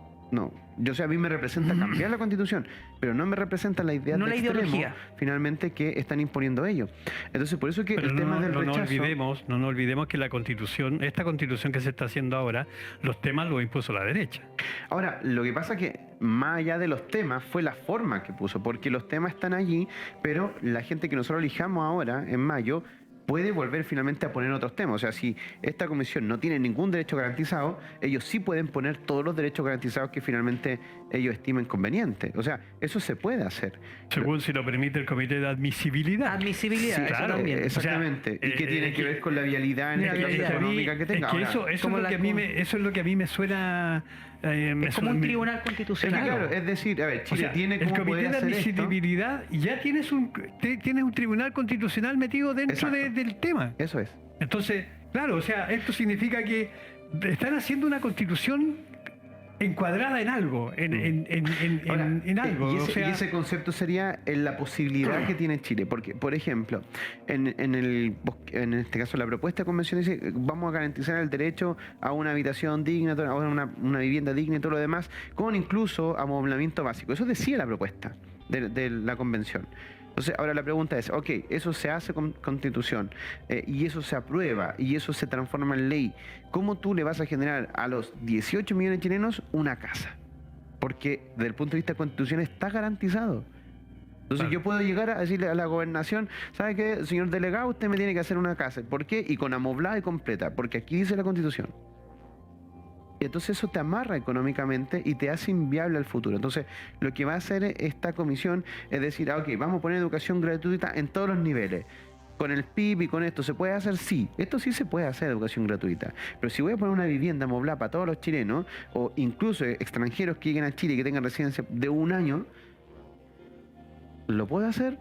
Yo sé, a mí me representa cambiar la Constitución, pero no me representa la idea No de la extremo, ideología. finalmente, que están imponiendo ellos. Entonces, por eso que Pero el tema del no rechazo... nos olvidemos que la Constitución, esta Constitución que se está haciendo ahora, los temas los impuso la derecha. Ahora, lo que pasa que más allá de los temas fue la forma que puso, porque los temas están allí, pero la gente que nosotros elijamos ahora, en mayo, puede volver finalmente a poner otros temas. O sea, si esta comisión no tiene ningún derecho garantizado, ellos sí pueden poner todos los derechos garantizados que finalmente ellos estimen convenientes. O sea, eso se puede hacer. Según si lo permite el Comité de Admisibilidad. Admisibilidad, Sí, eso claro, también. Exactamente. O sea, y que tiene que ver con la vialidad en mira, la ya, clase ya. económica que tenga. Es que Ahora, eso es como lo la que a mí eso es lo que a mí me suena. Me Es como un suena- tribunal es que, constitucional. claro, es decir, a ver, O Chile sea, tiene el como Comité poder de hacer esto. Admisibilidad ya tienes un tribunal constitucional metido dentro Exacto. del tema. Eso es. Entonces, claro, o sea, esto significa que están haciendo una constitución encuadrada en algo, Ahora, en algo. y o sea, ese concepto sería la posibilidad que tiene Chile, porque, por ejemplo, en este caso la propuesta de convención dice vamos a garantizar el derecho a una habitación digna, a una vivienda digna y todo lo demás, con incluso amoblamiento básico. Eso decía la propuesta de la convención. Entonces, ahora la pregunta es, ok, eso se hace con constitución y eso se aprueba y eso se transforma en ley. ¿Cómo tú le vas a generar a los 18 millones de chilenos una casa? Porque desde el punto de vista de constitución está garantizado. Entonces Claro. yo puedo llegar a decirle a la gobernación, ¿sabe qué, señor delegado? Usted me tiene que hacer una casa. ¿Por qué? Y con amoblada y completa, porque aquí dice la constitución. Y entonces eso te amarra económicamente y te hace inviable al futuro. Entonces, lo que va a hacer esta comisión es decir, ok, vamos a poner educación gratuita en todos los niveles, con el PIB y con esto, ¿se puede hacer? Sí, esto sí se puede hacer, educación gratuita. Pero si voy a poner una vivienda moblada para todos los chilenos, o incluso extranjeros que lleguen a Chile y que tengan residencia de un año, ¿lo puedo hacer?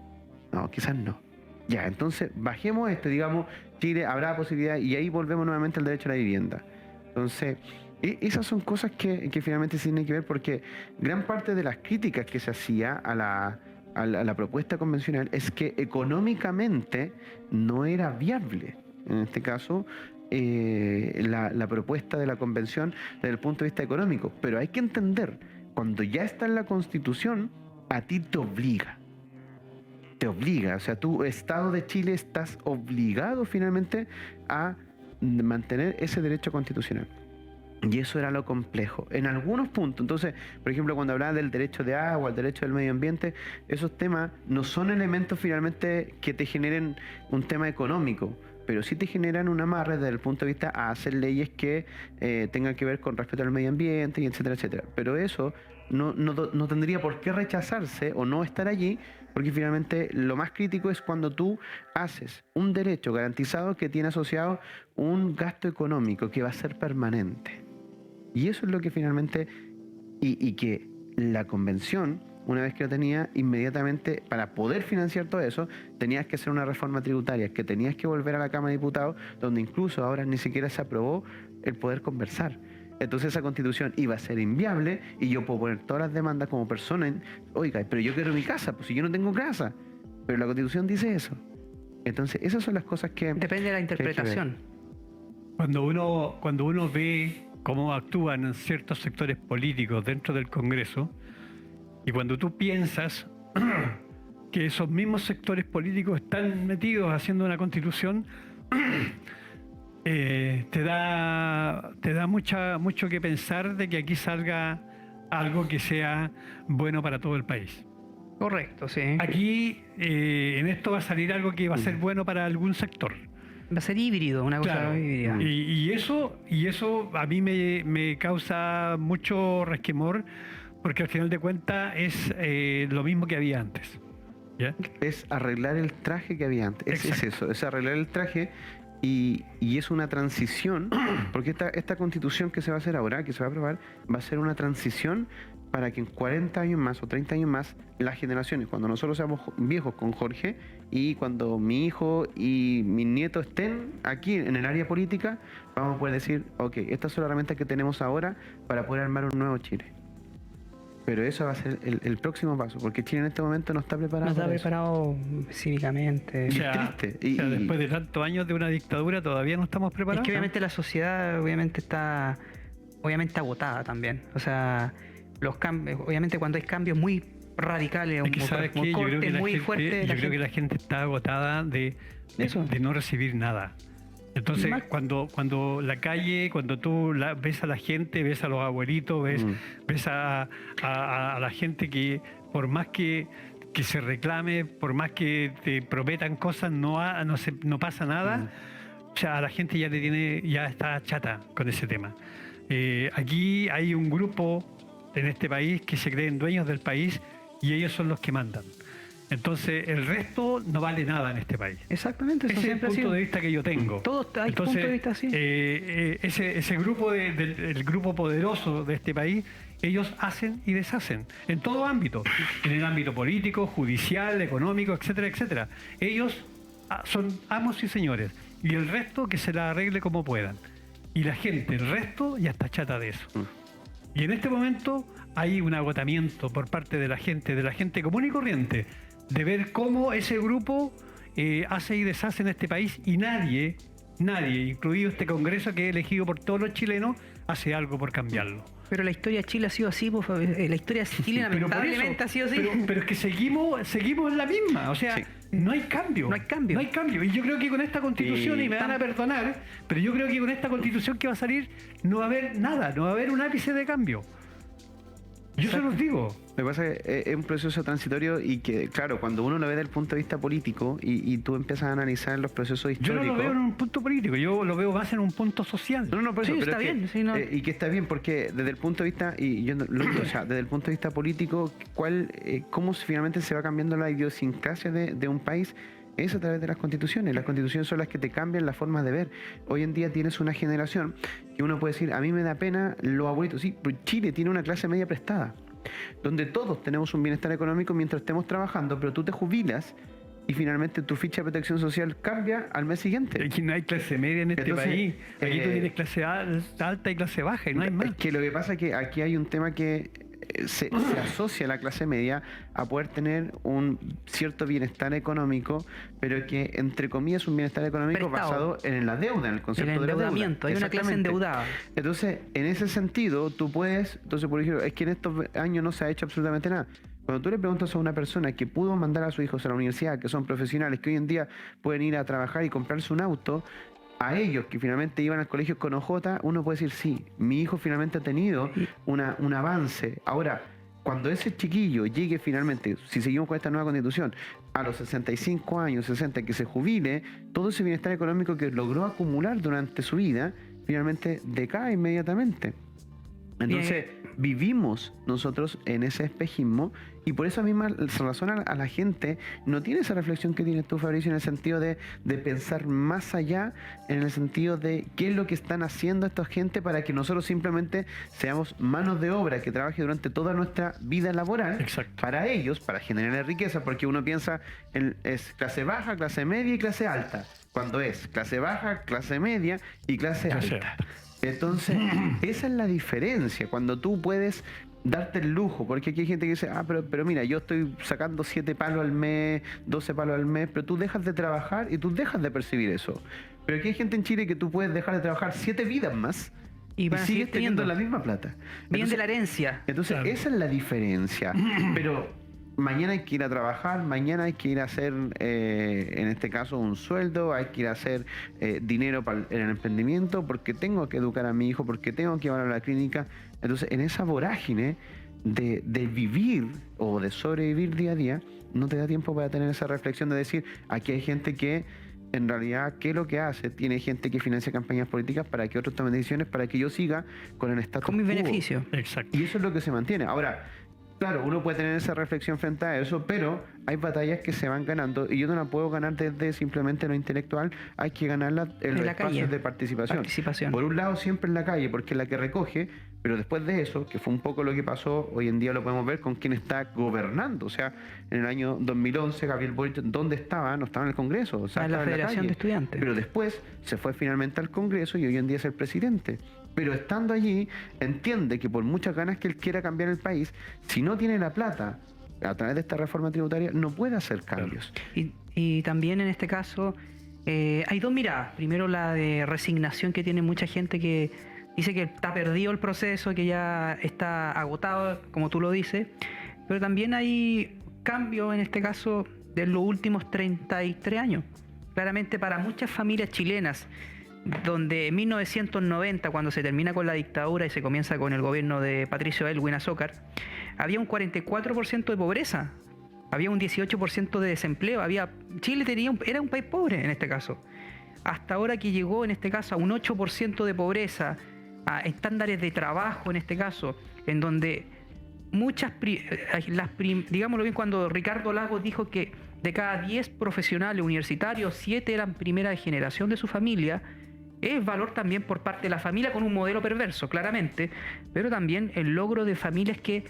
No, quizás no. Ya, entonces bajemos esto, digamos, Chile habrá posibilidad y ahí volvemos nuevamente al derecho a la vivienda. Entonces, esas son cosas que finalmente se tienen que ver porque gran parte de las críticas que se hacía a la propuesta convencional es que económicamente no era viable. En este caso, la propuesta de la convención desde el punto de vista económico. Pero hay que entender, cuando ya está en la Constitución, a ti te obliga. Te obliga, o sea, tú, Estado de Chile, estás obligado finalmente a mantener ese derecho constitucional. Y eso era lo complejo. En algunos puntos, entonces, por ejemplo, cuando hablaba del derecho de agua, el derecho del medio ambiente, esos temas no son elementos finalmente que te generen un tema económico, pero sí te generan un amarre desde el punto de vista a hacer leyes que tengan que ver con respeto al medio ambiente, y etcétera, etcétera. Pero eso no tendría por qué rechazarse o no estar allí, porque finalmente lo más crítico es cuando tú haces un derecho garantizado que tiene asociado un gasto económico que va a ser permanente. Y eso es lo que finalmente, y que la convención, una vez que lo tenía, inmediatamente, para poder financiar todo eso, tenías que hacer una reforma tributaria, que tenías que volver a la Cámara de Diputados, donde incluso ahora ni siquiera se aprobó el poder conversar. Entonces esa constitución iba a ser inviable y yo puedo poner todas las demandas como persona oiga, pero yo quiero mi casa, pues si yo no tengo casa. Pero la constitución dice eso. Entonces esas son las cosas que... Depende de la interpretación. Cuando uno ve cómo actúan en ciertos sectores políticos dentro del Congreso, y cuando tú piensas que esos mismos sectores políticos están metidos haciendo una constitución, te da mucho que pensar de que aquí salga algo que sea bueno para todo el país. Correcto, sí. Aquí en esto va a salir algo que va a ser bueno para algún sector. Va a ser híbrido, una cosa Claro. híbrida. Y eso a mí me causa mucho resquemor, porque al final de cuentas es lo mismo que había antes. ¿Ya? Es arreglar el traje que había antes. Es eso, es arreglar el traje y es una transición, porque esta constitución que se va a hacer ahora, que se va a aprobar, va a ser una transición para que en 40 años más o 30 años más, las generaciones, cuando nosotros seamos viejos con Jorge y cuando mi hijo y mis nietos estén aquí en el área política, vamos a poder decir, ok, estas son las herramientas que tenemos ahora para poder armar un nuevo Chile. Pero eso va a ser el próximo paso, porque Chile en este momento no está preparado. No está para eso. preparado cívicamente. O sea, es triste. o sea, después de tantos años de una dictadura todavía no estamos Es preparados. que obviamente la sociedad está agotada también. O sea, los cambios, obviamente cuando hay cambios muy radicales, Es que, ¿sabes qué? Yo creo que la muy gente, fuertes, yo creo que la gente está agotada de no recibir nada. Entonces, Más- cuando la calle, cuando tú ves a la gente, ves a los abuelitos, ves a la gente que por más que se reclame, por más que te prometan cosas, no pasa nada, o sea, a la gente ya está chata con ese tema. Aquí hay un grupo en este país que se creen dueños del país y ellos son los que mandan. Entonces, el resto no vale nada en este país. Exactamente, eso Ese es el siempre ha punto sido. de vista que yo tengo. Todos hay Entonces, puntos de vista así. ese grupo el grupo poderoso de este país, ellos hacen y deshacen en todo ámbito, en el ámbito político, judicial, económico, etcétera, etcétera. Ellos son amos y señores y el resto que se la arregle como puedan. Y la gente, el resto ya está chata de eso. Y en este momento hay un agotamiento por parte de la gente común y corriente, de ver cómo ese grupo hace y deshace en este país y nadie, incluido este Congreso que es elegido por todos los chilenos, hace algo por cambiarlo. Pero la historia de Chile ha sido así, la historia de Chile Pero por lamentablemente eso, ha sido así. pero es que seguimos en la misma, o sea, Sí. no hay cambio. No hay cambio. No hay cambio. Y yo creo que con esta constitución, y me van a perdonar, pero yo creo que con esta constitución que va a salir no va a haber nada, no va a haber un ápice de cambio. Yo se los digo. Lo que pasa es que es un proceso transitorio y que, claro, cuando uno lo ve desde el punto de vista político y tú empiezas a analizar los procesos Yo históricos... no lo veo en un punto político, yo lo veo más en un punto social. No, por eso, Sí, pero está es que, bien, sí, no. y que está bien porque desde el punto de vista, y yo lo digo, o sea, desde el punto de vista político, cómo finalmente se va cambiando la idiosincrasia de un país, es a través de las constituciones. Las constituciones son las que te cambian la forma de ver. Hoy en día tienes una generación que uno puede decir, a mí me da pena los abuelitos. Sí, pero Chile tiene una clase media prestada, donde todos tenemos un bienestar económico mientras estemos trabajando, pero tú te jubilas y finalmente tu ficha de protección social cambia al mes siguiente. Aquí no hay clase media en este Entonces, país. Aquí tú tienes clase alta y clase baja y no hay más. Es que lo que pasa es que aquí hay un tema que se asocia a la clase media a poder tener un cierto bienestar económico, pero que entre comillas es un bienestar económico Prestado. basado en la deuda, en el concepto El de la deuda. endeudamiento, hay una clase Exactamente. endeudada. Entonces, en ese sentido, tú puedes, entonces por ejemplo, es que en estos años no se ha hecho absolutamente nada. Cuando tú le preguntas a una persona que pudo mandar a sus hijos a la universidad, que son profesionales, que hoy en día pueden ir a trabajar y comprarse un auto, a ellos que finalmente iban al colegio con OJ, uno puede decir, sí, mi hijo finalmente ha tenido un avance. Ahora, cuando ese chiquillo llegue finalmente, si seguimos con esta nueva constitución, a los 65 años, 60, que se jubile, todo ese bienestar económico que logró acumular durante su vida, finalmente decae inmediatamente. Entonces, vivimos nosotros en ese espejismo y por esa misma razón a la gente no tiene esa reflexión que tienes tú, Fabricio, en el sentido de pensar más allá, en el sentido de qué es lo que están haciendo esta gente para que nosotros simplemente seamos manos de obra que trabaje durante toda nuestra vida laboral. Exacto. Para ellos, para generar riqueza, porque uno piensa en es clase baja, clase media y clase alta, cuando es clase baja, clase media y clase alta. Entonces, esa es la diferencia, cuando tú puedes darte el lujo, porque aquí hay gente que dice, pero mira, yo estoy sacando 7 palos al mes, 12 palos al mes, pero tú dejas de trabajar y tú dejas de percibir eso. Pero aquí hay gente en Chile que tú puedes dejar de trabajar 7 vidas más y van a sigues seguir teniendo teniendo la misma plata. bien de la herencia. Entonces, Claro. esa es la diferencia. Pero mañana hay que ir a trabajar, mañana hay que ir a hacer, en este caso, un sueldo, hay que ir a hacer dinero en el emprendimiento, porque tengo que educar a mi hijo, porque tengo que llevarlo a la clínica. Entonces, en esa vorágine de vivir o de sobrevivir día a día, no te da tiempo para tener esa reflexión de decir, aquí hay gente que en realidad, ¿qué es lo que hace? Tiene gente que financia campañas políticas para que otros tomen decisiones, para que yo siga con el status Con mis quo. beneficios. Exacto. Y eso es lo que se mantiene. Ahora, claro, uno puede tener esa reflexión frente a eso, pero hay batallas que se van ganando y yo no la puedo ganar desde simplemente lo intelectual, hay que ganarla en los la espacios calle. de participación. Participación. Por un lado, siempre en la calle, porque es la que recoge, pero después de eso, que fue un poco lo que pasó, hoy en día lo podemos ver con quién está gobernando. O sea, en el año 2011, Gabriel Boric, ¿dónde estaba? No estaba en el Congreso, o sea, En la estaba en Federación calle. de Estudiantes. Pero después se fue finalmente al Congreso y hoy en día es el presidente. Pero estando allí, entiende que por muchas ganas que él quiera cambiar el país, si no tiene la plata a través de esta reforma tributaria, no puede hacer cambios. Y también en este caso hay dos miradas. Primero la de resignación que tiene mucha gente que dice que está perdido el proceso, que ya está agotado, como tú lo dices. Pero también hay cambios en este caso de los últimos 33 años. Claramente para muchas familias chilenas, donde en 1990, cuando se termina con la dictadura y se comienza con el gobierno de Patricio Aylwin Azócar, había un 44% de pobreza, había un 18% de desempleo, Chile era un país pobre en este caso. Hasta ahora que llegó en este caso a un 8% de pobreza, a estándares de trabajo en este caso, en donde digámoslo bien, cuando Ricardo Lagos dijo que de cada 10 profesionales universitarios, 7 eran primera de generación de su familia, es valor también por parte de la familia con un modelo perverso, claramente, pero también el logro de familias que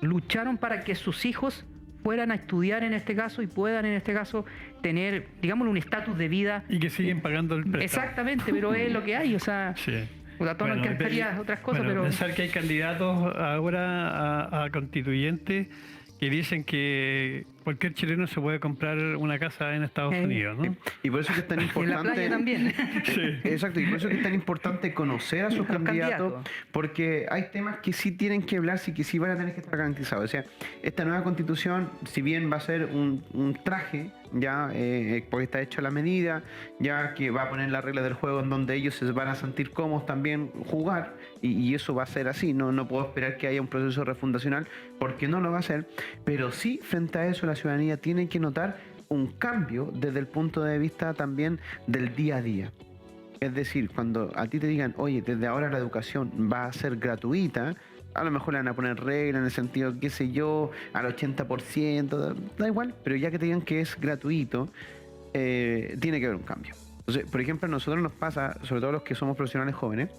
lucharon para que sus hijos fueran a estudiar en este caso y puedan en este caso tener, digámoslo, un estatus de vida. Y que siguen pagando el préstamo. Exactamente, pero es lo que hay, o sea... Sí. A todos nos encantaría otras cosas, pero... Pensar que hay candidatos ahora a constituyentes que dicen que cualquier chileno se puede comprar una casa en Estados Unidos, ¿no? Y por eso es que es tan En importante... la playa también. Exacto, y por eso es que es tan importante conocer a sus Los candidatos, candidatos. porque hay temas que sí tienen que hablarse y que sí van a tener que estar garantizados. O sea, esta nueva constitución, si bien va a ser un traje, ya porque está hecho a la medida, ya que va a poner las reglas del juego en donde ellos se van a sentir cómodos también jugar, y eso va a ser así, no puedo esperar que haya un proceso refundacional, porque no lo va a hacer, pero sí, frente a eso, la ciudadanía tiene que notar un cambio desde el punto de vista también del día a día. Es decir, cuando a ti te digan, oye, desde ahora la educación va a ser gratuita, a lo mejor le van a poner reglas en el sentido, qué sé yo, al 80%, da igual, pero ya que te digan que es gratuito, tiene que haber un cambio. Entonces, por ejemplo, a nosotros nos pasa, sobre todo los que somos profesionales jóvenes,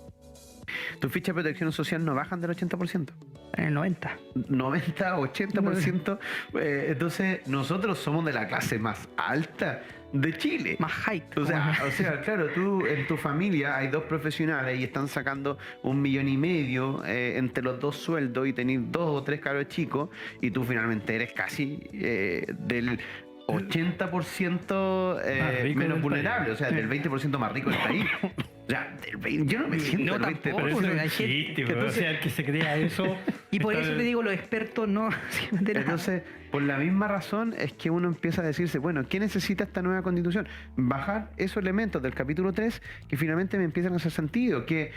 tus fichas de protección social no bajan del 80%. En el 90. 90, 80%. Entonces, nosotros somos de la clase más alta de Chile. Más high. O sea, claro, tú en tu familia hay dos profesionales y están sacando 1,5 millones entre los dos sueldos y tenés 2 o 3 cabros chicos y tú finalmente eres casi del 80% menos vulnerable, país. o sea, del 20% más rico del país. O sea, yo no me siento No, del 20%. tampoco, Pero eso hay es un gente chiste, que o sea, el que se crea eso. Y por está- eso te digo, los expertos no se meten a- Entonces, por la misma razón es que uno empieza a decirse, bueno, ¿qué necesita esta nueva constitución? Bajar esos elementos del capítulo 3 que finalmente me empiezan a hacer sentido. Que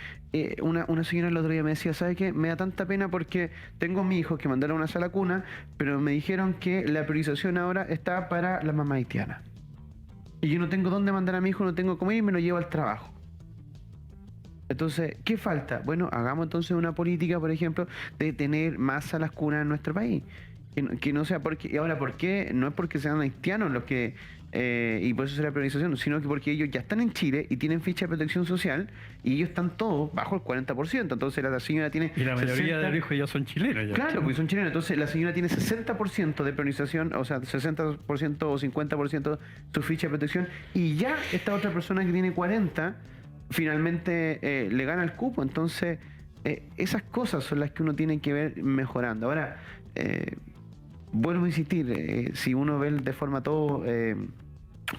una señora el otro día me decía, ¿sabe qué? Me da tanta pena porque tengo a mi hijo que mandaron a una sala cuna, pero me dijeron que la priorización ahora está para la mamá haitiana. Y yo no tengo dónde mandar a mi hijo, no tengo cómo ir y me lo llevo al trabajo. Entonces, ¿qué falta? Bueno, hagamos entonces una política, por ejemplo, de tener más salas cunas en nuestro país. Que no sea porque... Y ahora, ¿por qué? No es porque sean haitianos los que... y por eso será priorización, sino que porque ellos ya están en Chile y tienen ficha de protección social y ellos están todos bajo el 40%. Entonces la señora tiene... Y la mayoría 60. de los hijos ya son chilenos. Ya. Claro, porque son chilenos. Entonces la señora tiene 60% de priorización, o sea, 60% o 50% su ficha de protección, y ya esta otra persona que tiene 40 finalmente le gana el cupo. Entonces, esas cosas son las que uno tiene que ver mejorando. Ahora, vuelvo a insistir, si uno ve de forma todo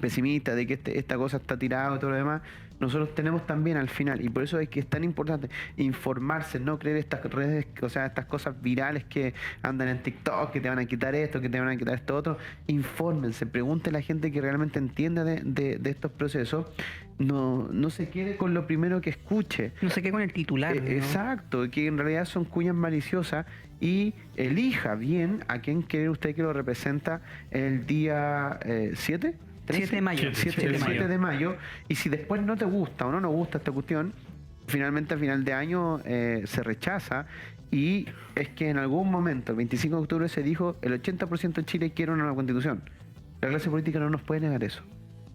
pesimista de que esta cosa está tirada y todo lo demás, nosotros tenemos también al final, y por eso es que es tan importante informarse, no creer estas redes, o sea, estas cosas virales que andan en TikTok, que te van a quitar esto, que te van a quitar esto otro. Infórmense, pregúntenle a la gente que realmente entienda de estos procesos. No se quede con lo primero que escuche. No sé qué con el titular. ¿no? Exacto, que en realidad son cuñas maliciosas, y elija bien a quién quiere usted que lo representa el día 7. 7 de mayo. 7 de mayo. Y si después no te gusta o no nos gusta esta cuestión, finalmente a final de año se rechaza. Y es que en algún momento, el 25 de octubre, se dijo el 80% de Chile quiere una nueva constitución. La clase política no nos puede negar eso.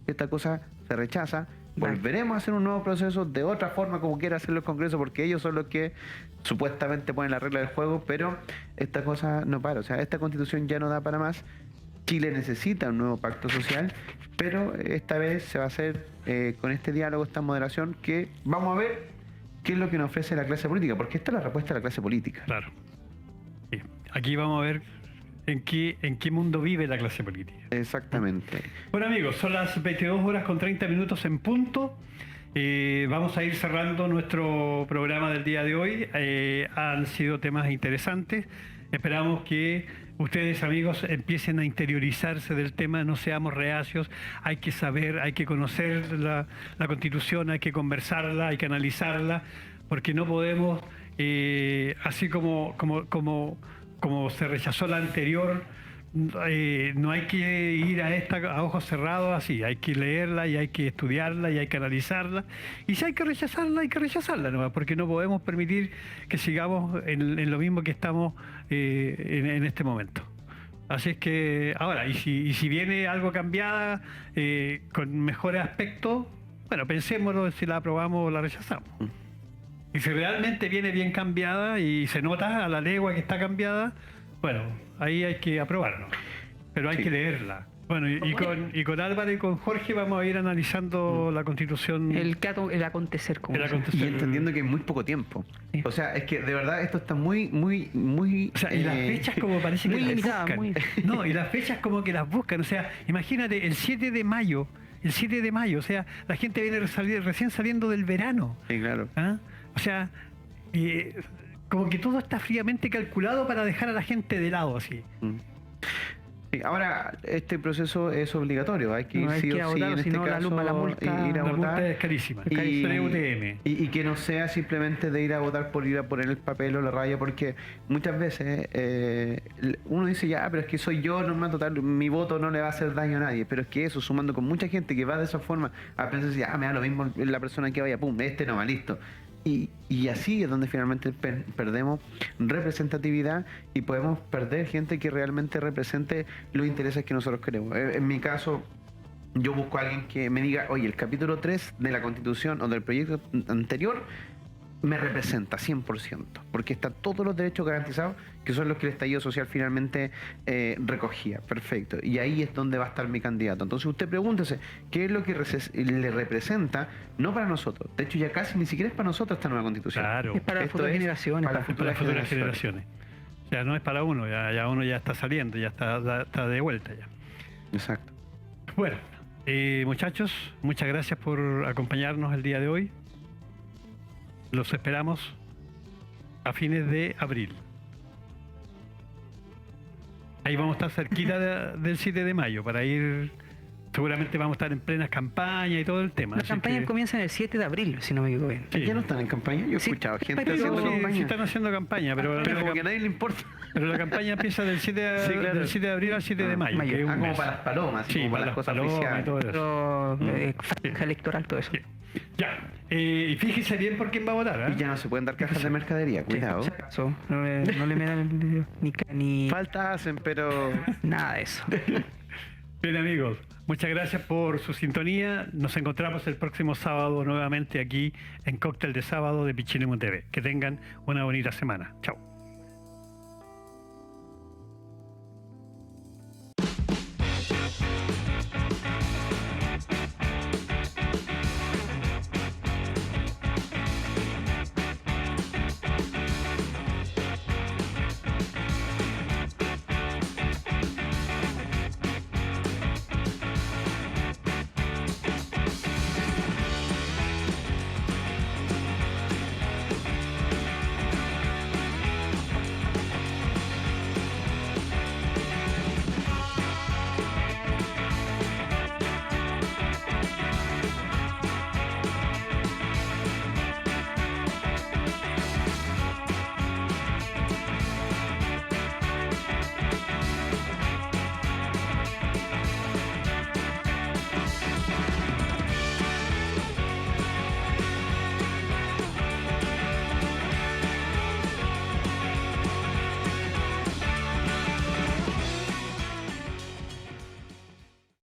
Esta cosa se rechaza. Volveremos a hacer un nuevo proceso de otra forma como quiera hacerlo el Congreso, porque ellos son los que supuestamente ponen la regla del juego, pero esta cosa no para. O sea, esta constitución ya no da para más. Chile necesita un nuevo pacto social, pero esta vez se va a hacer con este diálogo, esta moderación, que vamos a ver qué es lo que nos ofrece la clase política, porque esta es la respuesta de la clase política. Claro. Sí. Aquí vamos a ver en qué mundo vive la clase política. Exactamente. Bueno, amigos, son las 22 horas con 30 minutos en punto. Vamos a ir cerrando nuestro programa del día de hoy. Han sido temas interesantes. Esperamos que ustedes, amigos, empiecen a interiorizarse del tema, no seamos reacios. Hay que saber, hay que conocer la Constitución, hay que conversarla, hay que analizarla, porque no podemos, así como se rechazó la anterior, no hay que ir a esta a ojos cerrados así, hay que leerla y hay que estudiarla y hay que analizarla, y si hay que rechazarla nomás, porque no podemos permitir que sigamos en lo mismo que estamos en este momento. Así es que ahora, y si viene algo cambiada con mejores aspectos, bueno, pensémoslo si la aprobamos o la rechazamos. Y si realmente viene bien cambiada y se nota a la legua que está cambiada, bueno, ahí hay que aprobarlo. Pero hay que leerla. Bueno, y con Álvaro y con Jorge vamos a ir analizando la Constitución. El acontecer, como El se llama. acontecer. Y entendiendo que hay muy poco tiempo. Sí. O sea, es que de verdad esto está muy O sea, y las fechas como parece que muy las limitadas, buscan. muy- No, y las fechas como que las buscan. O sea, imagínate, el 7 de mayo, o sea, la gente viene recién saliendo del verano. Sí, claro. ¿Ah? O sea, como que todo está fríamente calculado para dejar a la gente de lado así. Mm. Sí, ahora, este proceso es obligatorio, hay que ir No, hay sí que o sí votar, en si este no, la caso, multa, ir a La multa votar. es carísima. Y, 3 UTM. y que no sea simplemente de ir a votar por ir a poner el papel o la raya, porque muchas veces uno dice, ya, pero es que soy yo, nomás, total, mi voto no le va a hacer daño a nadie. Pero es que eso, sumando con mucha gente que va de esa forma a pensar, ya, me da lo mismo la persona que vaya, pum, este no va, listo. Y así es donde finalmente perdemos representatividad y podemos perder gente que realmente represente los intereses que nosotros queremos. En mi caso, yo busco a alguien que me diga, oye, el capítulo 3 de la Constitución o del proyecto anterior me representa 100%, porque está todos los derechos garantizados, que son los que el estallido social finalmente recogía. Perfecto. Y ahí es donde va a estar mi candidato. Entonces usted pregúntese, ¿qué es lo que le representa? No para nosotros. De hecho, ya casi ni siquiera es para nosotros esta nueva Constitución. Claro, Es para las Esto futuras es generaciones. para para las futuras generaciones. O sea, no es para uno, ya uno ya está saliendo, ya está de vuelta ya. Exacto. Bueno, muchachos, muchas gracias por acompañarnos el día de hoy. Los esperamos a fines de abril. Ahí vamos a estar cerquita del 7 de mayo para ir. Seguramente vamos a estar en plenas campañas y todo el tema. Las así campañas que- comienzan el 7 de abril, si no me equivoco bien. Sí. ¿Ya no están en campaña? Yo he Sí, escuchado gente pero- haciendo Sí, campaña. sí están haciendo campaña, pero, Pero como que a nadie le importa. pero la campaña empieza del 7 Sí, claro. del 7 de abril al 7 de mayo. Mayo. Que es un Como mes. para las palomas, así Sí, como para para las las cosas palomas y oficiales. todo eso. Pero franja electoral, todo eso. Sí. Ya, y fíjese bien por quién va a votar. ¿eh? Y ya no se pueden dar cajas de mercadería, cuidado. Si acaso, no le metan ni Falta hacen, pero nada de eso. Bien, amigos, muchas gracias por su sintonía. Nos encontramos el próximo sábado nuevamente aquí en Cóctel de Sábado de Pichilemu TV. Que tengan una bonita semana. Chao.